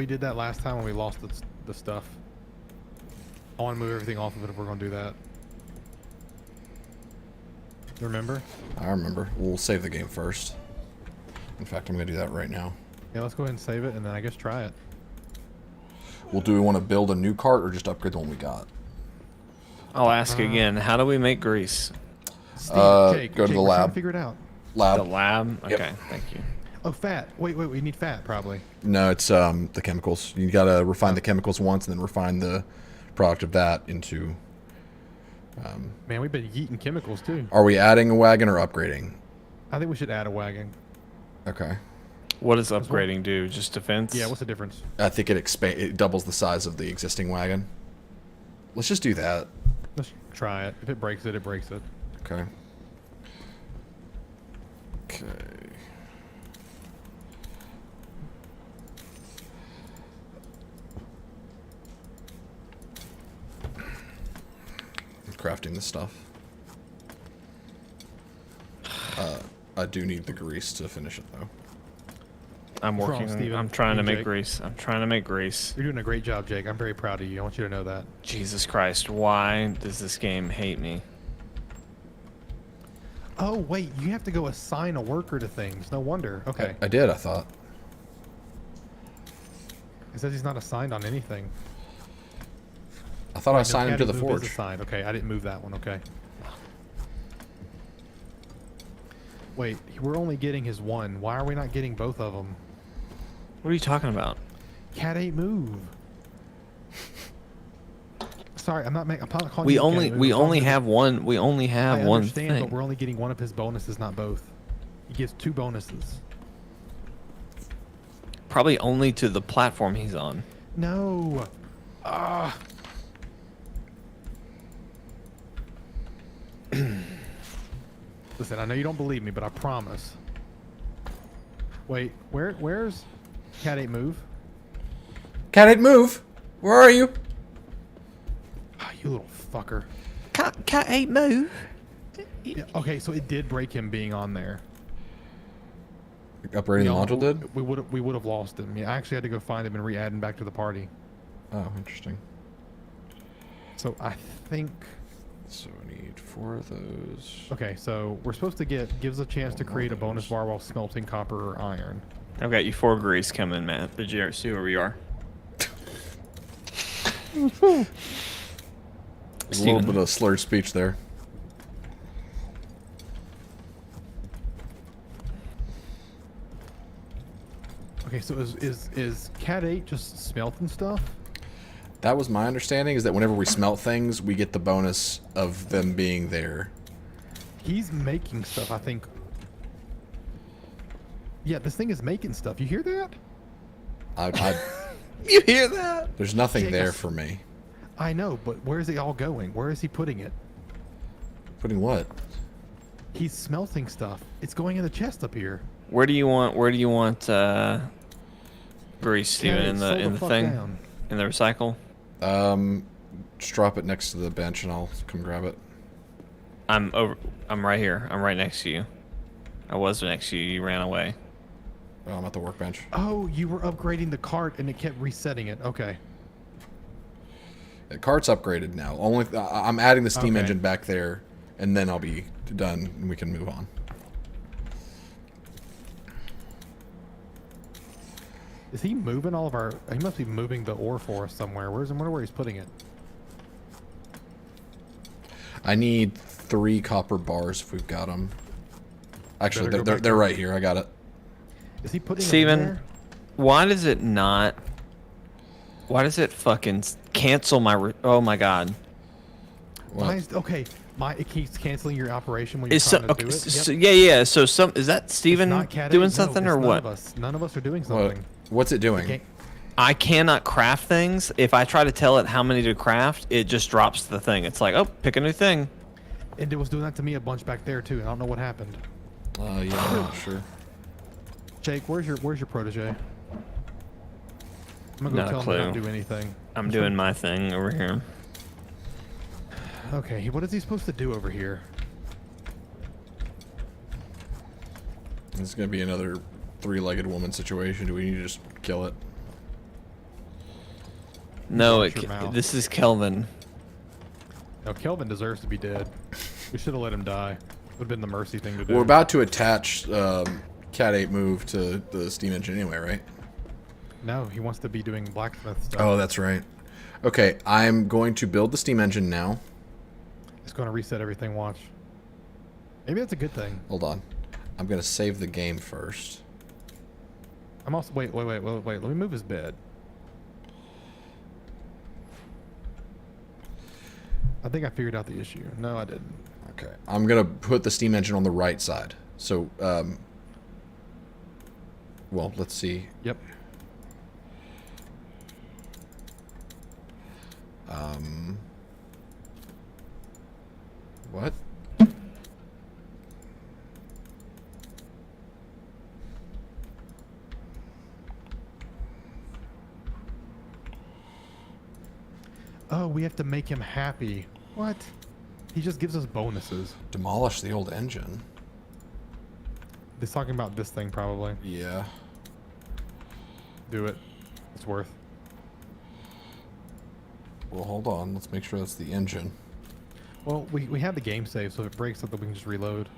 did that last time when we lost the stuff. I want to move everything off of it if we're gonna do that. Remember? I remember. We'll save the game first. In fact, I'm gonna do that right now. Yeah, let's go ahead and save it, and then I guess try it. Well, do we want to build a new cart or just upgrade the one we got? I'll ask again. How do we make grease? Steve, Jake, go to the we're trying lab. to figure it out. The lab. Yep. Okay, thank you. Oh, fat. Wait, we need fat probably. No, it's the chemicals. You gotta refine the chemicals once, and then refine the product of that into. Man, we've been yeeting chemicals too. Are we adding a wagon or upgrading? I think we should add a wagon. Okay. What does upgrading do? Just defense? Yeah, what's the difference? I think it doubles the size of the existing wagon. Let's just do that. Let's try it. If it breaks it, it breaks it. Okay. Okay. Crafting the stuff. I do need the grease to finish it though. I'm What's wrong, working. Steven? I'm trying to Me, make Jake? grease. I'm trying to make grease. You're doing a great job, Jake. I'm very proud of you. I want you to know that. Jesus Christ! Why does this game hate me? Oh, wait. You have to go assign a worker to things. No wonder. Okay. I did, I thought. It says he's not assigned on anything. I thought I No, assigned him to the caddy move is forge. assigned. Okay, I didn't move that one. Okay. Wait, we're only getting his one. Why are we not getting both of them? What are you talking about? Cat 8 move. Sorry, I'm not calling We you only Cat 8 move. we I'm calling only you- have one. We only have I one understand, thing. but we're only getting one of his bonuses, not both. He gets 2 bonuses. Probably only to the platform he's on. No. Ah. Listen, I know you don't believe me, but I promise. Wait, where's Cat 8 move? Cat 8 move! Where are you? Ah, you little fucker. Cat 8 move. Yeah, okay, so it did break him being on there. Upgrading the module did? We would have lost him. Yeah, I actually had to go find him and re-add him back to the party. Oh, interesting. So I think. So I need 4 of those. Okay, so we're supposed to gives a chance to create a bonus bar while smelting copper or iron. I've got you 4 grease coming, Matt. Did you see where we are? There's a little bit of slurred speech there. Okay, so is Cat 8 just smelting stuff? That was my understanding, is that whenever we smelt things, we get the bonus of them being there. He's making stuff, I think. Yeah, this thing is making stuff. You hear that? You hear that? There's nothing Jake, there for me. I know, but where is it all going? Where is he putting it? Putting what? He's smelting stuff. It's going in the chest up here. Where do you want grease, Steven? In Slow the fuck thing? down. In the recycle? Just drop it next to the bench and I'll come grab it. I'm right here. I'm right next to you. I was next to you. You ran away. Oh, I'm at the workbench. Oh, you were upgrading the cart and it kept resetting it. Okay. The cart's upgraded now. I'm adding the steam Okay. engine back there, and then I'll be done and we can move on. Is he moving all of our... He must be moving the ore for us somewhere. I wonder where he's putting it. I need 3 copper bars if we've got them. Actually, Better go they're back they're there. right here. I got it. Is he putting it in Steven, there? why does it not... Why does it fucking cancel my... Oh my god. Why is, okay, it keeps canceling your operation when you're Is trying so, to okay, do it. so, Yep. yeah. So is that It's Steven not Cat 8. doing No, something it's or none what? of us. None of us are doing What? something. What's it doing? Okay. I cannot craft things. If I try to tell it how many to craft, it just drops the thing. It's like, oh, pick a new thing. And it was doing that to me a bunch back there too. And I don't know what happened. Yeah, sure. Jake, where's your protege? I'm gonna go Not a tell him not clue. to do anything. I'm doing my thing over here. Okay, what is he supposed to do over here? It's gonna be another three-legged woman situation. Do we need to just kill it? No, Watch your mouth. this is Kelvin. No, Kelvin deserves to be dead. We should have let him die. Would have been the mercy thing to do. We're about to attach Cat 8 move to the steam engine anyway, right? No, he wants to be doing blacksmith stuff. Oh, that's right. Okay, I'm going to build the steam engine now. It's going to reset everything, watch. Maybe that's a good thing. Hold on. I'm going to save the game first. I'm also... Wait. Let me move his bed. I think I figured out the issue. No, I didn't. Okay. I'm going to put the steam engine on the right side. So, well, let's see. Yep. What? Oh, we have to make him happy. What? He just gives us bonuses. Demolish the old engine. He's talking about this thing, probably. Yeah. Do it. It's worth. Well, hold on. Let's make sure that's the engine. Well, we have the game save, so if it breaks something, we can just reload.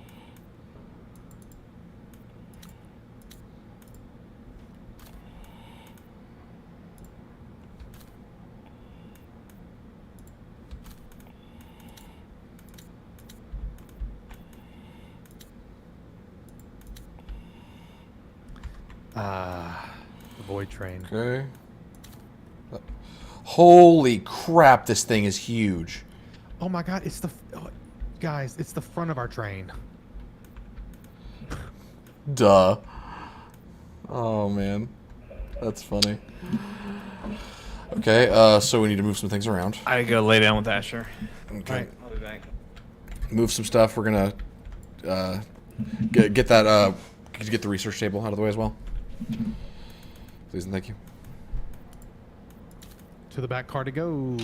The Voidtrain. Okay. Holy crap, this thing is huge. Oh my god, it's the... guys, it's the front of our train. Duh. Oh, man. That's funny. Okay, so we need to move some things around. I gotta lay down with Asher. Okay. Alright. I'll be back. Move some stuff. We're gonna get that, could you get the research table out of the way as well? Please and thank you. To the back cart it goes.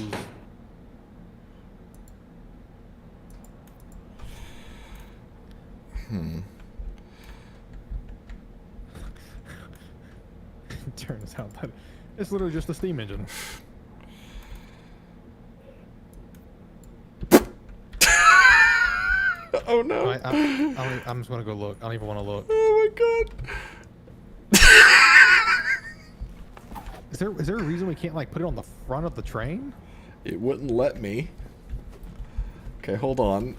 Turns out that it's literally just a steam engine. Oh no. I'm just gonna go look. I don't even want to look. Oh my god. Is there a reason we can't like put it on the front of the train? It wouldn't let me. Okay, hold on.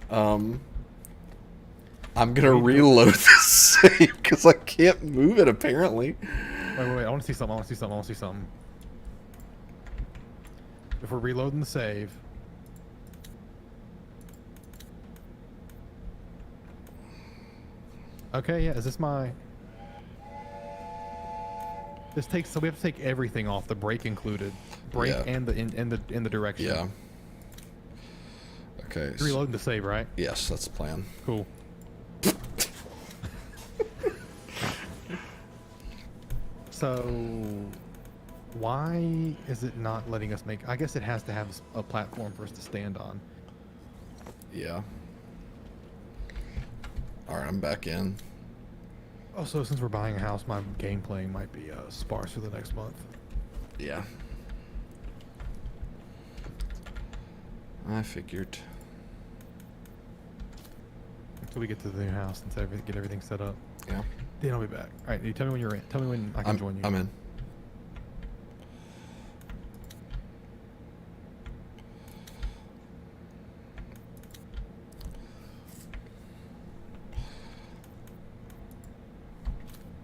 I'm gonna reload this save because I can't move it apparently. Wait. I want to see something. If we're reloading the save. Okay, yeah. Is this my? This takes, so we have to take everything off, the brake included, brake Yeah. and the in the direction. Yeah. Okay. You're reloading the save, right? Yes, that's the plan. Cool. So, why is it not letting us make? I guess it has to have a platform for us to stand on. Yeah. All right, I'm back in. Also, since we're buying a house, my gameplay might be sparse for the next month. Yeah. I figured. Until we get to the new house and get everything set up. Yeah. Then I'll be back. All right, you tell me when you're in. Tell me when I can join you. I'm in.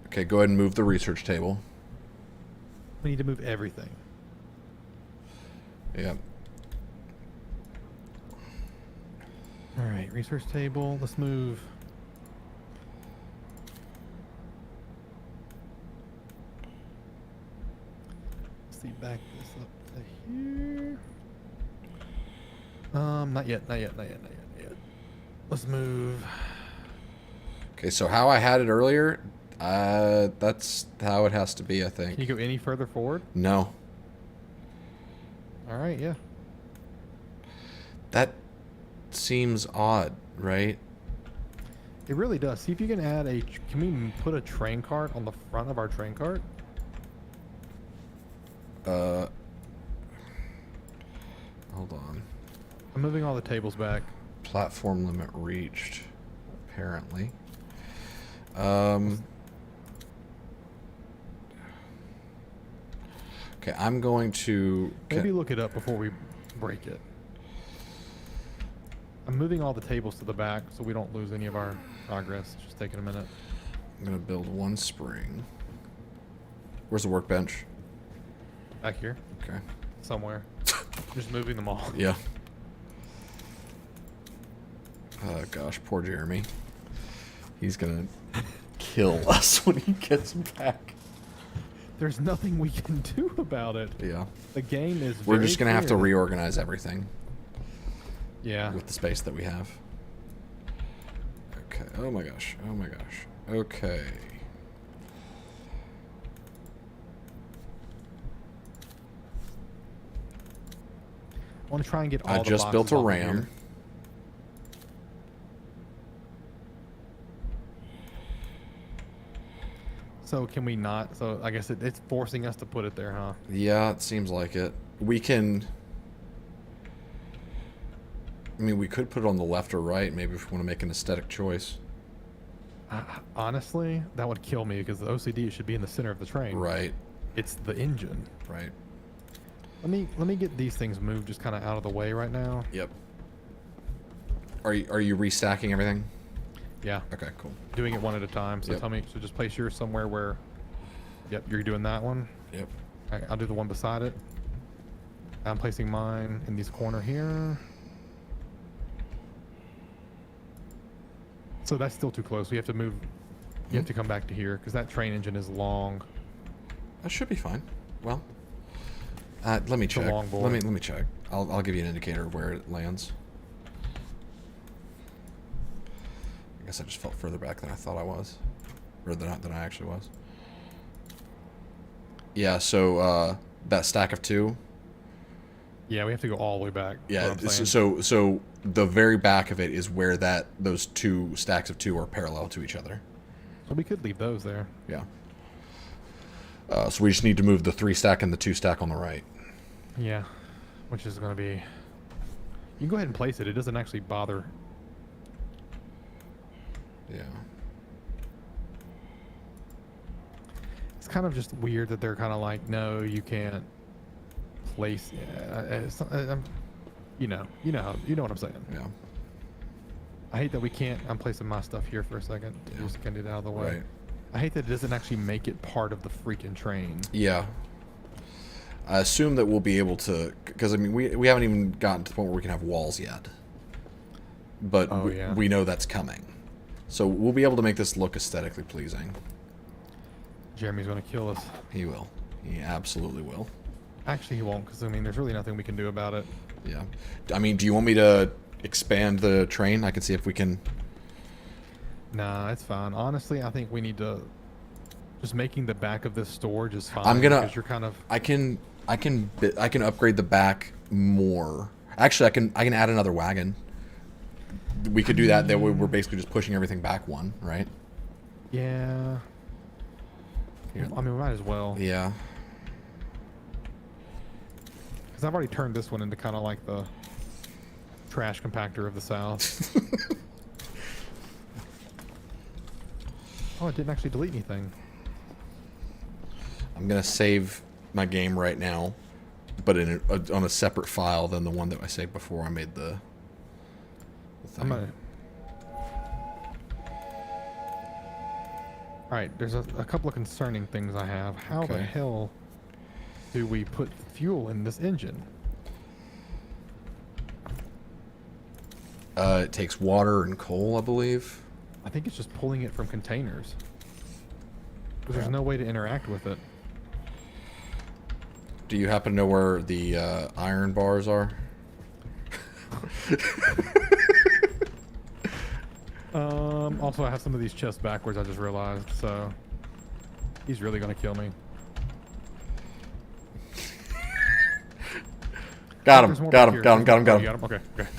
Okay, go ahead and move the research table. We need to move everything. Yeah. All right, research table. Let's move. Let's see, back this up to here. Not yet. Let's move. Okay, so how I had it earlier, that's how it has to be, I think. Can you go any further forward? No. All right, yeah. That seems odd, right? It really does. See if you can add a. Can we put a train cart on the front of our train cart? Hold on. I'm moving all the tables back. Platform limit reached, apparently. Okay, I'm going to... Maybe look it up before we break it. I'm moving all the tables to the back so we don't lose any of our progress. It's just taking a minute. I'm going to build one spring. Where's the workbench? Back here. Okay. Somewhere. Just moving them all. Yeah. Oh, gosh, poor Jeremy. He's going to kill us when he gets back. There's nothing we can do about it. Yeah. The game is We're very just going to have to clear. reorganize everything. Yeah. With the space that we have. Okay. Oh my gosh. Oh my gosh. Okay. I want to try and get all I the just boxes built a off of ram. here. So can we not? So I guess it's forcing us to put it there, huh? Yeah, it seems like it. We can... I mean, we could put it on the left or right, maybe if we want to make an aesthetic choice. Honestly, that would kill me because the OCD should be in the center of the train. Right. It's the engine. Right. Let me get these things moved just kind of out of the way right now. Yep. Are you restacking everything? Yeah. Okay, cool. Doing it one at a time. So Yep. tell me. So just place yours somewhere where. Yep, you're doing that one. Yep. I'll do the one beside it. I'm placing mine in this corner here. So that's still too close. We have to move. You have to come back to here because that train engine is long. That should be fine. Well, let me a check. long boy. Let me check. I'll give you an indicator of where it lands. I guess I just felt further back than I thought I was, or than I actually was. Yeah. So that stack of 2. Yeah, we have to go all the way back. Yeah. That's what I'm saying. So the very back of it is where those 2 stacks of 2 are parallel to each other. So we could leave those there. Yeah. So we just need to move the 3 stack and the 2 stack on the right. Yeah, which is going to be. You can go ahead and place it. It doesn't actually bother. Yeah. It's kind of just weird that they're kind of like, no, you can't place. You know what I'm saying. Yeah. I hate that we can't. I'm placing my stuff here for a second. Yeah. Just get it out of the way. Right. I hate that it doesn't actually make it part of the freaking train. Yeah. I assume that we'll be able to, because I mean we haven't even gotten to the point where we can have walls yet. But Oh, yeah. we know that's coming. So we'll be able to make this look aesthetically pleasing. Jeremy's going to kill us. He will. He absolutely will. Actually, he won't, because I mean, there's really nothing we can do about it. Yeah. I mean, do you want me to expand the train? I can see if we can. Nah, it's fine. Honestly, I think we need to. Just making the back of this storage is fine. I'm gonna. Because you're kind of. I can upgrade the back more. Actually, I can add another wagon. We could do that. That way, we're basically just pushing everything back one, right? Yeah. Here. I mean, we might as well. Yeah. Because I've already turned this one into kind of like the trash compactor of the South. Oh, it didn't actually delete anything. I'm gonna save my game right now, but on a separate file than the one that I saved before I made the thing. I'm gonna. Alright, there's a couple of concerning things I have. How the Okay. hell do we put fuel in this engine? It takes water and coal, I believe. I think it's just pulling it from containers. 'Cause there's no way to interact with it. Do you happen to know where the iron bars are? Also, I have some of these chests backwards, I just realized, so... He's really gonna kill me. Got him. There's more Got back him. here. Got him. Got him. Got You him. Okay, okay.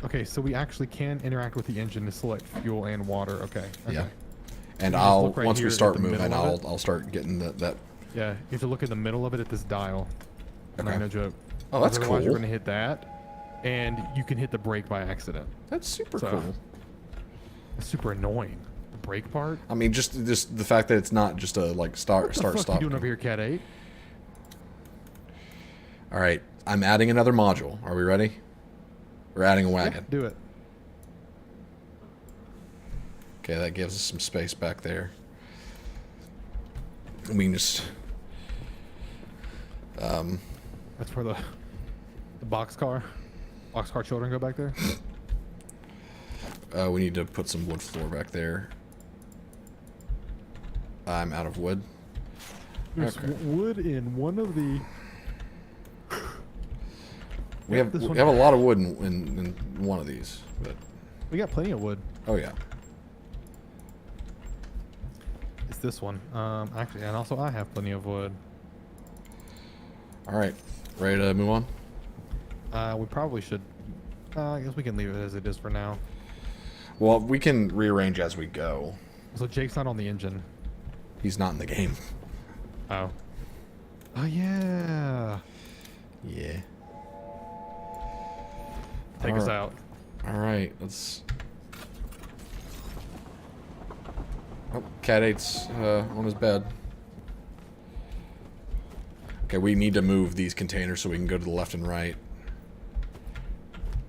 Okay, so we actually can interact with the engine to select fuel and water. Okay. Okay. Yeah. And You just I'll look right once here we at start the middle moving, of it. I'll start getting that. Yeah, you have to look in the middle of it at this dial. Okay. No joke. Oh, that's Otherwise, you're cool. gonna hit that, and you can hit the brake by accident. That's super So- cool. It's super annoying. The brake part. I mean, just the fact that it's not just a like start What the fuck stop. you doing over here, Cat 8? All right, I'm adding another module. Are we ready? We're adding a Yeah, wagon. do it. Okay, that gives us some space back there. We can just That's where the boxcar children go back there. we need to put some wood floor back there. I'm out of wood. There's Okay. wood in one of the. We Yep, have this we one- have a lot of wood in one of these, but We got plenty of wood. oh yeah. It's this one. Actually, and also I have plenty of wood. All right, ready to move on? We probably should. I guess we can leave it as it is for now. Well, we can rearrange as we go. So Jake's not on the engine. He's not in the game. Oh. Oh yeah. Yeah. Take us Alright. out. All right, let's. Oh, Cat 8's on his bed. Okay, we need to move these containers so we can go to the left and right.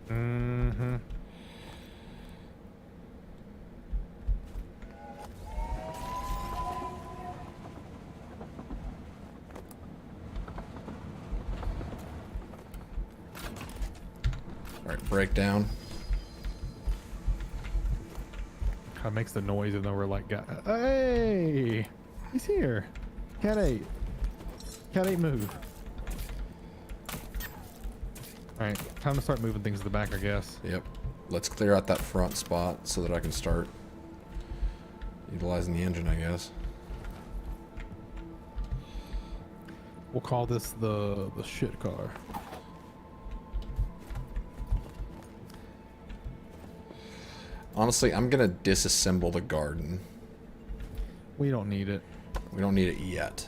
Mm-hmm. All right, breakdown. Kind of makes the noise even though we're like, hey, he's here. Cat 8. Cat 8, move. All right, time to start moving things to the back, I guess. Yep. Let's clear out that front spot so that I can start utilizing the engine, I guess. We'll call this the shit car. Honestly, I'm gonna disassemble the garden. We don't need it. We don't need it yet.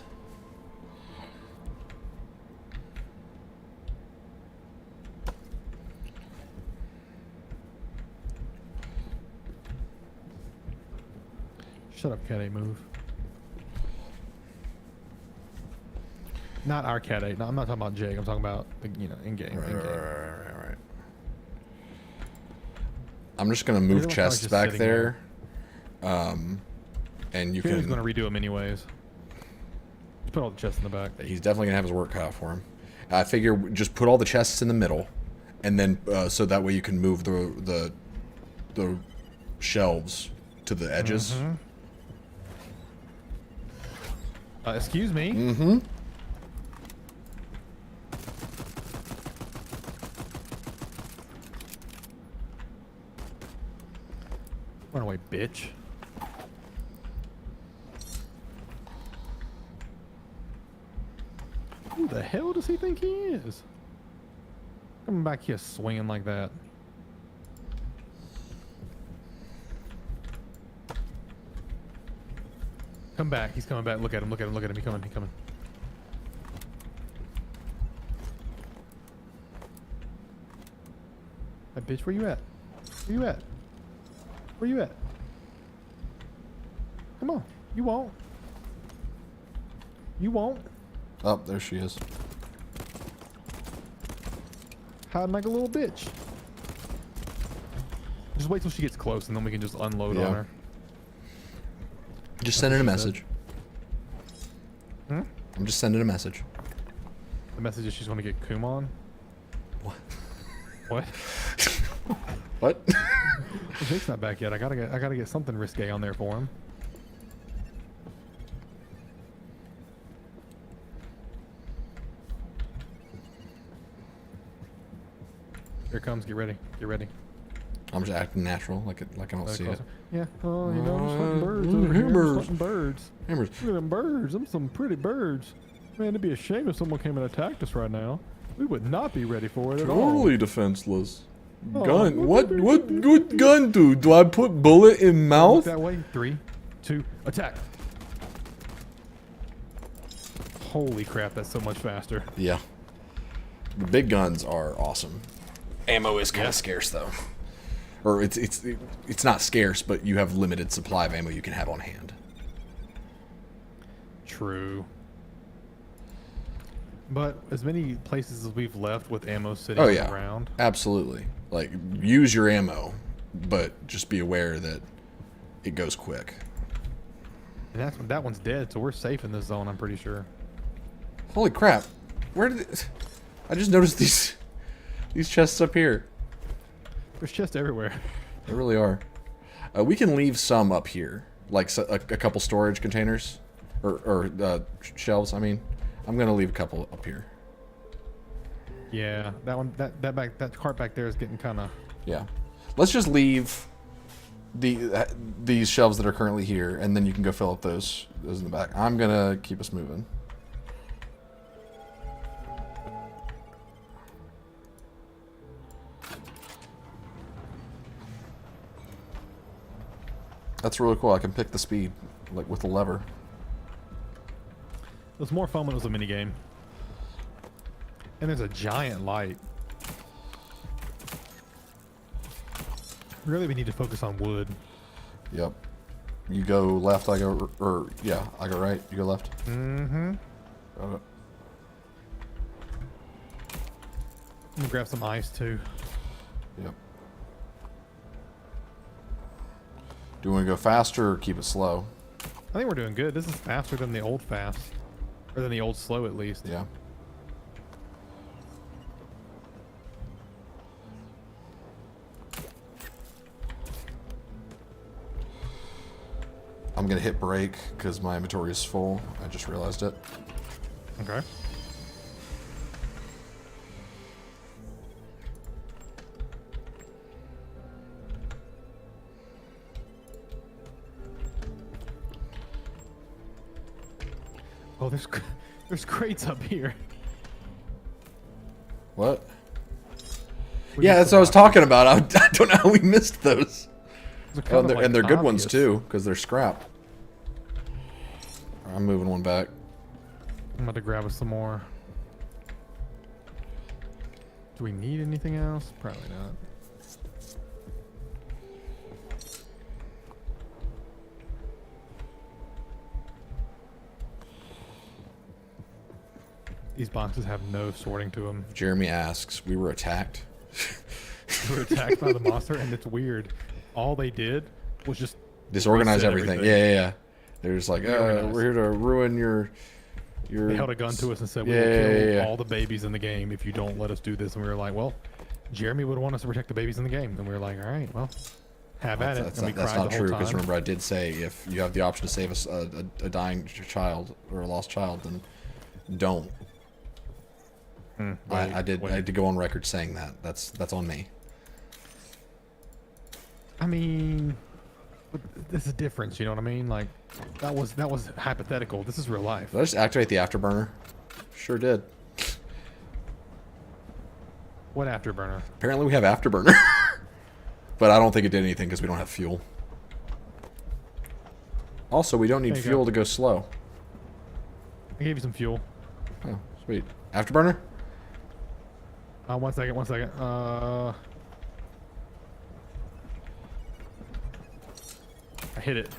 Shut up, Cat 8, move. Not our Cat 8. No, I'm not talking about Jake. I'm talking about, in game. Right, In right, game. right. I'm just gonna You're move the one chests just back sitting there. And you He's can. going to redo them anyways. Just put all the chests in the back. He's definitely gonna have his work cut out for him. I figure just put all the chests in the middle, and then so that way you can move the shelves to the edges. Mhm. Excuse me. Mm-hmm. Run away, bitch. Who the hell does he think he is? Coming back here swinging like that. Come back. He's coming back. Look at him. Look at him. Look at him. He's coming. He's coming. Hey, bitch, where you at? Where you at? Where you at? Come on. You won't. You won't. Oh, there she is. Hide like a little bitch. Just wait till she gets close and then we can just unload Yeah. on her. Just sending a what she message. Hmm? I'm just sending a message. The message is she's going to get Kumon. What? What? What? Well, Jake's not back yet. I gotta get something risque on there for him. Here it comes. Get ready. Get ready. I'm just acting natural, like I don't see it. Yeah. Oh, you know, just hunting birds Oh, over here. Just hammers. hunting birds. Hammers. Look at them birds. Them some pretty birds. Man, it'd be a shame if someone came and attacked us right now. We would not be ready for it at all. Totally defenseless. Gun? What gun do? Do I put bullet in Look mouth? that way. 3, 2, attack. Holy crap, that's so much faster. Yeah. The big guns are awesome. Ammo is kind of scarce though. Or it's not scarce, but you have limited supply of ammo you can have on hand. True. But as many places as we've left with ammo sitting Oh yeah. around. Absolutely. Like use your ammo, but just be aware that it goes quick. And that one's dead, so we're safe in this zone, I'm pretty sure. Holy crap. Where did it... I just noticed these chests up here. There's chests everywhere. They really are. We can leave some up here, like a couple storage containers, or shelves. I mean, I'm gonna leave a couple up here. Yeah, that cart back there is getting kind of. Yeah, let's just leave these shelves that are currently here, and then you can go fill up those in the back. I'm gonna keep us moving. That's really cool. I can pick the speed, like with the lever. It was more fun when it was a mini game. And there's a giant light. Really, we need to focus on wood. Yep. You go left, I go, or yeah, I go right. You go left. Mm-hmm. Okay. I'm gonna grab some ice too. Yep. Do you want to go faster or keep it slow? I think we're doing good. This is faster than the old fast. Or than the old slow, at least. Yeah. I'm going to hit break because my inventory is full. I just realized it. Okay. Oh, there's crates up here. What? We Yeah, missed that's the what I was boxes. talking about. I don't know how we missed those. Those are Oh, kind of like and they're good ones obvious. too, because they're scrap. I'm moving one back. I'm about to grab us some more. Do we need anything else? Probably not. These boxes have no sorting to them. Jeremy asks, we were attacked. We were attacked by the monster, and it's weird. All they did was just Disorganize reset everything. Yeah. They're just like, Reorganize. we're here to ruin your. They held a gun to us and said, "We Yeah, will kill yeah. all the babies in the game if you don't let us do this." And we were like, "Well, Jeremy would want us to protect the babies in the game." And we were like, "All right, well, have at it." That's And we not cried the true whole because time. remember I did say if you have the option to save a dying child or a lost child, then don't. I did go on record saying that. That's on me. I mean, but there's a difference. You know what I mean? Like that was hypothetical. This is real life. Did I just activate the afterburner? Sure did. What afterburner? Apparently we have afterburner. But I don't think it did anything because we don't have fuel. Also, we don't need There you fuel go. to go slow. I gave you some fuel. Oh, sweet. Afterburner? 1 second. 1 second. I hit it.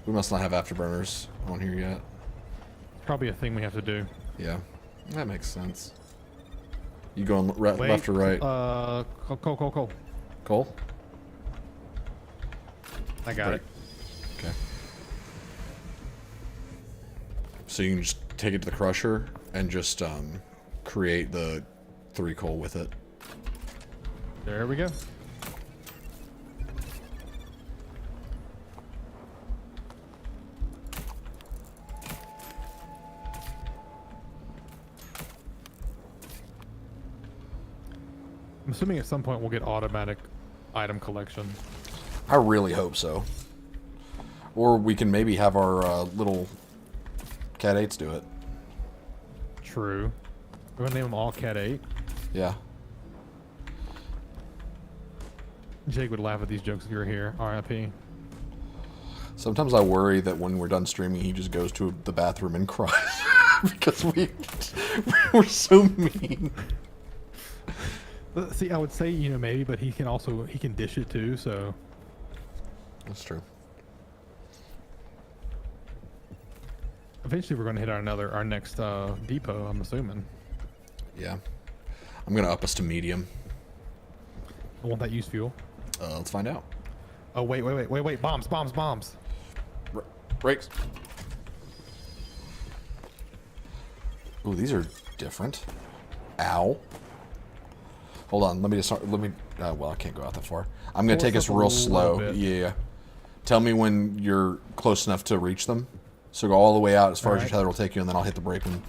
We must not have afterburners on here yet. Probably a thing we have to do. Yeah, that makes sense. You going Wait, left or right? Cole. Cole? I got Right. it. Okay. So you can just take it to the crusher and just create the 3 coal with it. There we go. I'm assuming at some point we'll get automatic item collection. I really hope so. Or we can maybe have our little Cat 8s do it. True. We're gonna name them all Cat 8. Yeah. Jake would laugh at these jokes if you were here. R.I.P. Sometimes I worry that when we're done streaming, he just goes to the bathroom and cries because we're so mean. See, I would say, you know, maybe, but he can dish it too, so. That's true. Eventually we're going to hit our next depot, I'm assuming. Yeah. I'm going to up us to medium. Won't that use fuel? Let's find out. Oh, wait. Bombs. Brakes. Ooh, these are different. Ow. Hold on, let me, well, I can't go out that far. I'm going to take us real slow. Yeah. Tell me when you're close enough to reach them. So go all the way out as far as your tether will take you, and then I'll hit the brake when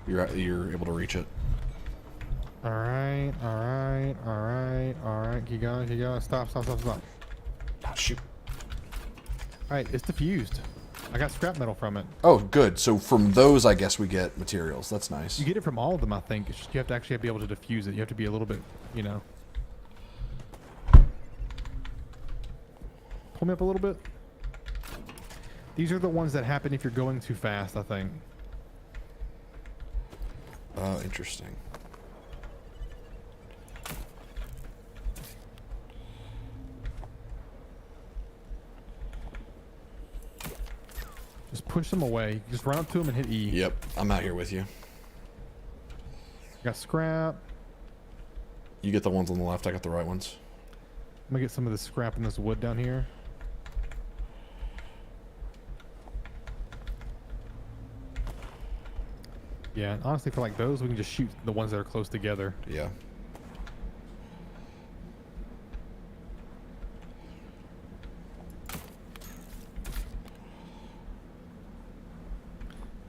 you're able to reach it. All right. Keep going. Stop. Ah, shoot. All right, it's diffused. I got scrap metal from it. Oh, good. So from those, I guess we get materials. That's nice. You get it from all of them, I think. It's just you have to actually be able to diffuse it. You have to be a little bit, you know. Pull me up a little bit. These are the ones that happen if you're going too fast, I think. Oh, interesting. Just push them away. Just run up to them and hit E. Yep, I'm out here with you. Got scrap. You get the ones on the left, I got the right ones. I'm gonna get some of this scrap and this wood down here. Yeah, and honestly, for like those, we can just shoot the ones that are close together. Yeah.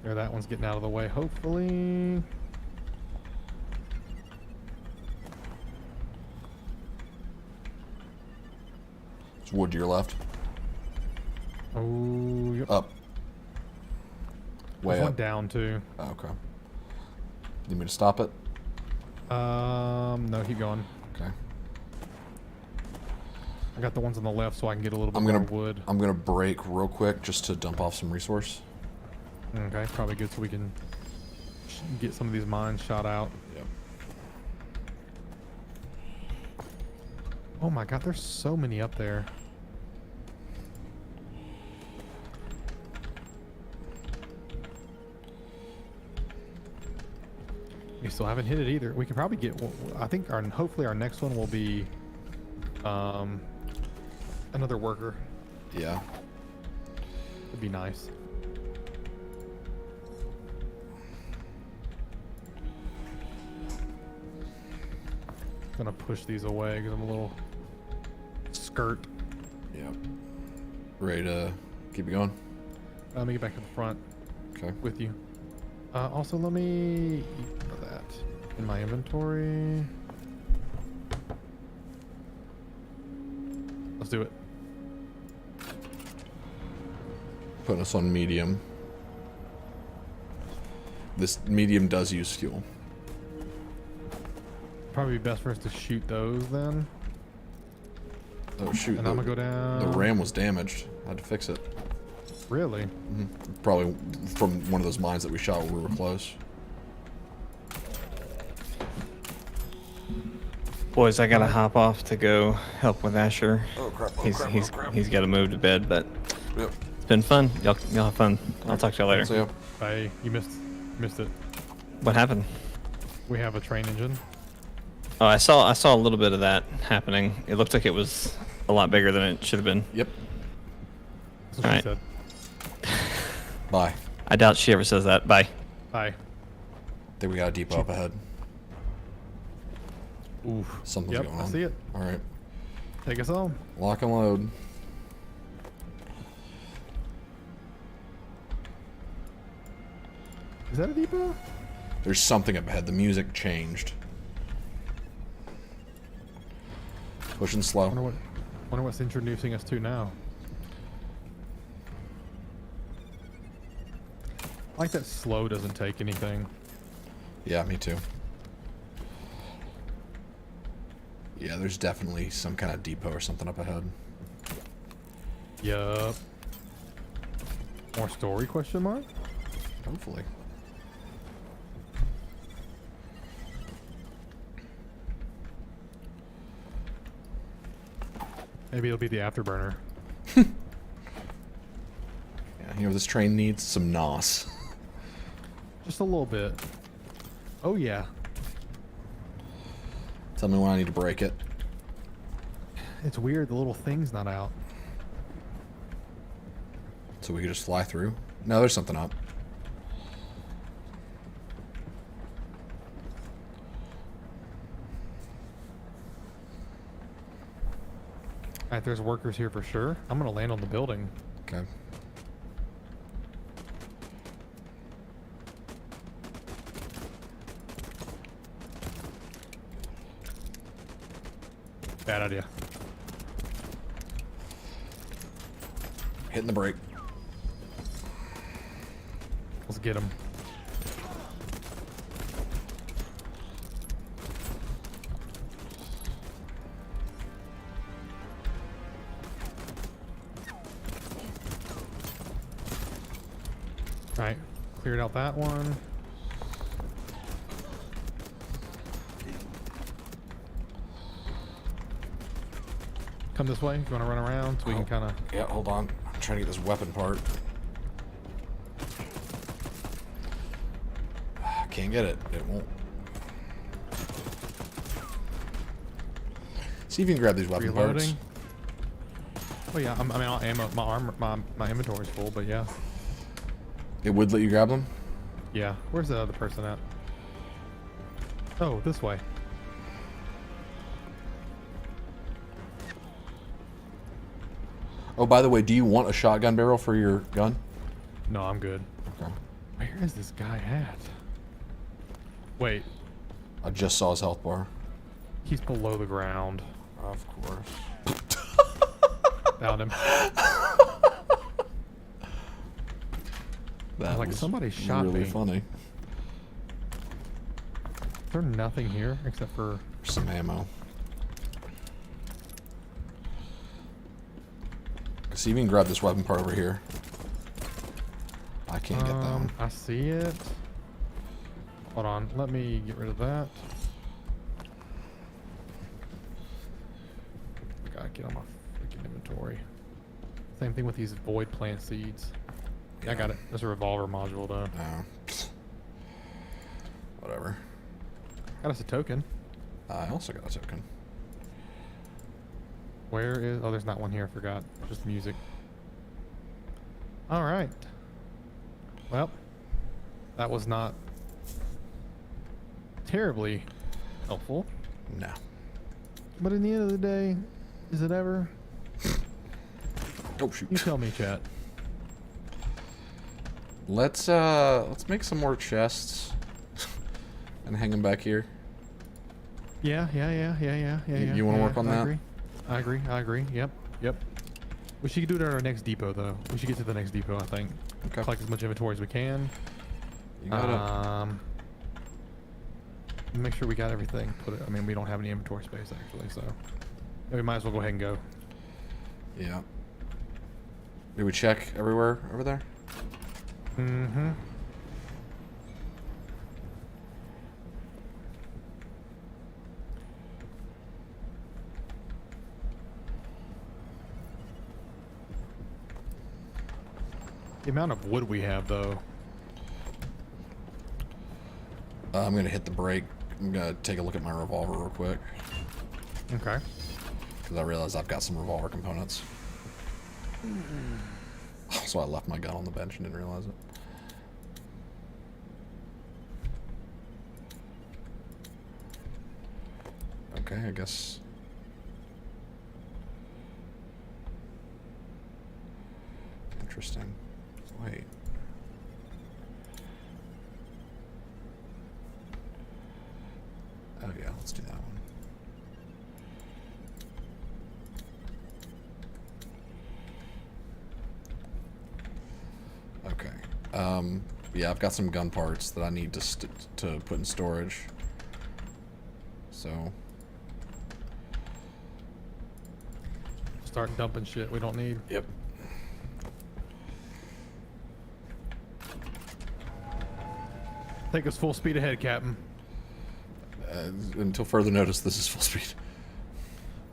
There, that one's getting out of the way, hopefully. It's wood to your left. Oh, yep. Up. Way There's up. one down too. Oh, okay. Need me to stop it? No, keep going. Okay. I got the ones on the left so I can get a little bit more wood. I'm gonna break real quick just to dump off some resource. Okay, probably good so we can get some of these mines shot out. Yep. Oh my god, there's so many up there. We still haven't hit it either. We can probably get, I think hopefully our next one will be another worker. Yeah. It'd be nice. Gonna push these away because I'm a little skirt. Yep. Ready to keep it going? Let me get back to the front Okay. with you. Also, let me put that in my inventory. Let's do it. Putting us on medium. This medium does use fuel. Probably be best for us to shoot those then. Oh shoot! And I'm gonna go down. The ram was damaged. I had to fix it. Really? Probably from one of those mines that we shot when we were close. Boys, I gotta hop off to go help with Asher. Oh crap! Oh, He's got to move to bed, but Yep. it's been fun. Y'all have fun. I'll talk to y'all later. So yeah. Hey, you missed it. What happened? We have a train engine. Oh, I saw a little bit of that happening. It looked like it was a lot bigger than it should have been. Yep. That's what All she right. said. Bye. I doubt she ever says that. Bye. Bye. Think we got a depot up ahead. Oof. Something's Yep, going on. I see it. All right. Take us home. Lock and load. Is that a depot? There's something up ahead. The music changed. Pushing slow. Wonder what's introducing us to now. I like that slow doesn't take anything. Yeah, me too. Yeah, there's definitely some kind of depot or something up ahead. Yup. More story, question mark? Hopefully. Maybe it'll be the afterburner. Yeah, you know, this train needs some NOS. Just a little bit. Oh, yeah. Tell me when I need to break it. It's weird, the little thing's not out. So we could just fly through? No, there's something up. Alright, there's workers here for sure. I'm gonna land on the building. Okay. Bad idea. Hitting the brake. Let's get him. Alright, cleared out that one. Come this way if you want to run around so we can kind of... Yeah, hold on. I'm trying to get this weapon part. Can't get it. It won't. See if you can grab these weapon Reloading. parts. Oh yeah, I mean, I'll ammo, my armor, my inventory's full, but yeah. It would let you grab them? Yeah, where's the other person at? Oh, this way. Oh, by the way, do you want a shotgun barrel for your gun? No, I'm good. Okay. Where is this guy at? Wait, I just saw his health bar. he's below the ground. Of course. Found him. That Like was somebody shot really me. funny. Is there nothing here except for... Some ammo. See if you can grab this weapon part over here. I can't get them. I see it. Hold on, let me get rid of that. Gotta get on my freaking inventory. Same thing with these void plant seeds. Yeah, I got it. There's a revolver module though. No. Whatever. Got us a token. I also got a token. Where is... Oh, there's not one here. I forgot. Just music. All right. Well, that was not terribly helpful. No. But in the end of the day, is it ever? Oh shoot. You tell me, chat. Let's make some more chests and hang them back here. Yeah. You wanna work on that? I agree. Yep. We should do it at our next depot, though. We should get to the next depot, I think. Okay. Collect as much inventory as we can. You got Make sure we got everything. I mean, we don't have any inventory space, actually, so... Yeah, we might as well go ahead and go. it. Yeah. Did we check everywhere over there? Mm-hmm. The amount of wood we have, though. I'm gonna hit the brake. I'm gonna take a look at my revolver real quick. Okay. Because I realize I've got some revolver components. So I left my gun on the bench and didn't realize it. Okay, I guess. Interesting. Wait. Oh yeah, let's do that one. Okay. Yeah, I've got some gun parts that I need to put in storage. So Start dumping shit we don't need. Yep. Take us full speed ahead, Captain. Until further notice, this is full speed.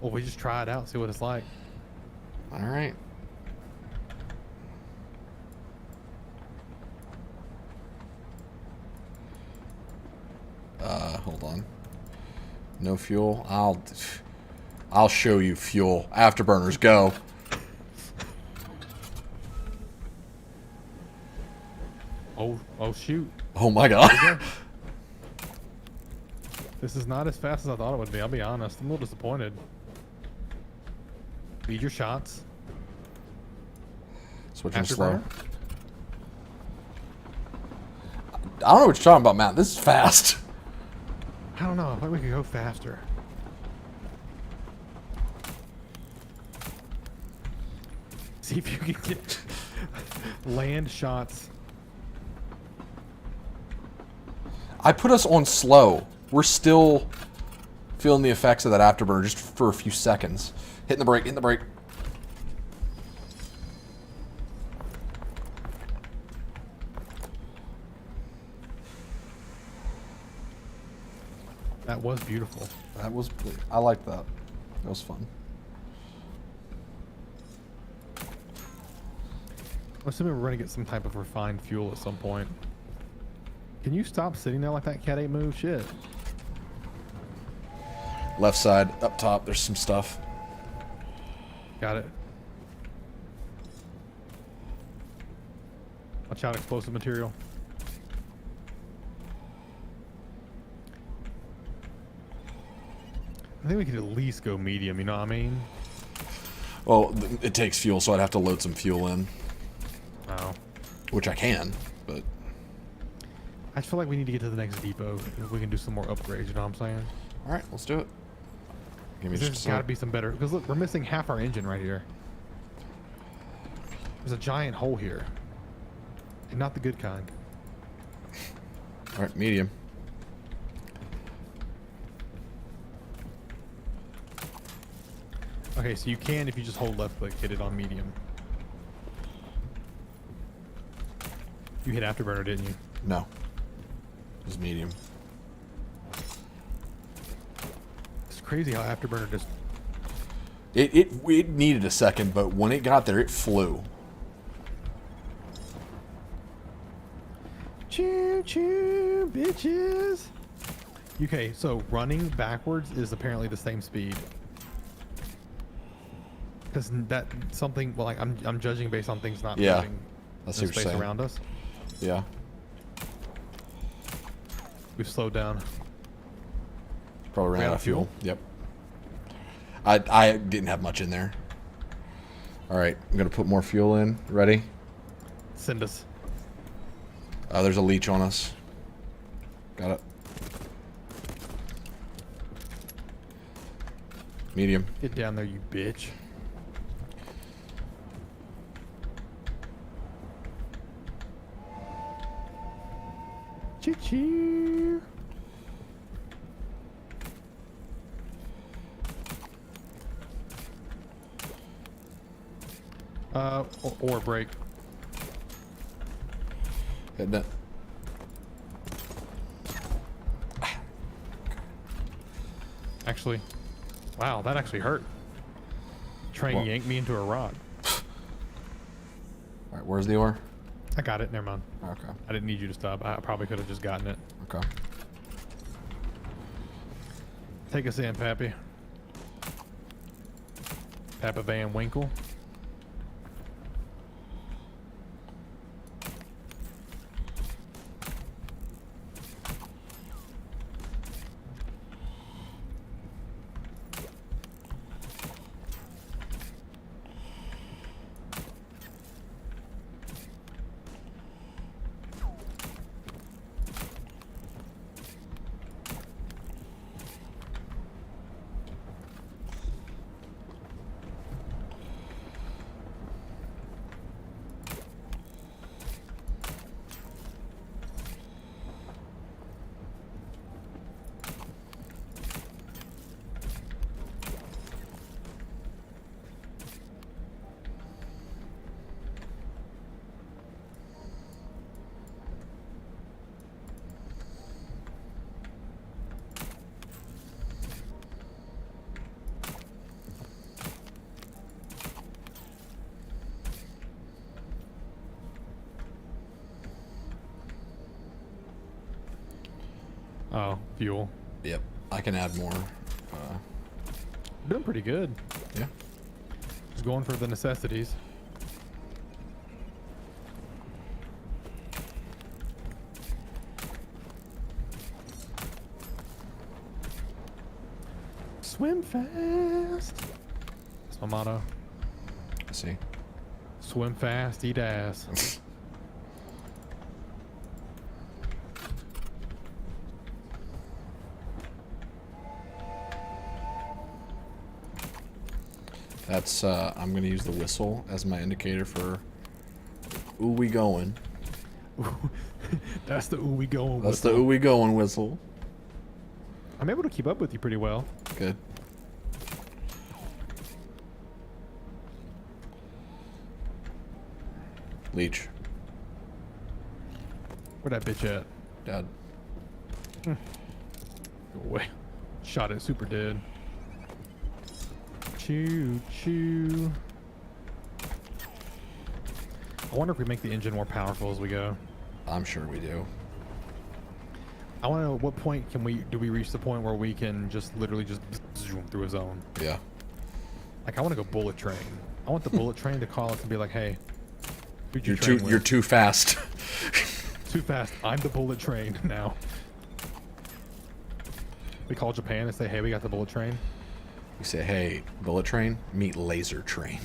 Well, we just try it out, see what it's like. All right. Hold on. No fuel. I'll show you fuel. Afterburners, go. Oh shoot. Oh my god. This is not as fast as I thought it would be, I'll be honest. I'm a little disappointed. Lead your shots. Switching slow. Afterburner? I don't know what you're talking about, Matt. This is fast. I don't know. I thought we could go faster. See if you can get land shots. I put us on slow. We're still feeling the effects of that afterburner just for a few seconds. Hitting the brake, hitting the brake. That was beautiful. That was, I like that. That was fun. I'm assuming we're going to get some type of refined fuel at some point. Can you stop sitting there like that cat 8 move? Shit. Left side, up top, there's some stuff. Got it. Watch out, explosive material. I think we could at least go medium, you know what I mean? Well, it takes fuel, so I'd have to load some fuel in. Oh. Which I can, but... I just feel like we need to get to the next depot if we can do some more upgrades, you know what I'm saying? Alright, let's do it. Give me There's just got to be some better... Because look, we're missing half our engine right here. There's a giant hole here. And not the good kind. Alright, medium. Okay, so you can, if you just hold left click, hit it on medium. You hit afterburner, didn't you? No. It was medium. It's crazy how afterburner just... It needed a second, but when it got there, it flew. Choo choo, bitches! Okay, so running backwards is apparently the same speed. Because that something, well, like I'm judging based on things not Yeah, moving that's in what you're space saying. around us. Yeah. We've slowed down. Probably ran Ran out out of of fuel. Yep. I didn't have much in there. Alright, I'm going to put more fuel in. Ready? Send us. There's a leech on us. Got it. Medium. Get down there, you bitch. Choo choo. Or break. Hitting it. Actually, wow, that actually hurt. Train What? yanked me into a rock. Alright, where's the ore? I got it. Never mind. Okay. I didn't need you to stop. I probably could have just gotten it. Okay. Take us in, Pappy. Papa Van Winkle. fuel. Yep. I can add more. Doing pretty good. Yeah. Just going for the necessities. Swim fast. That's my motto. I see. Swim fast, eat ass. That's I'm gonna use the whistle as my indicator for ooh we going. That's the ooh we going. That's the ooh we going whistle. I'm able to keep up with you pretty well. Good. Leech. Where that bitch at? Dad. Go away. Shot it super dead. Choo choo. I wonder if we make the engine more powerful as we go. I'm sure we do. I want to know at what point do we reach the point where we can just literally just zoom through a zone. Yeah. Like I want to go bullet train. I want the bullet train to call us and be like, hey, who'd you You're train too with? you're too fast. Too fast. I'm the bullet train now. We call Japan and say, hey, we got the bullet train. We say, hey, bullet train, meet laser train.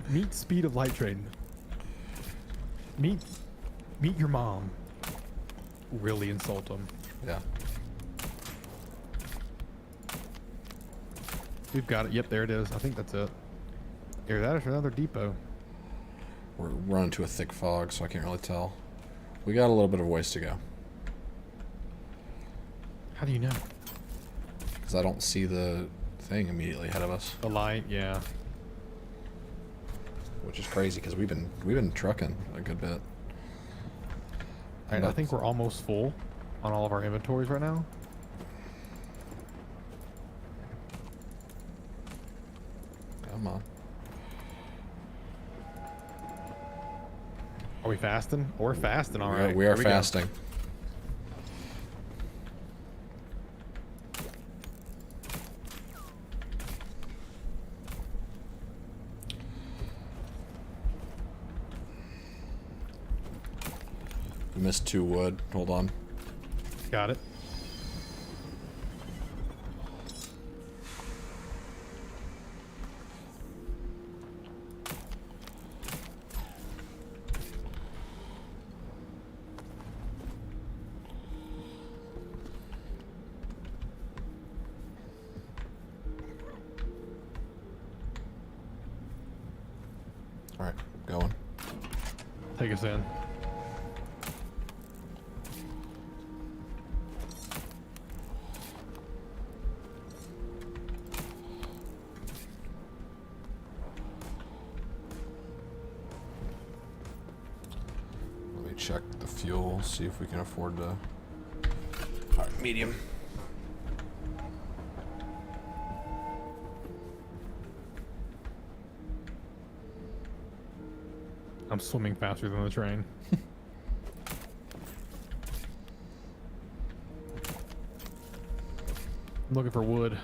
Meet speed of light train. Meet your mom. Really insult them. Yeah. We've got it. Yep, there it is. I think that's it. Either that or another depot. We're running to a thick fog, so I can't really tell. We got a little bit of ways to go. How do you know? Because I don't see the thing immediately ahead of us. The light, yeah. Which is crazy because we've been trucking a good bit. And I think we're almost full on all of our inventories right now. Come on. Are we fasting? We're fasting, all right. We are Here go. fasting. We missed 2 wood. Hold on. Got it. All right, going. Take us in. Let me check the fuel, see if we can afford to. All right, medium. I'm swimming faster than the train. I'm looking for wood.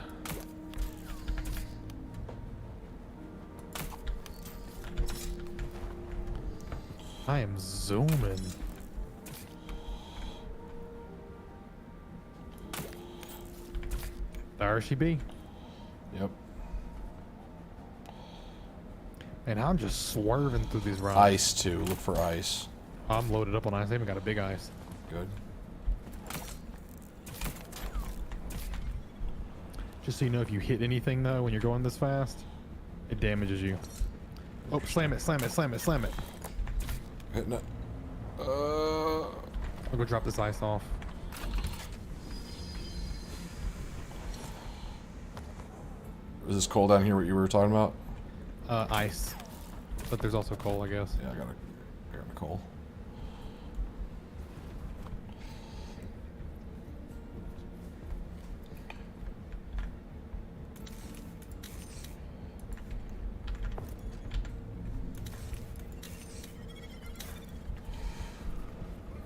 I am zooming. There she be. Yep. And I'm just swerving through these rocks. Ice too. Look for ice. I'm loaded up on ice. I even got a big ice. Good. Just so you know, if you hit anything though, when you're going this fast, it damages you. Oh, slam it, slam it, slam it, slam it. Hitting it. I'll go drop this ice off. Is this coal down here what you were talking about? Ice. But there's also coal, I guess. Yeah, I got a coal.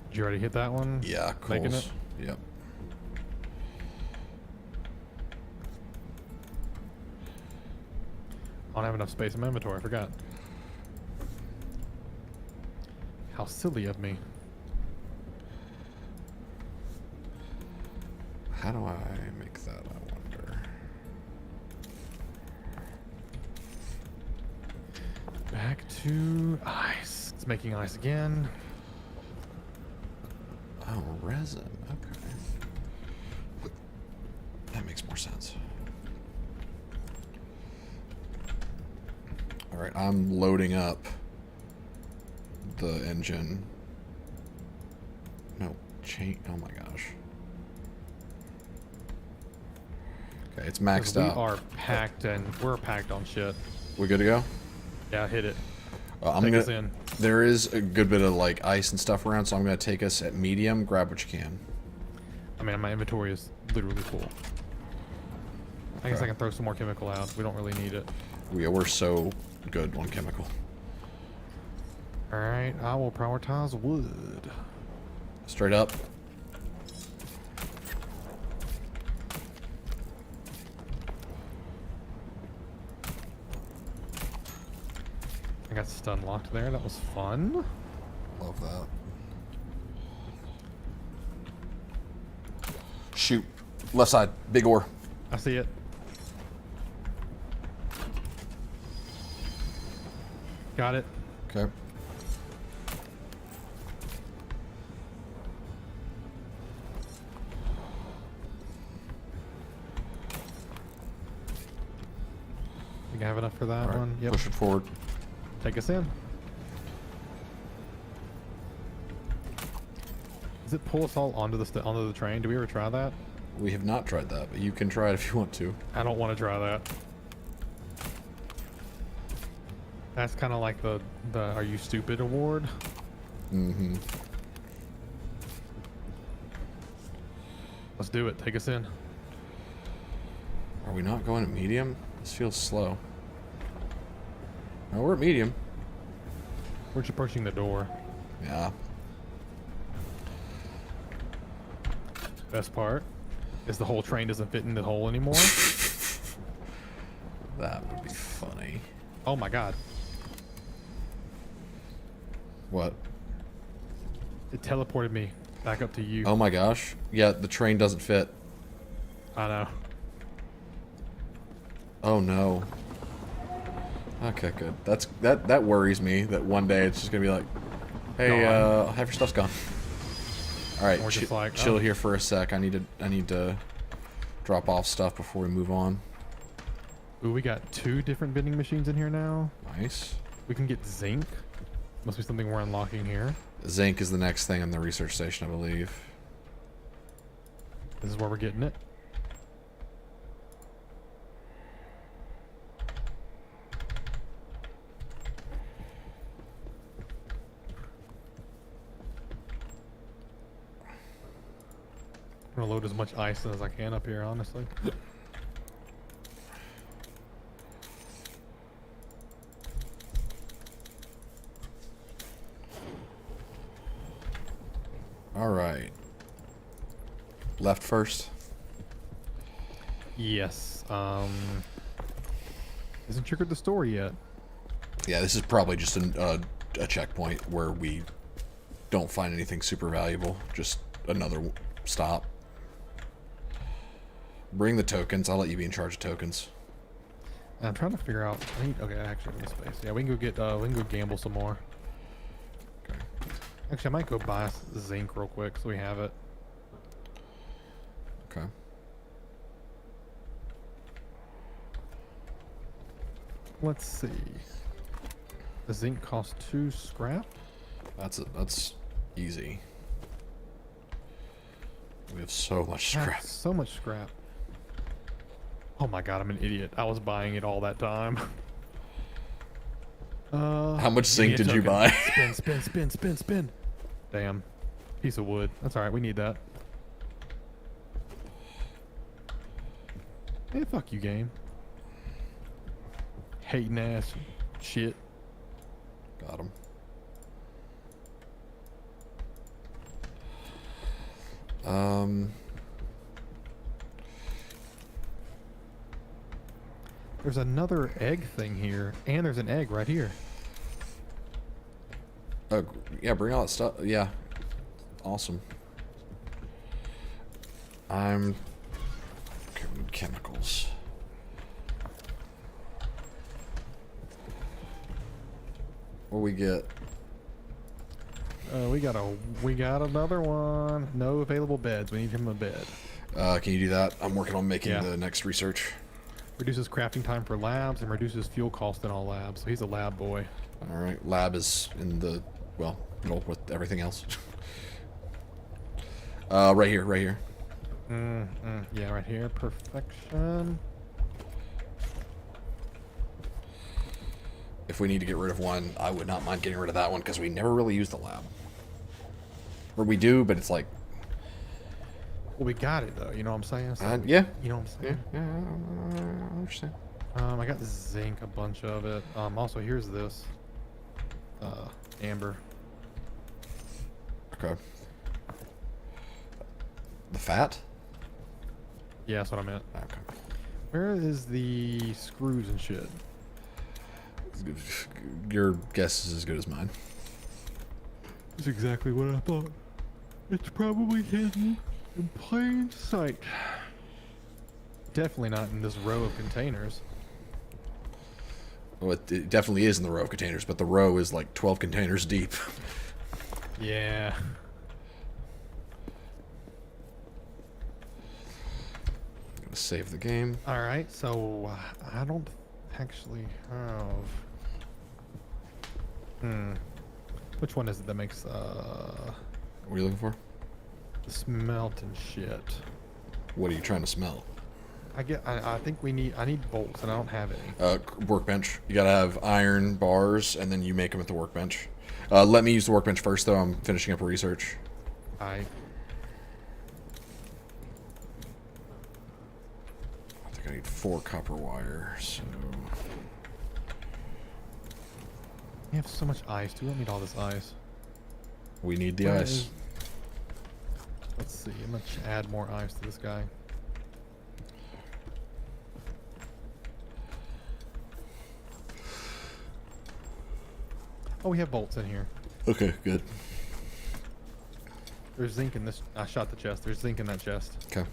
Did you already hit that one? Yeah, Making coals. it? Yep. I don't have enough space in my inventory. I forgot. How silly of me. How do I make that, I wonder? Back to ice. It's making ice again. Oh, resin. Okay. That makes more sense. All right, I'm loading up the engine. No, chain. Oh my gosh. Okay, it's maxed 'Cause we out. are packed and we're packed on shit. We good to go? Yeah, hit it. I'm Take us gonna. in. There is a good bit of like ice and stuff around, so I'm gonna take us at medium. Grab what you can. I mean, my inventory is literally full. I guess Okay. I can throw some more chemical out. We don't really need it. We're so good on chemical. All right, I will prioritize wood. Straight up. I got stun locked there. That was fun. Love that. Shoot. Left side. Big ore. I see it. Got it. Okay. Think I have enough for that All right. one? Yep. Push it forward. Take us in. Does it pull us all onto the train? Do we ever try that? We have not tried that, but you can try it if you want to. I don't want to try that. That's kind of like the Are You Stupid award. Mm-hmm. Let's do it. Take us in. Are we not going at medium? This feels slow. No, we're at medium. We're just approaching the door. Yeah. Best part is the whole train doesn't fit in the hole anymore. That would be funny. Oh my god. What? It teleported me back up to you. Oh my gosh. Yeah, the train doesn't fit. I know. Oh no. Okay, good. That worries me that one day it's just gonna be like, hey, Gone. half your stuff's gone. All right, We're just like, chill oh. here for a sec. I need to drop off stuff before we move on. Ooh, we got 2 different vending machines in here now. Nice. We can get zinc. Must be something we're unlocking here. Zinc is the next thing on the research station, I believe. This is where we're getting it. I'm gonna load as much ice as I can up here, honestly. All right. Left first. Yes. Hasn't triggered the story yet. Yeah, this is probably just a checkpoint where we don't find anything super valuable. Just another stop. Bring the tokens. I'll let you be in charge of tokens. I'm trying to figure out. Okay, actually, in space. Yeah, we can go get. We can go gamble some more. Okay. Actually, I might go buy zinc real quick so we have it. Okay. Let's see. The zinc costs 2 scrap. That's easy. We have so much scrap. That's so much scrap. Oh my god, I'm an idiot. I was buying it all that time. How much zinc give me did a you token. buy? Spin, spin, spin, spin, spin. Damn. Piece of wood. That's alright, we need that. Hey, fuck you, game. Hating ass shit. Got him. There's another egg thing here, and there's an egg right here. Yeah, bring all that stuff. Yeah. Awesome. I'm... chemicals. What we get? We got another one. No available beds. We need him a bed. Can you do that? I'm working on making Yeah. the next research. Reduces crafting time for labs and reduces fuel cost in all labs. So he's a lab boy. All right. Lab is in the, well, middle with everything else. Right here, right here. Yeah, right here. Perfection. If we need to get rid of one, I would not mind getting rid of that one because we never really use the lab. Or we do, but it's like... Well, we got it though. You know what I'm saying? So yeah. You know what I'm Yeah, saying? yeah, I understand. I got zinc, a bunch of it. Also, here's this. Amber. Okay. The fat? Yeah, that's what I meant. Okay. Where is the screws and shit? Your guess is as good as mine. That's exactly what I thought. It's probably hidden in plain sight. Definitely not in this row of containers. Well, it definitely is in the row of containers, but the row is like 12 containers deep. Yeah. Gonna save the game. Alright, so I don't actually have... Which one is it that makes What are you looking for? the smelt and shit? What are you trying to smell? I think I need bolts and I don't have any. Workbench. You gotta have iron bars, and then you make them at the workbench. Let me use the workbench first, though. I'm finishing up research. I think I need 4 copper wire, so... We have so much ice. Do we don't need all this ice? We need the Where ice. is- Let's see. I'm gonna add more ice to this guy. Oh, we have bolts in here. Okay, good. There's zinc in this. I shot the chest. There's zinc in that chest. Okay.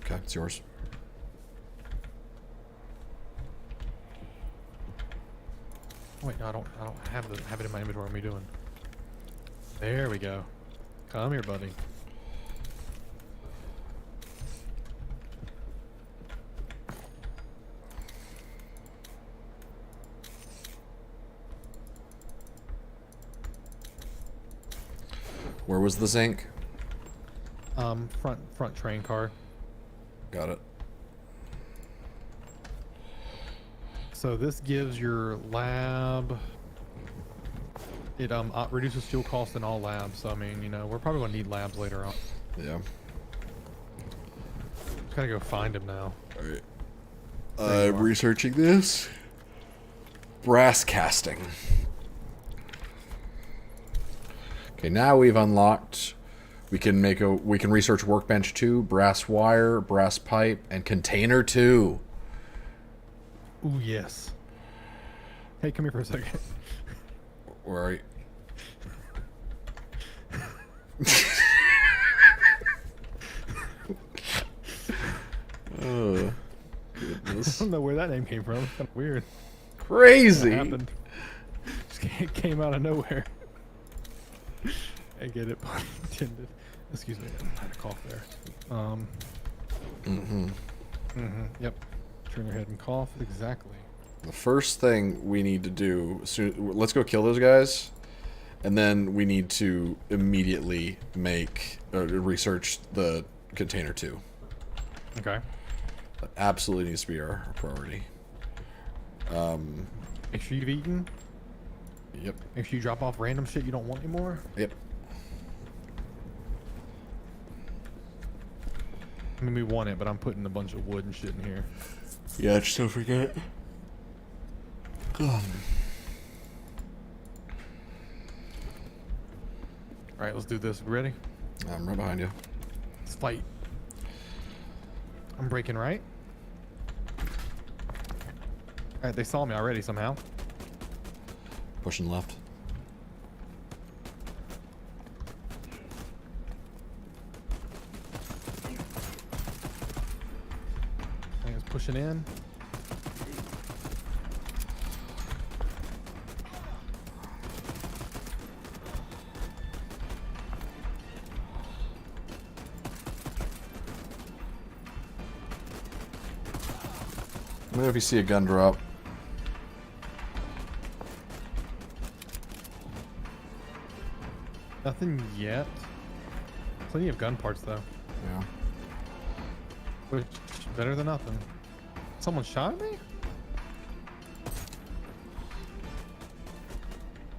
Okay, it's yours. Oh, wait, no, I don't have it in my inventory. What am I doing? There we go. Come here, buddy. Where was the zinc? Front train car. Got it. So this gives your lab. It reduces fuel cost in all labs. So I mean, you know, we're probably gonna need labs later on. Yeah. Just gotta go find him now. Alright. There you I'm are. researching this. Brass casting. Okay, now we've unlocked. We can research workbench 2, brass wire, brass pipe, and container 2. Ooh, yes. Hey, come here for a second. Where are you? Oh, I goodness. don't know where that name came from. It's kind of weird. Crazy. What happened? Just came out of nowhere. I get it, pun intended. Excuse me, I had a cough there. Yep. Turn your head and cough. Exactly. The first thing we need to do, let's go kill those guys, and then we need to immediately research the container 2. Okay. That absolutely needs to be our priority. Make sure you've eaten. Yep. Make sure you drop off random shit you don't want anymore. Yep. I mean, we want it, but I'm putting a bunch of wood and shit in here. Yeah, just don't forget. All right, let's do this. We ready? I'm right behind you. Let's fight. I'm breaking right. All right, they saw me already somehow. Pushing left. I think it's pushing in. Let me know if you see a gun drop. Nothing yet. Plenty of gun parts though. Yeah. Which better than nothing. Someone shot at me?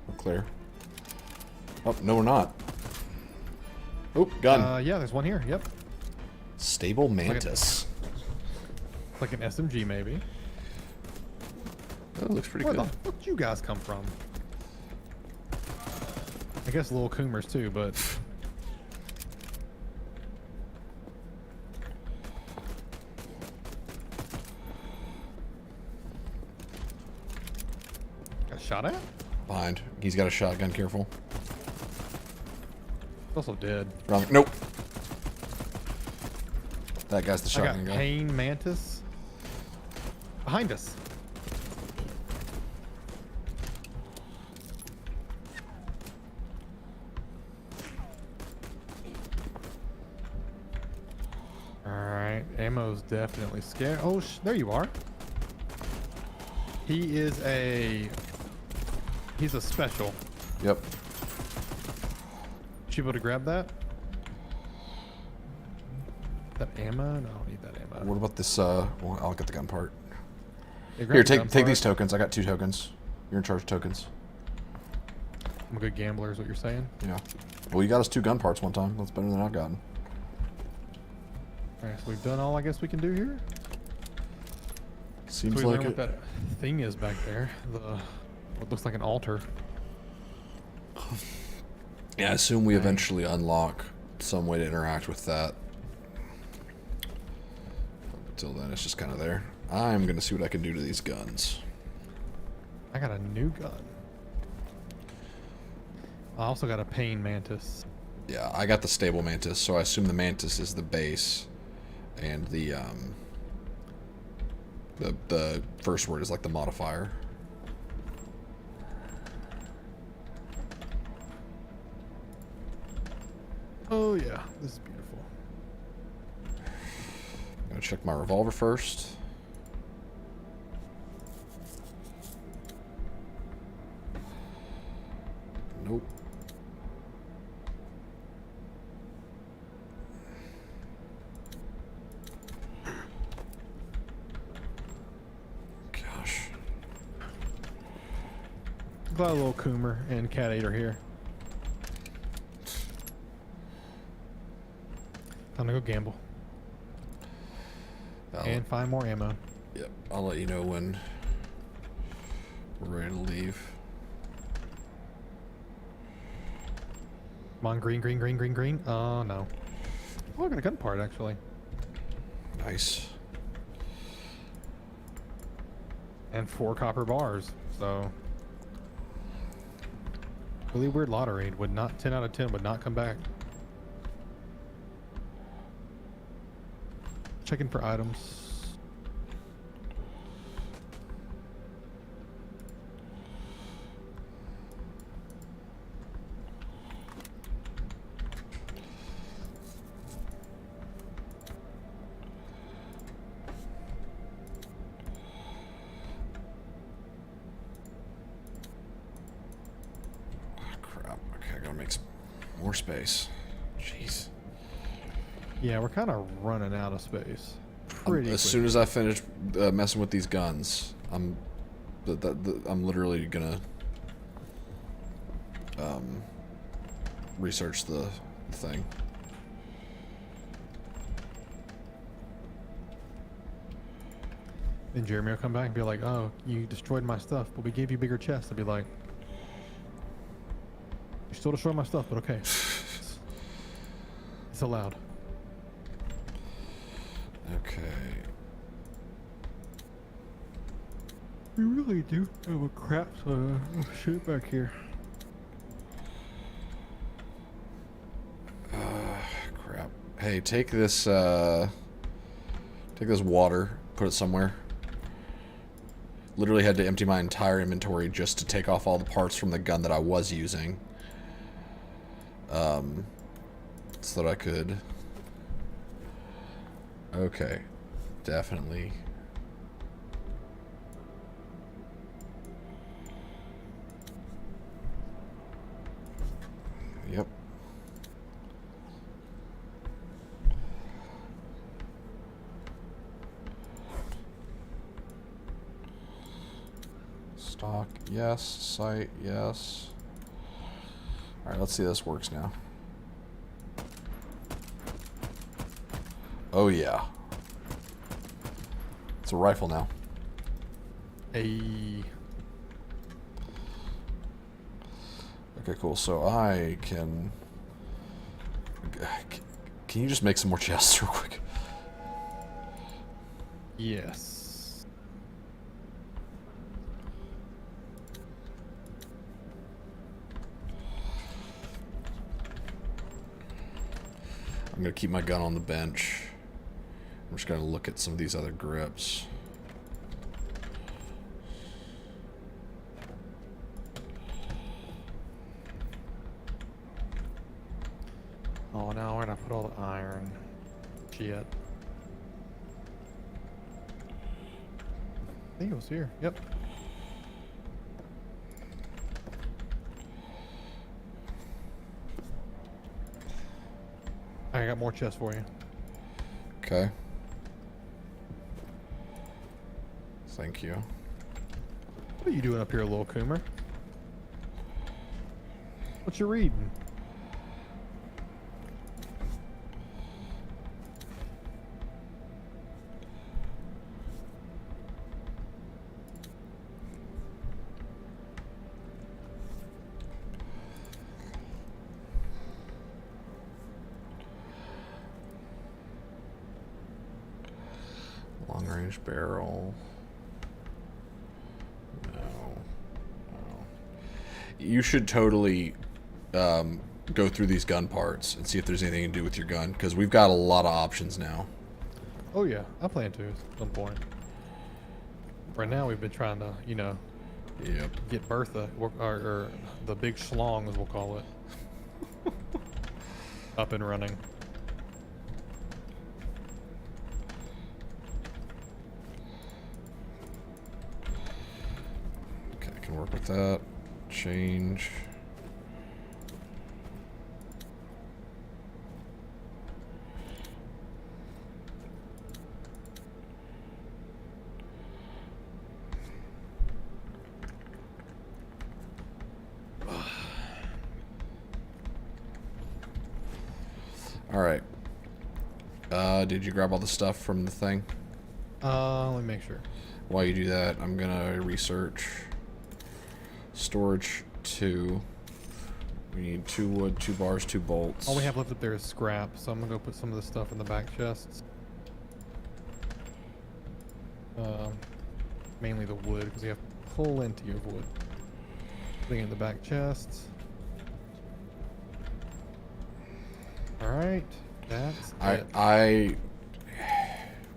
We're clear. Oh, no, we're not. Oh, gun. Yeah, there's one here. Yep. Stable mantis. Like an SMG maybe. That looks pretty Where good. the fuck did you guys come from? I guess little coomers too, but got shot at? Behind. He's got a shotgun, careful. Also dead. Wrong. Nope. That guy's the I shotgun got guy. Pain Mantis behind us. Alright, ammo's definitely scared. Oh, there you are. He's a special. Yep. You able to grab that? That ammo? No, I don't need that ammo. What about this? Well, I'll get the gun part. Yeah, grab Here, the gun take part. these tokens. I got 2 tokens. You're in charge of tokens. I'm a good gambler, is what you're saying. Yeah. Well, you got us 2 gun parts one time. That's better than I've gotten. Alright, so we've done all I guess we can do here. Seems So we like learn it. what that thing is back there. What looks like an altar. Yeah, I assume we eventually unlock some way to interact with that. Until then, it's just kind of there. I'm going to see what I can do to these guns. I got a new gun. I also got a Pain Mantis. Yeah, I got the stable mantis, so I assume the mantis is the base, and the first word is like the modifier. Oh yeah, this is beautiful. Gotta check my revolver first. Nope. Gosh. Glad a little Coomer and Cat 8 are here. Time to go gamble. And find more ammo. Yep, I'll let you know when we're ready to leave. Come on, green, green, green, green, green. Oh, no. Oh, I got a gun part, actually. Nice. And 4 copper bars, so... Really weird lottery. Would not, 10 out of 10 would not come back. Checking for items. Crap. Okay, I gotta make some more space. Jeez. Yeah, we're kind of running out of space. Pretty As quick. soon as I finish messing with these guns, I'm literally gonna research the thing. Then Jeremy will come back and be like, "Oh, you destroyed my stuff, but we gave you bigger chests." I'll be like, "You still destroyed my stuff, but okay." so loud? Okay. We really do have a crap ton of shit back here. Crap. Hey, take this water, put it somewhere. Literally had to empty my entire inventory just to take off all the parts from the gun that I was using. So that I could. Okay. Definitely. Yep. Stock, yes. Site, yes. Alright, let's see if this works now. Oh yeah. It's a rifle now. Hey. Okay, cool. So I can... Can you just make some more chests real quick? Yes. I'm going to keep my gun on the bench. I'm just going to look at some of these other grips. Oh, now where'd I put all the iron? Shit. I think it was here. Yep. I got more chests for you. Okay. Thank you. What are you doing up here, little Coomer? What you reading? Long range barrel. No. You should totally go through these gun parts and see if there's anything to do with your gun, because we've got a lot of options now. Oh yeah, I plan to at some point. Right now we've been trying to, you know, Yep. get Bertha, or the big schlong as we'll call it, up and running. Okay, I can work with that. Change. All right. Did you grab all the stuff from the thing? Let me make sure. While you do that, I'm gonna research. Storage 2. We need 2 wood, 2 bars, 2 bolts. All we have left up there is scrap, so I'm gonna go put some of the stuff in the back chests. Mainly the wood, because we have plenty of wood. Putting it in the back chests. Alright, that's it.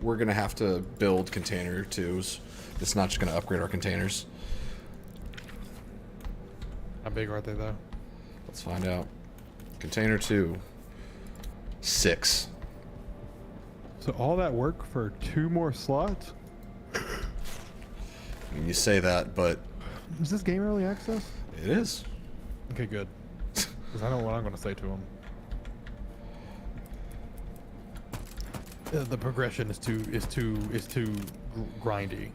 We're gonna have to build container 2s. It's not just gonna upgrade our containers. How big are they though? Let's find out. Container 2. 6. So all that work for 2 more slots? You say that, but Is this game early access? it is. Okay, good. Because I know what I'm going to say to him. The progression is too grindy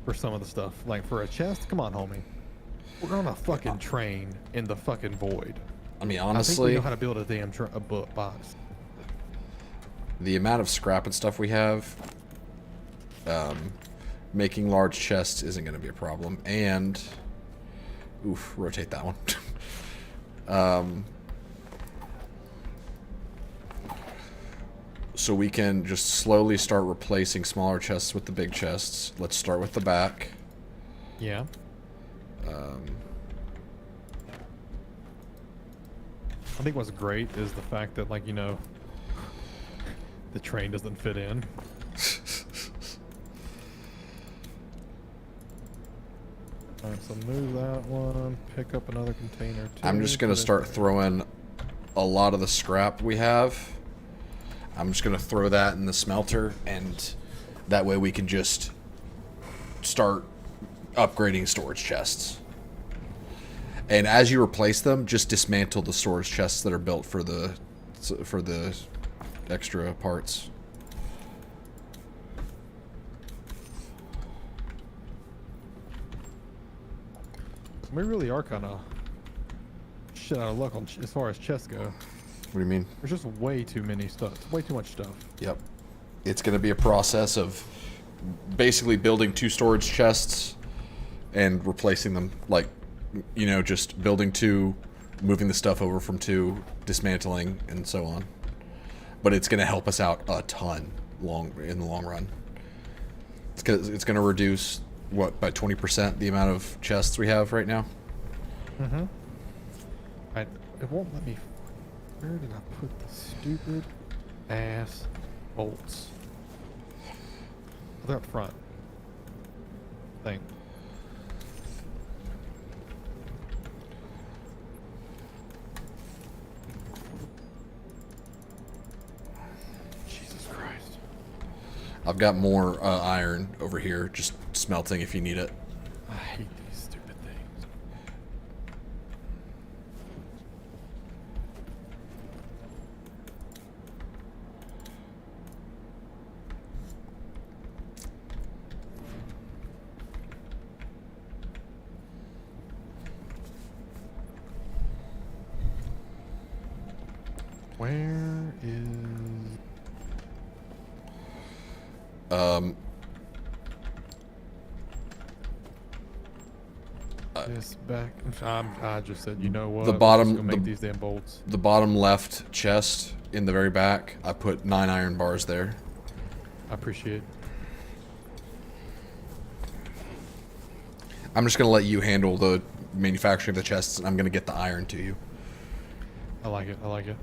for some of the stuff. Like for a chest, come on, homie. We're on a fucking train in the fucking void. I mean, I think we honestly, know how to build a damn box. the amount of scrap and stuff we have, making large chests isn't going to be a problem. And, oof, rotate that one. so we can just slowly start replacing smaller chests with the big chests. Let's start with the back. Yeah. I think what's great is the fact that, like, you know, the train doesn't fit in. Alright, so move that one, pick up another container too. I'm just gonna start throwing a lot of the scrap we have. I'm just gonna throw that in the smelter, and that way we can just start upgrading storage chests. And as you replace them, just dismantle the storage chests that are built for the extra parts. We really are kind of shit out of luck on as far as chests go. What do you mean? There's just way too many stuff. Way too much stuff. Yep. It's going to be a process of basically building 2 storage chests and replacing them. Like, you know, just building 2, moving the stuff over from 2, dismantling, and so on. But it's going to help us out a ton in the long run. It's going to reduce, what, by 20% the amount of chests we have right now? Mm-hmm. It won't let me... Where did I put the stupid ass bolts? They're up front. Thing. Jesus Christ. I've got more iron over here, just smelting if you need it. I hate these stupid things. Where is... this back. I just said, you know what? The Let's bottom- go make the- these damn bolts. The bottom left chest in the very back, I put 9 iron bars there. I appreciate. I'm just going to let you handle the manufacturing of the chests, and I'm going to get the iron to you. I like it. I like it.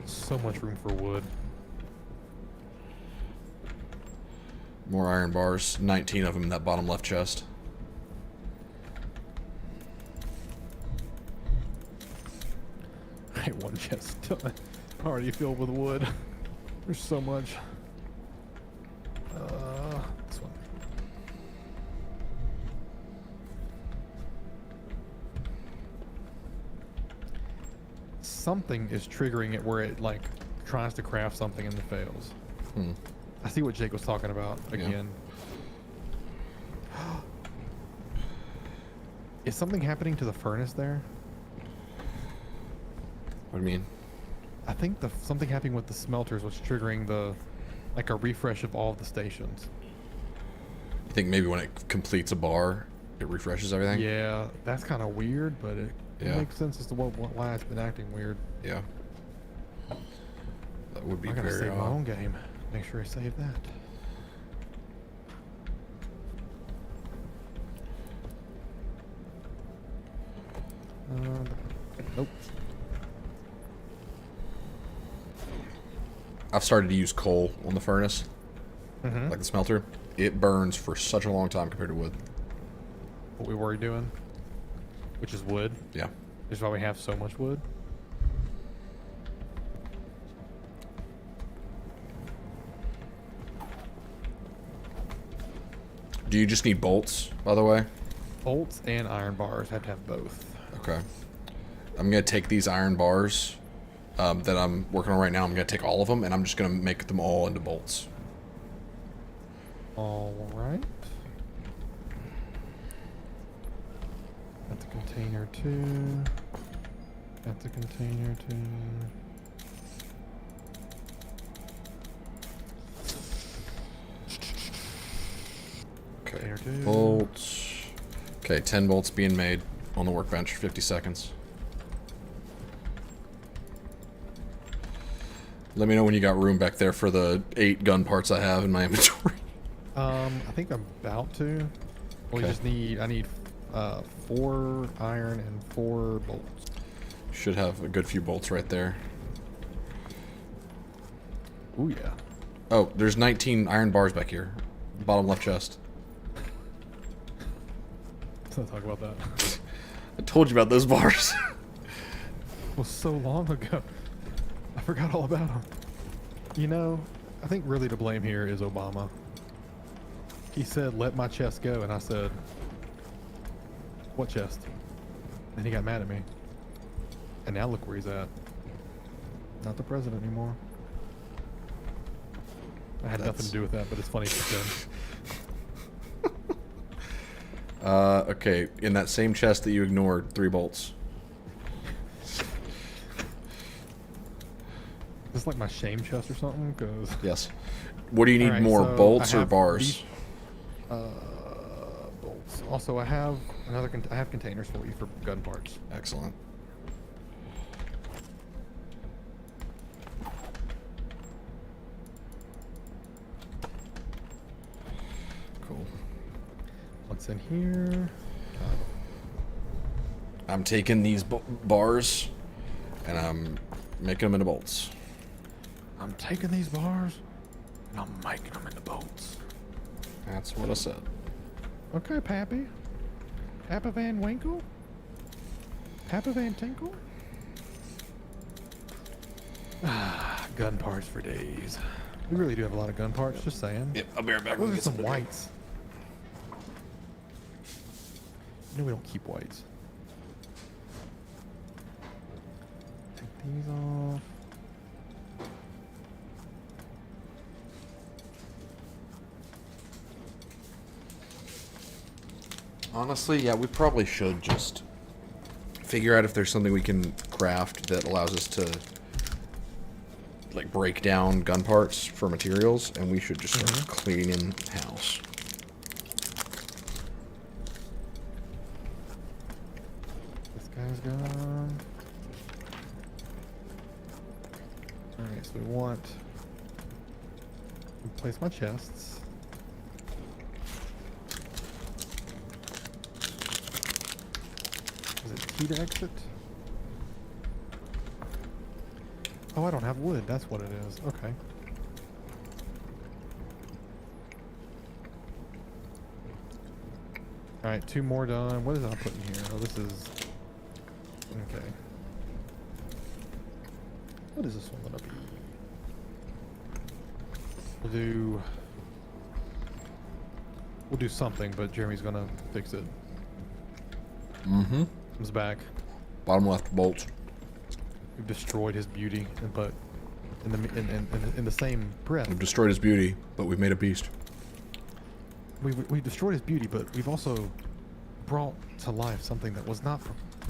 So much room for wood. More iron bars, 19 of them in that bottom left chest. I hate one chest already filled with wood. There's so much. This one. Something is triggering it where it like tries to craft something and then fails. I see what Jake was talking about again. Is something happening to the furnace there? What do you mean? I think something happening with the smelters was triggering the like a refresh of all of the stations. You think maybe when it completes a bar, it refreshes everything? Yeah, that's kind of weird, but it Yeah. makes sense as to why it's been acting weird. Yeah. That would be I gotta very save my odd. own game. Make sure I save that. Nope. I've started to use coal on the furnace, Mm-hmm. like the smelter. It burns for such a long time compared to wood. What we were doing, which is wood. Yeah. Is why we have so much wood. Do you just need bolts, by the way? Bolts and iron bars have to have both. Okay. I'm going to take these iron bars that I'm working on right now. I'm going to take all of them, and I'm just going to make them all into bolts. All right. That's a container two. That's a container two. Okay. Container two. Bolts. Okay, 10 bolts being made on the workbench. 50 seconds. Let me know when you got room back there for the 8 gun parts I have in my inventory. I think I'm about to. We Okay. just need. I need 4 iron and 4 bolts. Should have a good few bolts right there. Ooh yeah. Oh, there's 19 iron bars back here. Bottom left chest. Let's not talk about that. I told you about those bars. It was so long ago. I forgot all about them. You know, I think really to blame here is Obama. He said, "Let my chest go," and I said, "What chest?" And he got mad at me. And now look where he's at. Not the president anymore. I had nothing to do with that, but it's funny to say. Okay, in that same chest that you ignored, 3 bolts. Is this like my shame chest or something? Cause Yes. What do you need Alright, more, so bolts I or have bars? these- bolts. Also, I have another. I have containers for you for gun parts. Excellent. Cool. What's in here? I'm taking these bars and I'm making them into bolts. I'm taking these bars and I'm making them into bolts. That's what I said. Okay, Pappy. Papa Van Winkle? Papa Van Tinkle? Ah, gun parts for days. We really do have a lot of gun parts, just saying. Yep, I'll be right back. Those are some whites. No, we don't keep whites. Take these off. Honestly, yeah, we probably should just figure out if there's something we can craft that allows us to like break down gun parts for materials, and we should just start cleaning house. This guy's gone. Alright, so we want to place my chests. Is it T to exit? Oh, I don't have wood. That's what it is. Okay. Alright, 2 more done. What is I putting here? Oh, this is... Okay. What is this one gonna be? We'll do something, but Jeremy's gonna fix it. Mm-hmm. Comes back. Bottom left bolts. We've destroyed his beauty, but in the same breath, We've destroyed his beauty, but we've made a beast. we destroyed his beauty, but we've also brought to life something that was not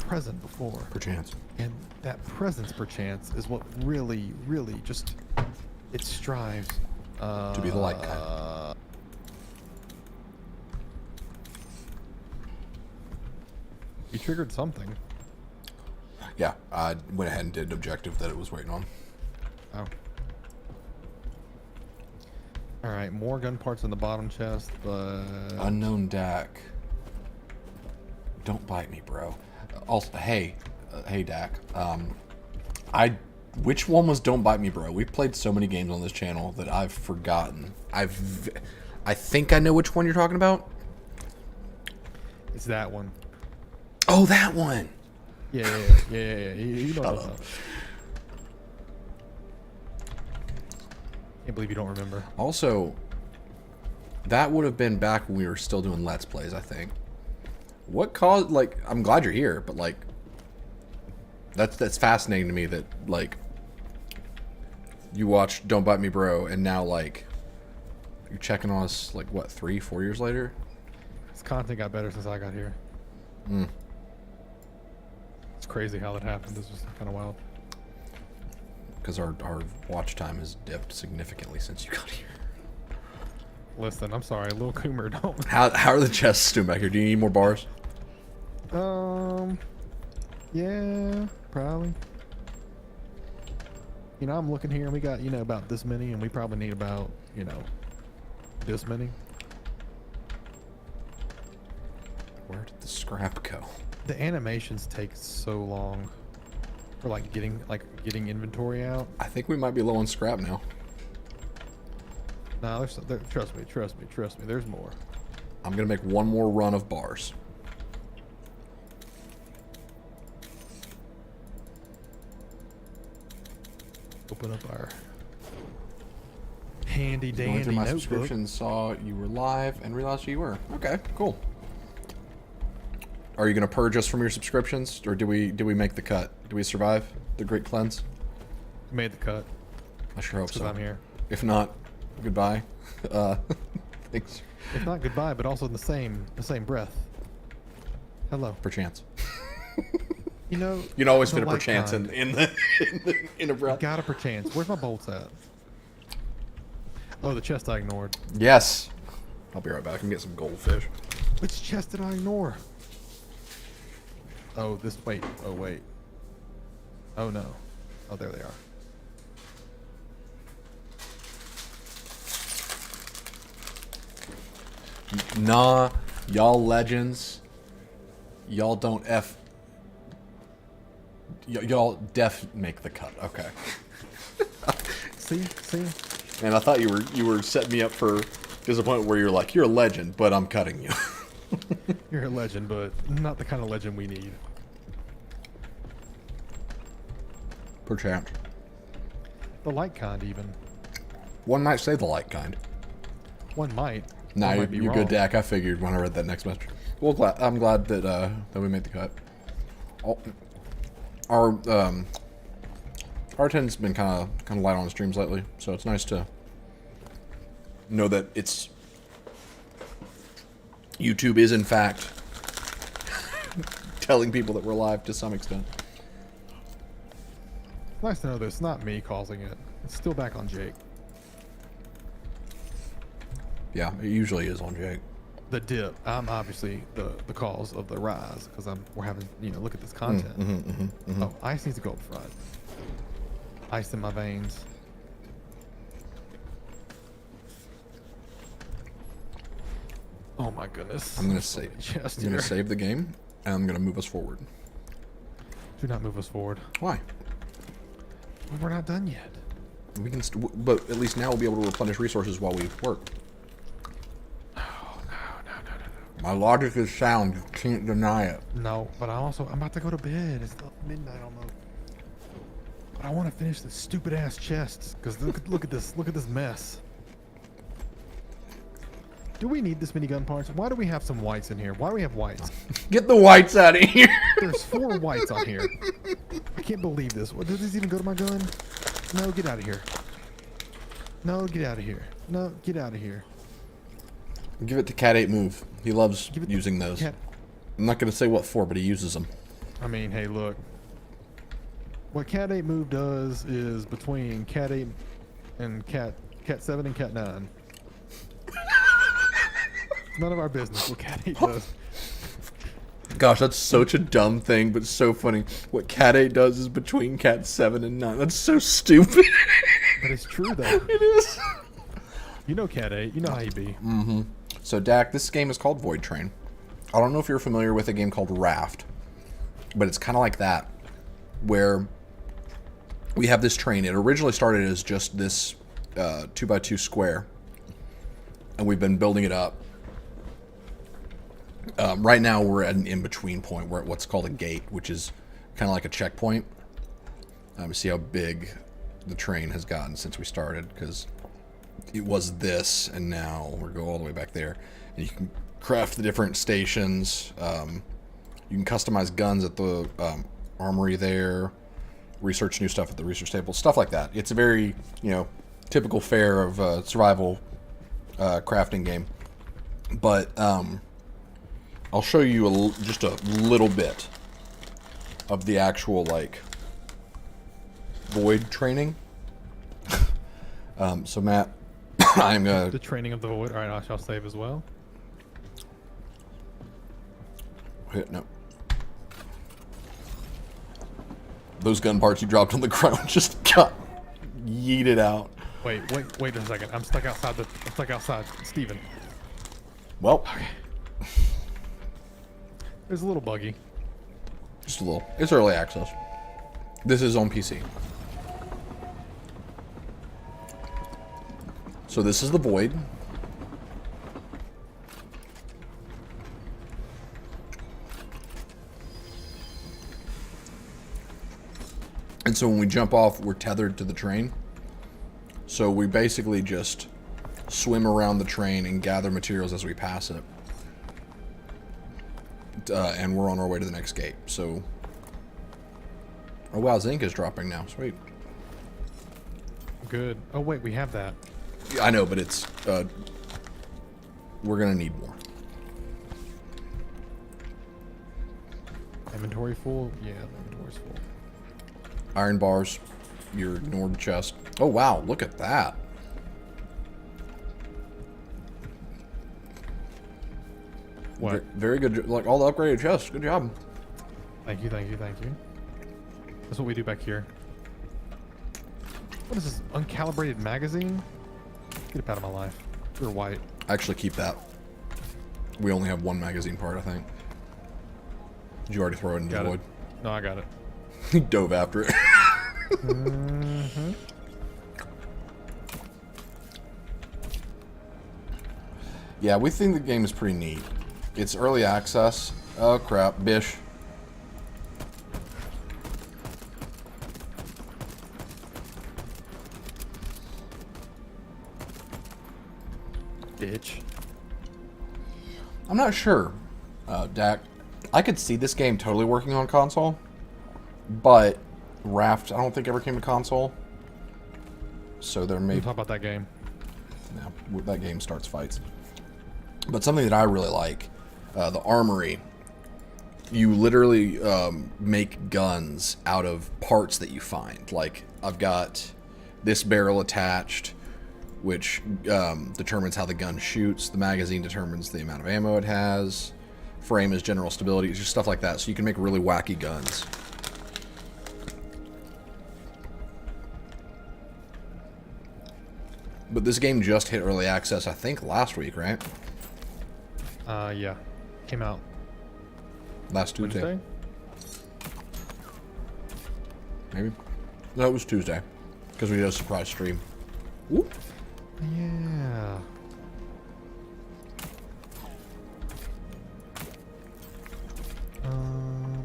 present before. Perchance. And that presence, perchance, is what really, really just it strives To be the light kind. You triggered something. Yeah, I went ahead and did an objective that it was waiting on. Oh. Alright, more gun parts in the bottom chest, but... Unknown DAC. Don't bite me, bro. Also, hey, DAC. Which one was Don't Bite Me, Bro? We've played so many games on this channel that I've forgotten. I think I know which one you're talking about. It's that one. Oh, that one. Yeah. You know what I'm talking about. Can't believe you don't remember. Also, that would have been back when we were still doing Let's Plays, I think. What caused, like, I'm glad you're here, but, like, that's fascinating to me that, like, you watched Don't Bite Me, Bro, and now, like, you're checking on us, like, what, 3-4 years later? His content got better since I got here. It's crazy how that happened. It's just kind of wild. Because our watch time has dipped significantly since you got here. Listen, I'm sorry, Lil Coomer don't. How are the chests doing back here? Do you need more bars? Yeah, probably. You know, I'm looking here, and we got, you know, about this many, and we probably need about, you know, this many. Where did the scrap go? The animations take so long for getting inventory out. I think we might be low on scrap now. Nah, trust me. There's more. I'm gonna make one more run of bars. Open up our handy Going dandy through my notebook. subscriptions, saw you were live, and realized you were. Okay, cool. Are you gonna purge us from your subscriptions, or do we make the cut? Do we survive the great cleanse? Made the cut. I sure hope Because so. I'm here. If not, goodbye. Thanks. If not goodbye, but also in the same breath. Hello. Perchance. You know. You can always the fit a light perchance kind. in a breath. Got a perchance. Where's my bolts at? Oh, the chest I ignored. Yes. I'll be right back and get some goldfish. Which chest did I ignore? Oh, this. Wait. Oh, wait. Oh, no. Oh, there they are. Nah, y'all legends. Y'all don't y'all make the cut. Okay. See? And I thought you were setting me up for disappointment where you're like, you're a legend, but I'm cutting you. You're a legend, but not the kind of legend we need. Perchance. The light kind, even. One might say the light kind. One might. Nah, One you're, might be you're wrong. good, Dak. I figured when I read that next message. Well, I'm glad that that we made the cut. Our attendance been kind of light on the streams lately, so it's nice to know that it's YouTube is in fact telling people that we're live to some extent. It's nice to know that it's not me causing it. It's still back on Jake. Yeah, it usually is on Jake. The dip. I'm obviously the cause of the rise because we're having, you know, look at this content. Oh, ice needs to go up front. Ice in my veins. Oh my goodness. I'm gonna save. Chest I'm gonna here. save the game, and I'm gonna move us forward. Do not move us forward. Why? We're not done yet. We can, but at least now we'll be able to replenish resources while we work. No. My logic is sound. You can't deny it. No, but I'm about to go to bed. It's midnight almost. But I want to finish this stupid ass chest because look at this mess. Do we need this many gun parts? Why do we have some whites in here? Why do we have whites? Get the whites out of here. There's 4 whites on here. I can't believe this. What, does this even go to my gun? No, get out of here. No, get out of here. No, get out of here. Give it to Cat 8 Move. He loves Give it using those. Cat. I'm not going to say what for, but he uses them. I mean, hey, look. What Cat 8 Move does is between Cat 8 and Cat 7 and Cat 9. None of our business what Cat 8 does. Gosh, that's such a dumb thing, but so funny. What Cat 8 does is between Cat 7 and 9. That's so stupid. But it's true, though. It is. You know Cat 8. You know how you be. So, Dak, this game is called Voidtrain. I don't know if you're familiar with a game called Raft, but it's kind of like that, where we have this train. It originally started as just this 2x2 square, and we've been building it up. Right now, we're at an in-between point. We're at what's called a gate, which is kind of like a checkpoint. See how big the train has gotten since we started, because it was this, and now we're going all the way back there. And you can craft the different stations. You can customize guns at the armory there. Research new stuff at the research table. Stuff like that. It's a very, typical fare of survival crafting game. But I'll show you just a little bit of the actual, void training. So, Matt, I'm going to... The training of the void. All right, I shall save as well. No. Those gun parts you dropped on the ground just got yeet it out. Wait a second. I'm stuck outside. Steven. Well, There's a little buggy. just a little. It's early access. This is on PC. So this is the Void. And so when we jump off, we're tethered to the train. So we basically just swim around the train and gather materials as we pass it. And we're on our way to the next gate. So, oh wow, zinc is dropping now. Sweet. Good. Oh wait, we have that. Yeah, I know, but it's we're gonna need more. Inventory full? Yeah, inventory's full. Iron bars. Your ignored chest. Oh wow, look at that. What? Very good. Like all the upgraded chests. Good job. Thank you. That's what we do back here. What is this? Uncalibrated magazine? Get up out of my life. You're white. Actually, keep that. We only have one magazine part, I think. Did you already throw it into the void? No, I got it. He dove after it. Mm-hmm. Yeah, we think the game is pretty neat. It's early access. Oh crap, Bish. Bitch. I'm not sure, Dak. I could see this game totally working on console, but Raft, I don't think ever came to console. So there may We'll talk about that game. no, that game starts fights. But something that I really like, the armory. You literally make guns out of parts that you find. Like I've got this barrel attached, which determines how the gun shoots. The magazine determines the amount of ammo it has. Frame is general stability. It's just stuff like that. So you can make really wacky guns. But this game just hit early access, I think, last week, right? Yeah. Came out Last Tuesday. Wednesday? Maybe. No, it was Tuesday. Because we did a surprise stream. Whoop. Yeah.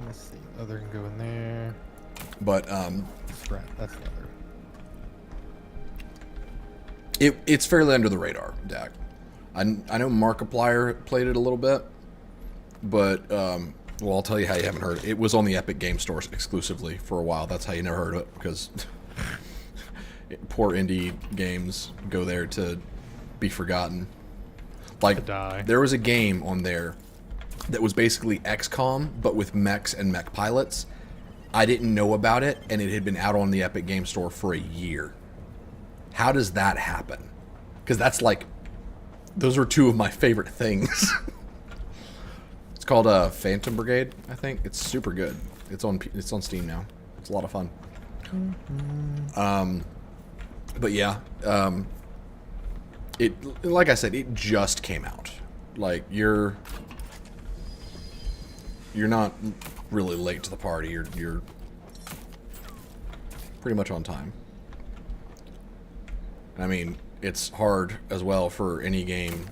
Let's see. Other can go in there. But Scrap. That's the other. it's fairly under the radar, Dak. I know Markiplier played it a little bit. But, well, I'll tell you how you haven't heard it. It was on the Epic Game Store exclusively for a while. That's how you never heard of it. Because poor indie games go there to be forgotten. Like, Die. there was a game on there that was basically XCOM, but with mechs and mech pilots. I didn't know about it, and it had been out on the Epic Game Store for a year. How does that happen? Because that's like, those are two of my favorite things. It's called Phantom Brigade, I think. It's super good. It's on Steam now. It's a lot of fun. But yeah, it, like I said, it just came out. Like you're not really late to the party. You're pretty much on time. I mean, it's hard as well for any game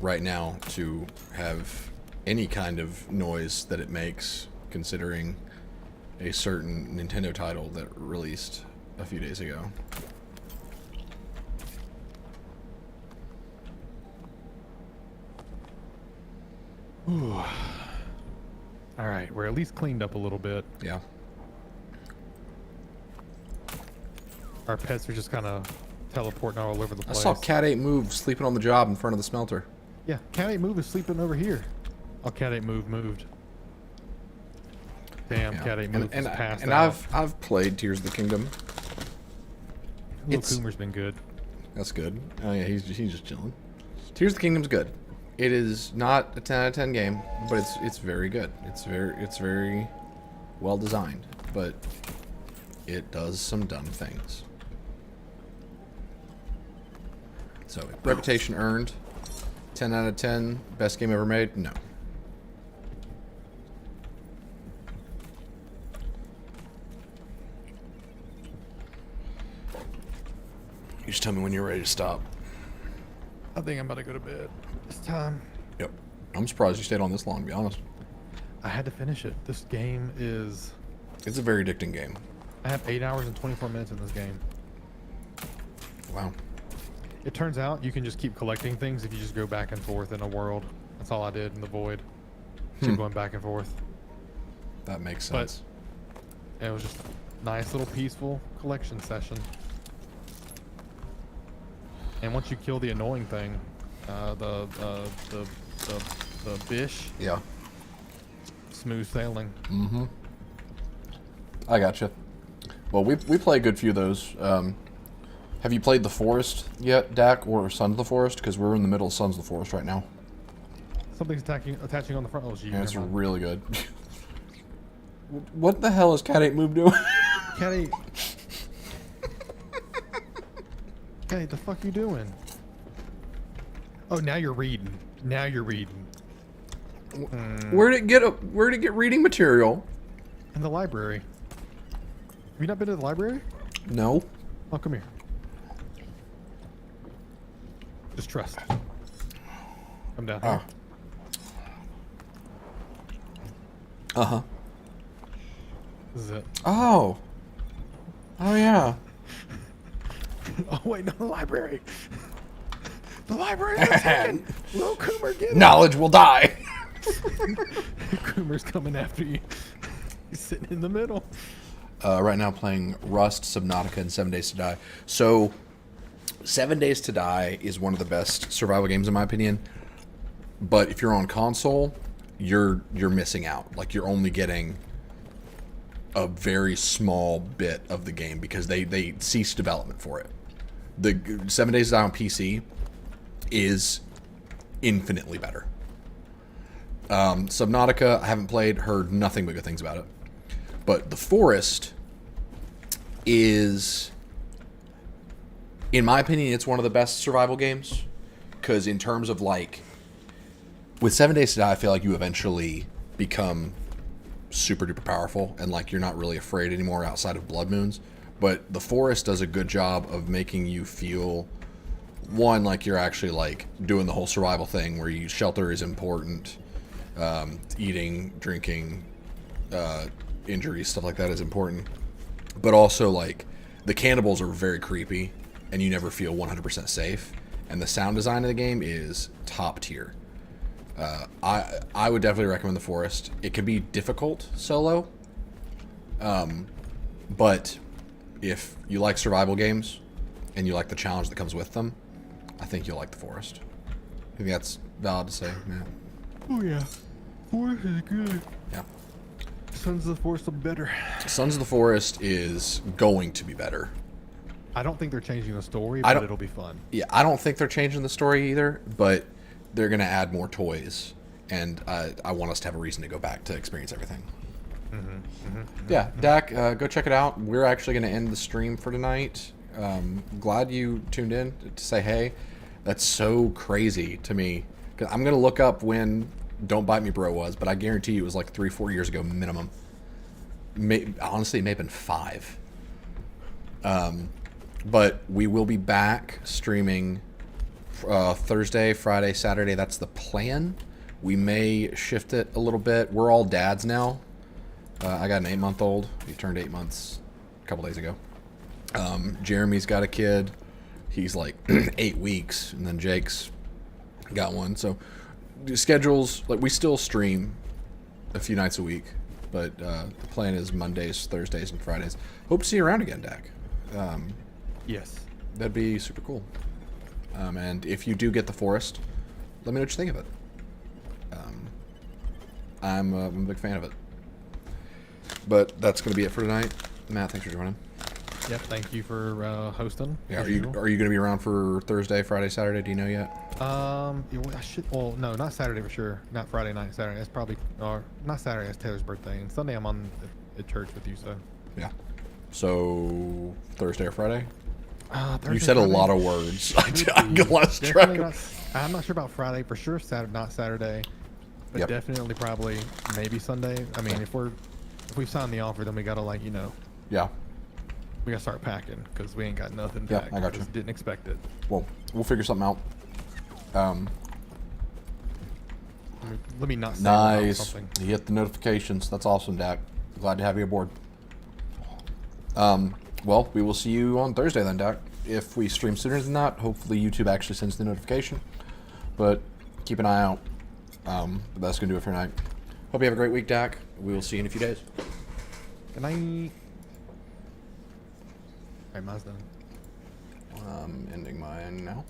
right now to have any kind of noise that it makes, considering a certain Nintendo title that released a few days ago. Ooh. All right, we're at least cleaned up a little bit. Yeah. Our pets are just kind of teleporting all over the I place. saw Cat 8 Move sleeping on the job in front of the smelter. Yeah, Cat 8 Move is sleeping over here. Oh, Cat 8 moved. Damn, Yeah. Cat 8 Move is passed and out. I've played Tears of the Kingdom. Little it's- Coomer's been good. That's good. Oh yeah, he's just chilling. Tears of the Kingdom's good. It is not a 10 out of 10 game, but it's very good. It's very well designed, but it does some dumb things. So, reputation earned. 10 out of 10. Best game ever made? No. You just tell me when you're ready to stop. I think I'm about to go to bed. It's time. Yep. I'm surprised you stayed on this long, to be honest. I had to finish it. This game is... It's a very addicting game. I have 8 hours and 24 minutes in this game. Wow. It turns out you can just keep collecting things if you just go back and forth in a world. That's all I did in the void. Keep going back and forth. That makes But sense. it was just a nice little peaceful collection session. And once you kill the annoying thing, the bish, Yeah. smooth sailing. Mm-hmm. I gotcha. Well, we play a good few of those. Have you played The Forest yet, Dak, or Sons of the Forest? Because we're in the middle of Sons of the Forest right now. Something's attaching on the front. Oh, gee, And it's never mind. really good. What the hell is Cat 8 Move doing? Caddy. Caddy, the fuck you doing? Oh, now you're reading. Now you're reading. Where'd it get reading material? In the library. Have you not been to the library? No. Oh, come here. Just trust. Come down here. Uh-huh. This is it. Oh. Oh, yeah. Oh, wait, no, the library. The library's attacking. Little Coomer, get it. Knowledge will die. Coomer's coming after you. He's sitting in the middle. Right now playing Rust, Subnautica, and 7 Days to Die. So, 7 Days to Die is one of the best survival games in my opinion. But if you're on console, you're missing out. Like, you're only getting a very small bit of the game because they ceased development for it. The 7 Days to Die on PC is infinitely better. Subnautica, I haven't played, heard nothing but good things about it. But The Forest is, in my opinion, it's one of the best survival games. Because in terms of, like, with 7 Days to Die, I feel like you eventually become super duper powerful. And, like, you're not really afraid anymore outside of Blood Moons. But The Forest does a good job of making you feel, one, like you're actually, like, doing the whole survival thing where shelter is important. Eating, drinking, injuries, stuff like that is important. But also, like, the cannibals are very creepy, and you never feel 100% safe. And the sound design of the game is top tier. I would definitely recommend The Forest. It can be difficult solo, but if you like survival games and you like the challenge that comes with them, I think you'll like The Forest. I think that's valid to say, man. Oh, yeah. Forest is good. Yeah. Sons of the Forest will be better. Sons of the Forest is going to be better. I don't think they're changing the story, I but don't- it'll be fun. Yeah, I don't think they're changing the story either, but they're going to add more toys, and I want us to have a reason to go back to experience everything. Yeah, Dak, go check it out. We're actually going to end the stream for tonight. Glad you tuned in to say hey. That's so crazy to me. 'Cause I'm going to look up when Don't Bite Me Bro was, but I guarantee you it was like 3-4 years ago minimum. Honestly, it may have been 5. But we will be back streaming Thursday, Friday, Saturday. That's the plan. We may shift it a little bit. We're all dads now. I got an 8-month-old. He turned 8 months a couple days ago. Jeremy's got a kid. He's like 8 weeks, and then Jake's got one. So the schedules, like, we still stream a few nights a week, but the plan is Mondays, Thursdays, and Fridays. Hope to see you around again, Dak. Yes. That'd be super cool. And if you do get The Forest, let me know what you think of it. I'm a big fan of it. But that's going to be it for tonight. Matt, thanks for joining. Yep. Thank you for hosting. Yeah, as are you usual. going to be around for Thursday, Friday, Saturday? Do you know yet? I should. Well, no, not Saturday for sure. Not Friday night. Saturday. That's probably. Or not Saturday. That's Taylor's birthday. And Sunday I'm on at church with you. So Yeah. So Thursday or Friday? Thursday, You said a Friday lot of words. should I be lost definitely track of. I'm not sure about Friday for sure. Saturday, not Saturday, but Yep. definitely probably maybe Sunday. I mean, if we sign the offer, then we gotta like Yeah. we gotta start packing because we ain't got nothing Yeah, packed. I got you. Just didn't expect it. Well, we'll figure something out. Let me not say without Nice. something. You hit the notifications. That's awesome, Dak. Glad to have you aboard. Well, we will see you on Thursday then, Dak. If we stream sooner than that, hopefully YouTube actually sends the notification. But keep an eye out. But that's going to do it for tonight. Hope you have a great week, Dak. We will see you in a few days. Good night. Alright, mine's done. Ending mine now.